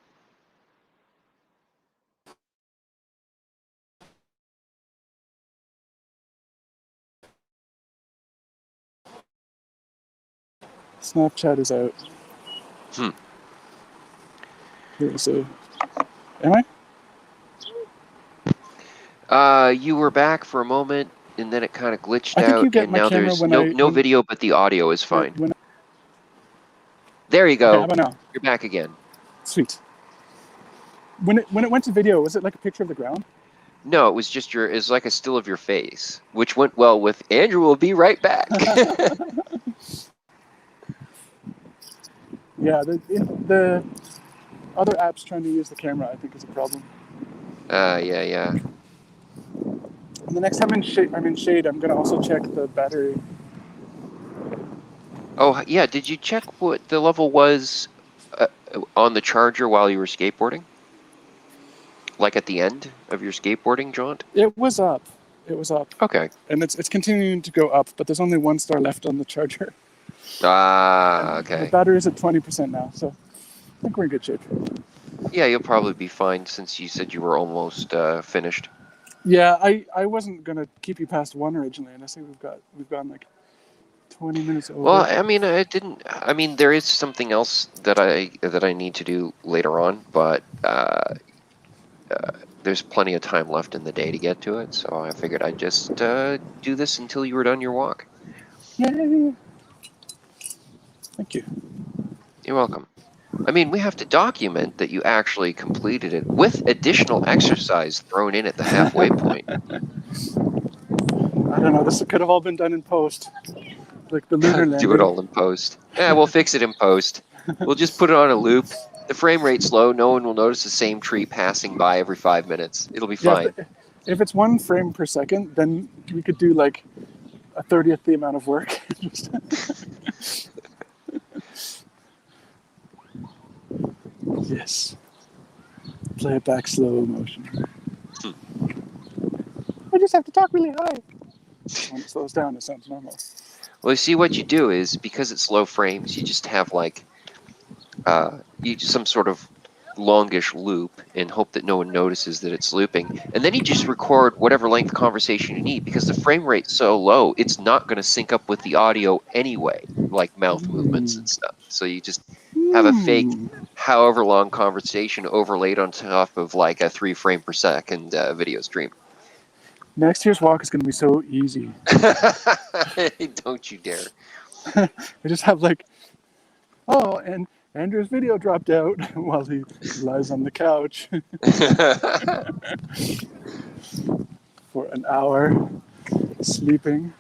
Snapchat is out. Here's a. Am I? You were back for a moment, and then it kind of glitched out, and now there's no video, but the audio is fine. There you go. Okay, how about now? You're back again. Sweet. When it went to video, was it like a picture of the ground? No, it was just it's like a still of your face, which went well with Andrew will be right back. Yeah, the other apps trying to use the camera, I think, is a problem. Yeah. And the next time I'm in shade, I'm gonna also check the battery. Oh yeah, did you check what the level was on the charger while you were skateboarding? Like at the end of your skateboarding jaunt? It was up. Okay. And it's continuing to go up, but there's only 1 star left on the charger. Okay. The battery is at 20% now, so I think we're in good shape. Yeah, you'll probably be fine since you said you were almost finished. Yeah, I wasn't gonna keep you past 1 originally, and I see we've gone like 20 minutes Well, over. I mean, I didn't. I mean, there is something else that I need to do later on, but there's plenty of time left in the day to get to it. So I figured I'd just do this until you were done your walk. Yay! Thank you. You're welcome. I mean, we have to document that you actually completed it with additional exercise thrown in at the halfway point. I don't know. This could have all been done in post, like the lunar Do it landing. all in post. Yeah, we'll fix it in post. We'll just put it on a loop. The frame rate's low. No one will notice the same tree passing by every 5 minutes. It'll be Yeah, fine. if it's 1 frame per second, then we could do like a 30th the amount of work. Yes. Play it back slow motion. I just have to talk really high. When it slows down, it sounds normal. Well, you see, what you do is, because it's low frames, you just have like some sort of longish loop and hope that no one notices that it's looping. And then you just record whatever length conversation you need, because the frame rate's so low, it's not going to sync up with the audio anyway, like mouth movements and stuff. So you just have a fake, however long conversation overlaid on top of like a 3 frame per second video stream. Next year's walk is going to be so easy. Don't you dare. I just have like, oh, and Andrew's video dropped out while he lies on the couch for an hour sleeping.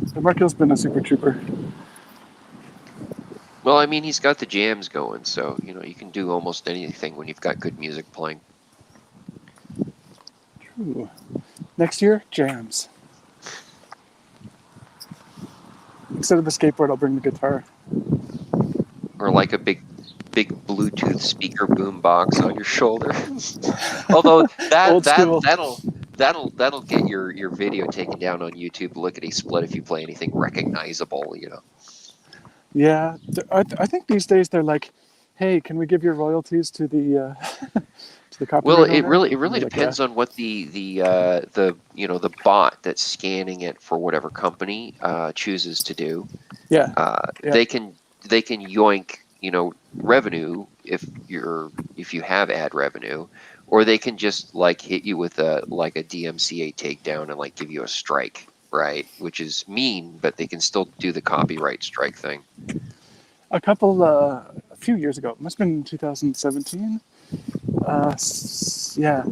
So Mark Hill's been a super trooper. Well, I mean, he's got the jams going, so, you know, you can do almost anything when you've got good music playing. True. Next year, jams. Instead of the skateboard, I'll bring the guitar. Or like a big Bluetooth speaker boom box on your shoulder. Although that'll get your video taken down on YouTube lickety split if you play anything recognizable, you know. Yeah, I think these days they're like, hey, can we give your royalties to the to the copyright Well, owner? it really Like, depends on what the you know, the bot that's scanning it for whatever company chooses to do. Yeah. They can yoink, you know, revenue if you have ad revenue, or they can just like hit you with a DMCA takedown and like give you a strike, right? Which is mean, but they can still do the copyright strike thing. A few years ago, it must have been 2017. Yeah.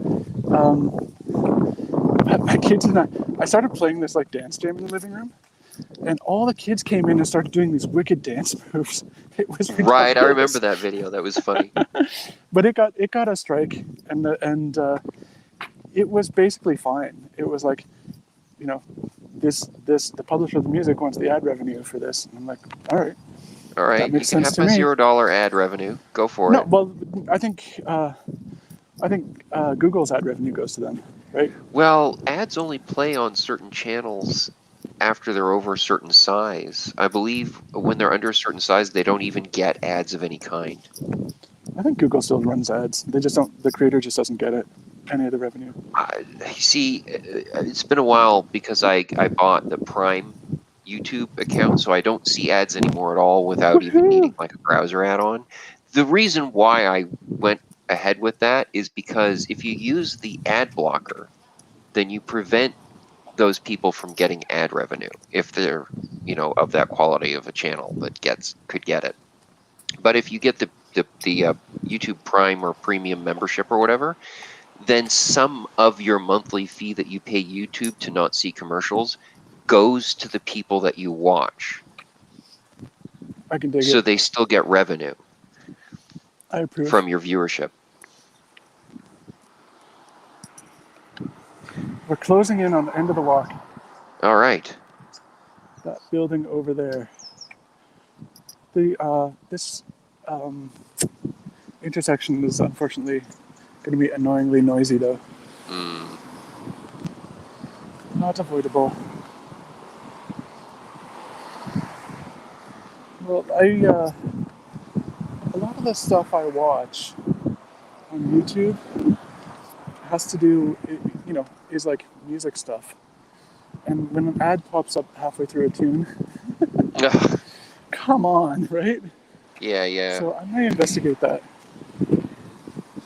My kids and I started playing this like dance jam in the living room, and all the kids came in and started doing these wicked dance moves. It was ridiculous. Right, I remember that video. That was funny. But it got a strike, and it was basically fine. It was like, you know, the publisher of the music wants the ad revenue for this, and I'm like, all right. All right, you can have my $0 ad revenue. Go for it. No, well, I think Google's ad revenue goes to them, right? Well, ads only play on certain channels after they're over a certain size. I believe when they're under a certain size, they don't even get ads of any kind. I think Google still runs ads. They just don't. The creator just doesn't get any of the revenue. See, it's been a while because I bought the Prime YouTube account, so I don't see ads anymore at all without even needing like a browser add-on. The reason why I went ahead with that is because if you use the ad blocker, then you prevent those people from getting ad revenue if they're, you know, of that quality of a channel that could get it. But if you get the YouTube Prime or Premium membership or whatever, then some of your monthly fee that you pay YouTube to not see commercials goes to the people that you watch. I can dig it. So they still get revenue. I approve. From your viewership. We're closing in on the end of the walk. All right. That building over there. This intersection is unfortunately going to be annoyingly noisy, though. Not avoidable. Well, a lot of the stuff I watch on YouTube has to do, is like music stuff. And when an ad pops up halfway through a tune, Ugh. come on, right? Yeah. So I may investigate that.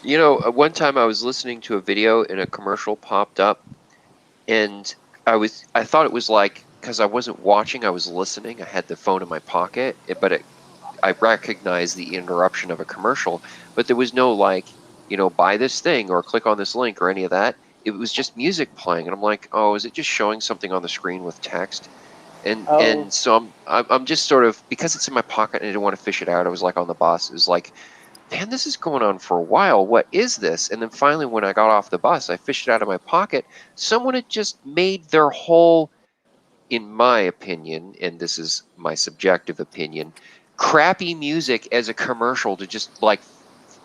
One time I was listening to a video and a commercial popped up, and I thought it was like, because I wasn't watching, I was listening. I had the phone in my pocket, but I recognized the interruption of a commercial, but there was no like, buy this thing or click on this link or any of that. It was just music playing, and I'm like, oh, is it just showing something on the screen with text? And Oh, and so I'm just sort of, because it's in my pocket and I didn't want to fish it out. I was like on the bus. It was like, man, this is going on for a while. What is this? And then finally, when I got off the bus, I fished it out of my pocket. Someone had just made their whole, in my opinion, and this is my subjective opinion, crappy music as a commercial to just like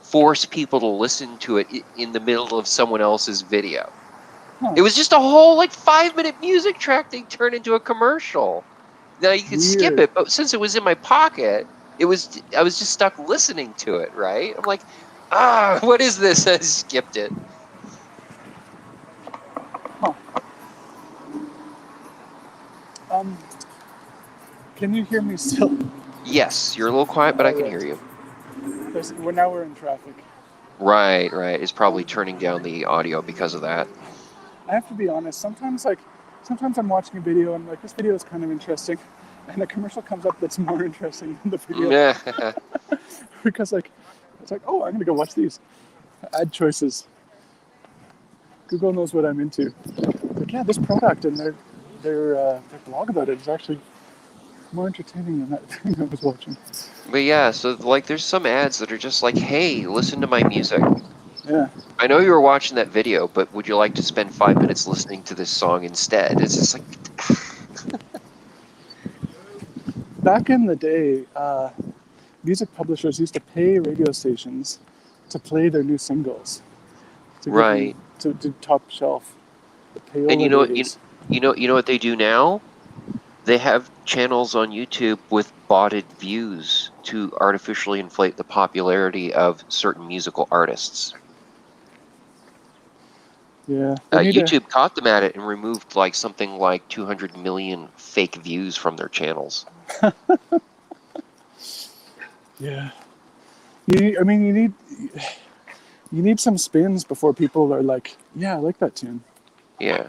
force people to listen to it in the middle of someone else's video. huh. It was just a whole like 5-minute music track they turned into a commercial. Now you could skip Weird. it, but since it was in my pocket, I was just stuck listening to it, right? I'm like, what is this? I skipped it. Huh. Can you hear me still? Yes, you're a little quiet, but I can hear you. Now we're in traffic. Right. It's probably turning down the audio because of that. I have to be honest. Sometimes I'm watching a video and like this video is kind of interesting, and a commercial comes up that's more interesting than the video because it's like, oh, I'm gonna go watch these ad choices. Google knows what I'm into. Like, yeah, this product and their blog about it is actually more entertaining than that thing I was watching. But yeah, so like there's some ads that are just like, hey, listen to my music. Yeah. I know you were watching that video, but would you like to spend 5 minutes listening to this song instead? It's just like, Back in the day, music publishers used to pay radio stations to play their new singles, to give right. them to top shelf. The And payola days. you know what they do now? They have channels on YouTube with botted views to artificially inflate the popularity of certain musical artists. Yeah. YouTube caught them at it and removed like something like 200 million fake views from their channels. Yeah. You need some spins before people are like, yeah, I like that tune. Yeah.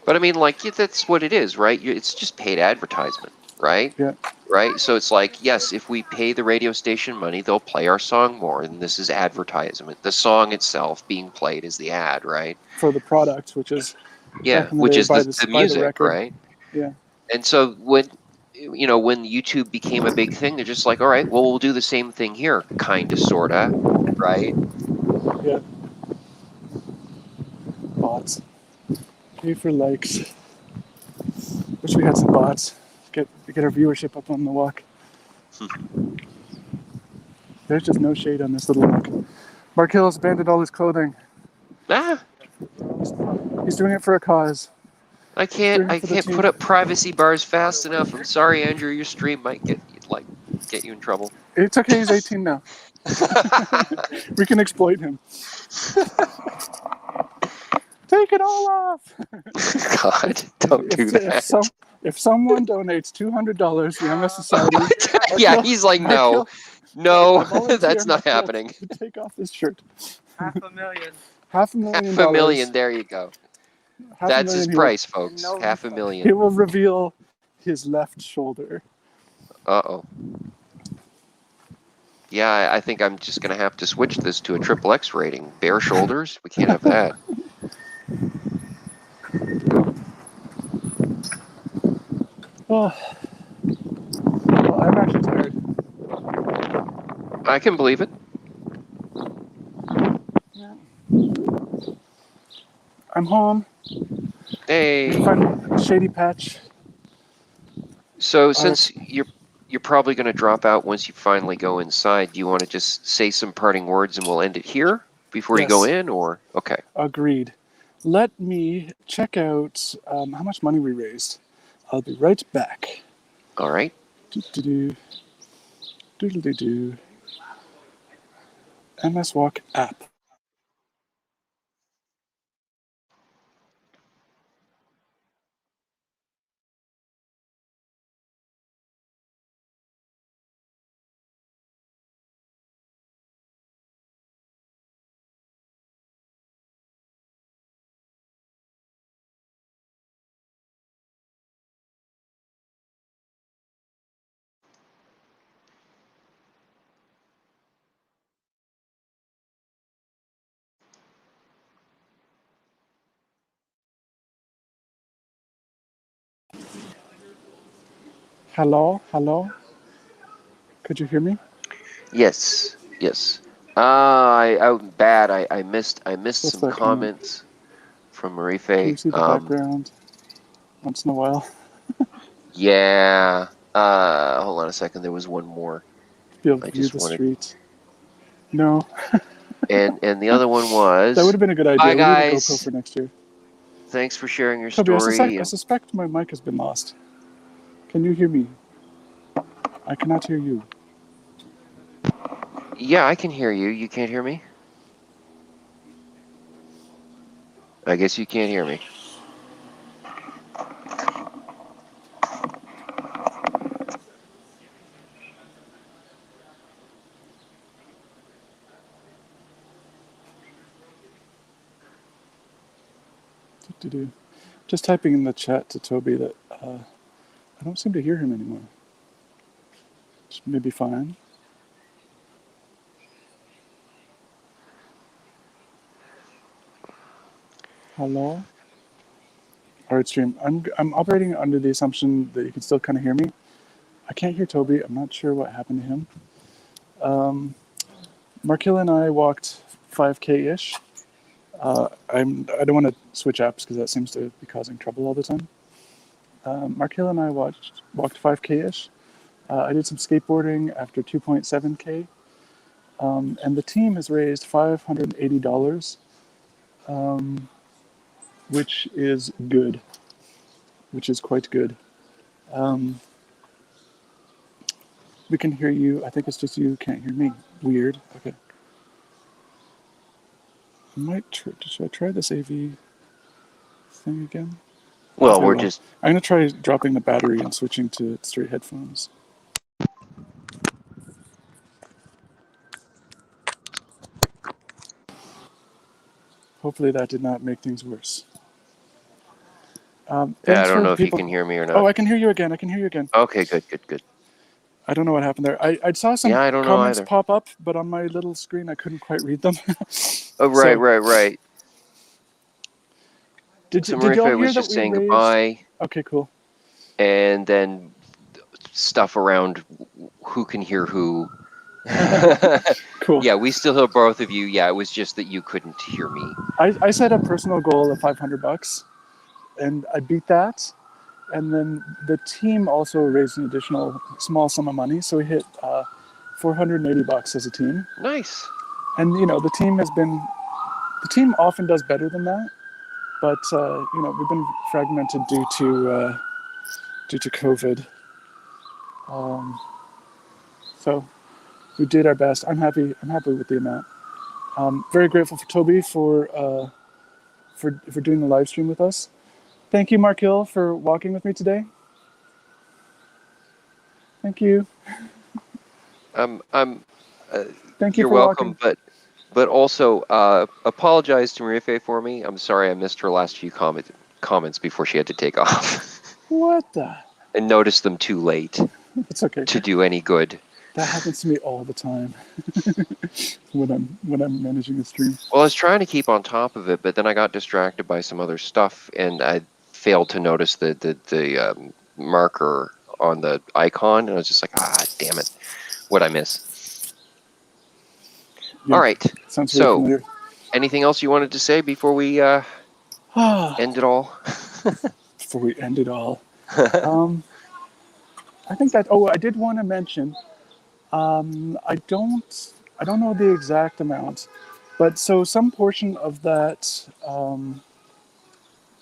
But I mean, like, that's what it is, right? It's just paid advertisement, right? Yeah. Right? So it's like, yes, if we pay the radio station money, they'll play our song more, and this is advertisement. The song itself being played is the ad, right? For the product, which is which is the music, right? Yeah. And so when YouTube became a big thing, they're just like, all right, well, we'll do the same thing here, kind of, sort of, right? Yeah. Bots. Pay for likes. Wish we had some bots. Get our viewership up on the walk. There's just no shade on this little walk. Mark Hill has abandoned all his clothing. He's doing it for a cause. I can't put up privacy bars fast enough. I'm sorry, Andrew, your stream might get you in trouble. It's okay, he's 18 now. We can exploit him. Take it all off. God, don't do that. If someone donates $200 to Young Society, yeah, he's like, no, that's not happening. Take off this shirt. $500,000. $500,000. There you go. That's his price, folks. $500,000. He will reveal his left shoulder. Uh-oh. Yeah, I think I'm just going to have to switch this to a XXX rating. Bare shoulders? We can't have that. Oh. Well, I'm actually tired. I can believe it. Yeah. I'm home. Hey. Find a shady patch. So since you're probably going to drop out once you finally go inside, do you want to just say some parting words and we'll end it here before you go in, or okay? Agreed. Let me check out how much money we raised. I'll be right back. All right. Doodle-doo-doo. MS Walk app. Hello, hello. Could you hear me? Yes, yes. I missed What's some that comment? comments from Can you Marife. see the background once in a while? Yeah. Hold on a second. There was one more. Be able to I view just the wanted, street. No, and the other one that would was, have been a good idea. "Hi We need a GoPro guys, for next year." thanks for sharing your Toby, story." I And suspect my mic has been lost. Can you hear me? I cannot hear you. yeah, I can hear you. You can't hear me? I guess you can't hear me. Do-do-do. Just typing in the chat to Toby that I don't seem to hear him anymore. Which may be fine. Hello? Alright, stream. I'm operating under the assumption that you can still kind of hear me. I can't hear Toby. I'm not sure what happened to him. Markilla and I walked 5K-ish. I don't want to switch apps because that seems to be causing trouble all the time. Markilla and I walked 5K-ish. I did some skateboarding after 2.7K. And the team has raised $580, which is good, which is quite good. We can hear you. I think it's just you can't hear me. Weird. Okay. Should I try this AV thing again? I guess Well, I we're will. just, I'm going to try dropping the battery and switching to straight headphones. Hopefully that did not make things worse. I Thanks don't for know if you people. can hear me or Oh, not. I can hear you again. I can hear you again. Okay, good, good, good. I don't know what happened there. I saw some Yeah, I don't know comments either. pop up, but on my little screen I couldn't quite read them. Oh, right, So right. So did y'all Marife hear was that just we saying raised? goodbye, Okay, cool. and then stuff around who can hear who. Cool. Yeah, we still hear both of you. Yeah, it was just that you couldn't hear me. I set a personal goal of $500, and I beat that. And then the team also raised an additional small sum of money, so we hit $480 as a team. Nice. And the team often does better than that, but we've been fragmented due to COVID. So we did our best. I'm happy with the amount. Very grateful for Toby for doing the live stream with us. Thank you, Mark Hill, for walking with me today. Thank you. I'm. Thank you You're for welcome, walking. but also apologize to Marife for me. I'm sorry I missed her last few comments before she had to take off, What the? and noticed them too late It's okay. to do any good. That happens to me all the time when I'm managing a stream. Well, I was trying to keep on top of it, but then I got distracted by some other stuff, and I failed to notice the marker on the icon, and I was just like, damn it, what'd I miss? All Yep. right, Sounds very so familiar. anything else you wanted to say before we end it all? Before we end it all, I think that. Oh, I did want to mention. I don't know the exact amount, but so some portion of that,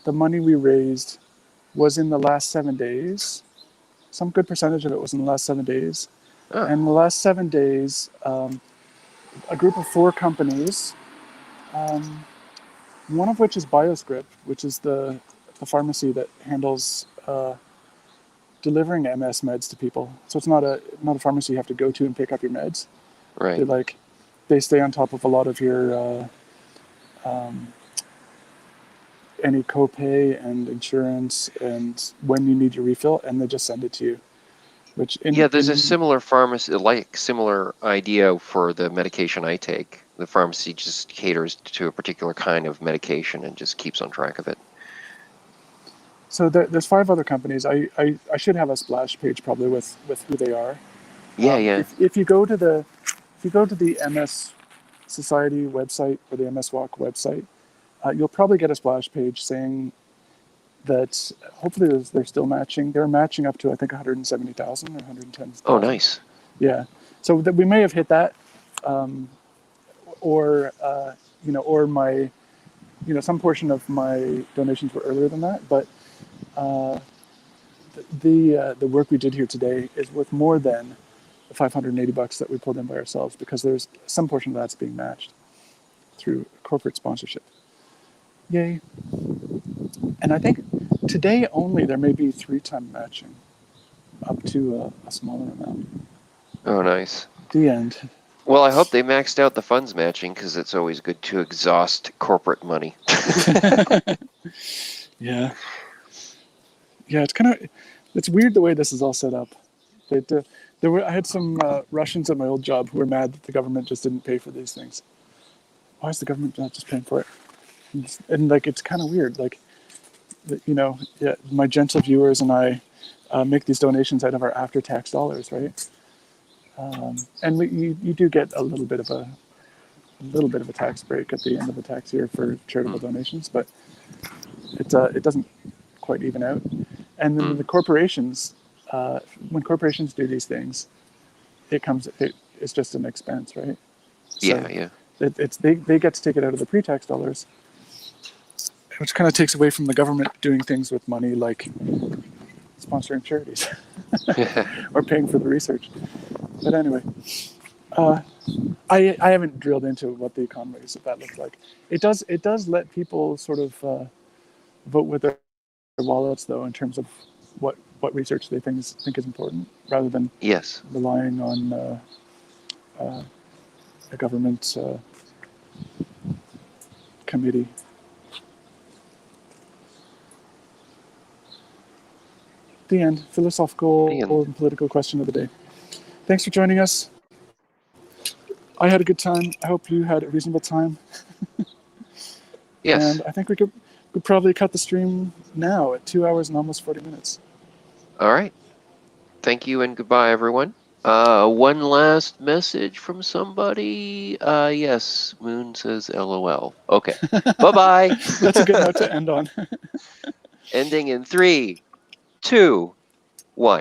the money we raised, was in the last 7 days. Some good percentage of it was in the last 7 days. Oh, And the last 7 days, a group of 4 companies, one of which is BioScript, which is the pharmacy that handles delivering MS meds to people. So it's not a pharmacy you have to go to and pick up your meds. right. They stay on top of a lot of your any copay and insurance and when you need your refill, and they just send it to you. Which Yeah, there's a similar pharmacy, similar idea for the medication I take. The pharmacy just caters to a particular kind of medication and just keeps on track of it. So there's 5 other companies. I should have a splash page probably with who they are. Yeah, yeah. If you go to the MS Society website or the MS Walk website, you'll probably get a splash page saying that hopefully they're still matching. They're matching up to I think 170,000 or 110,000. Oh, nice. Yeah. So that we may have hit that, or or my, some portion of my donations were earlier than that. But the work we did here today is worth more than the $580 that we pulled in by ourselves, because there's some portion of that's being matched through corporate sponsorship. Yay. And I think today only there may be 3-time matching up to a smaller amount. Oh, nice. The end. Well, I hope they maxed out the funds matching, because it's always good to exhaust corporate money. Yeah. Yeah, it's weird the way this is all set up. I had some Russians at my old job who were mad that the government just didn't pay for these things. Why is the government not just paying for it? And it's kind of weird. My gentle viewers and I make these donations out of our after-tax dollars, right? And you do get a little bit of a tax break at the end of the tax year for charitable donations, but it doesn't quite even out. And then the corporations, when corporations do these things, it's just an expense, right? Yeah, yeah. They get to take it out of the pre-tax dollars, which kind of takes away from the government doing things with money like sponsoring charities or paying for the research. But anyway, I haven't drilled into what the economies of that look like. It does let people sort of vote with their wallets, though, in terms of what research they think is important, rather than Yes. relying on a government committee. The end. Philosophical and political question of the day. Thanks for joining us. I had a good time. I hope you had a reasonable time. Yes. And I think we could probably cut the stream now at 2 hours and almost 40 minutes. All right. Thank you and goodbye, everyone. One last message from somebody. Yes, Moon says LOL. Okay. Bye-bye. That's a good note to end on. Ending in 3, 2, 1.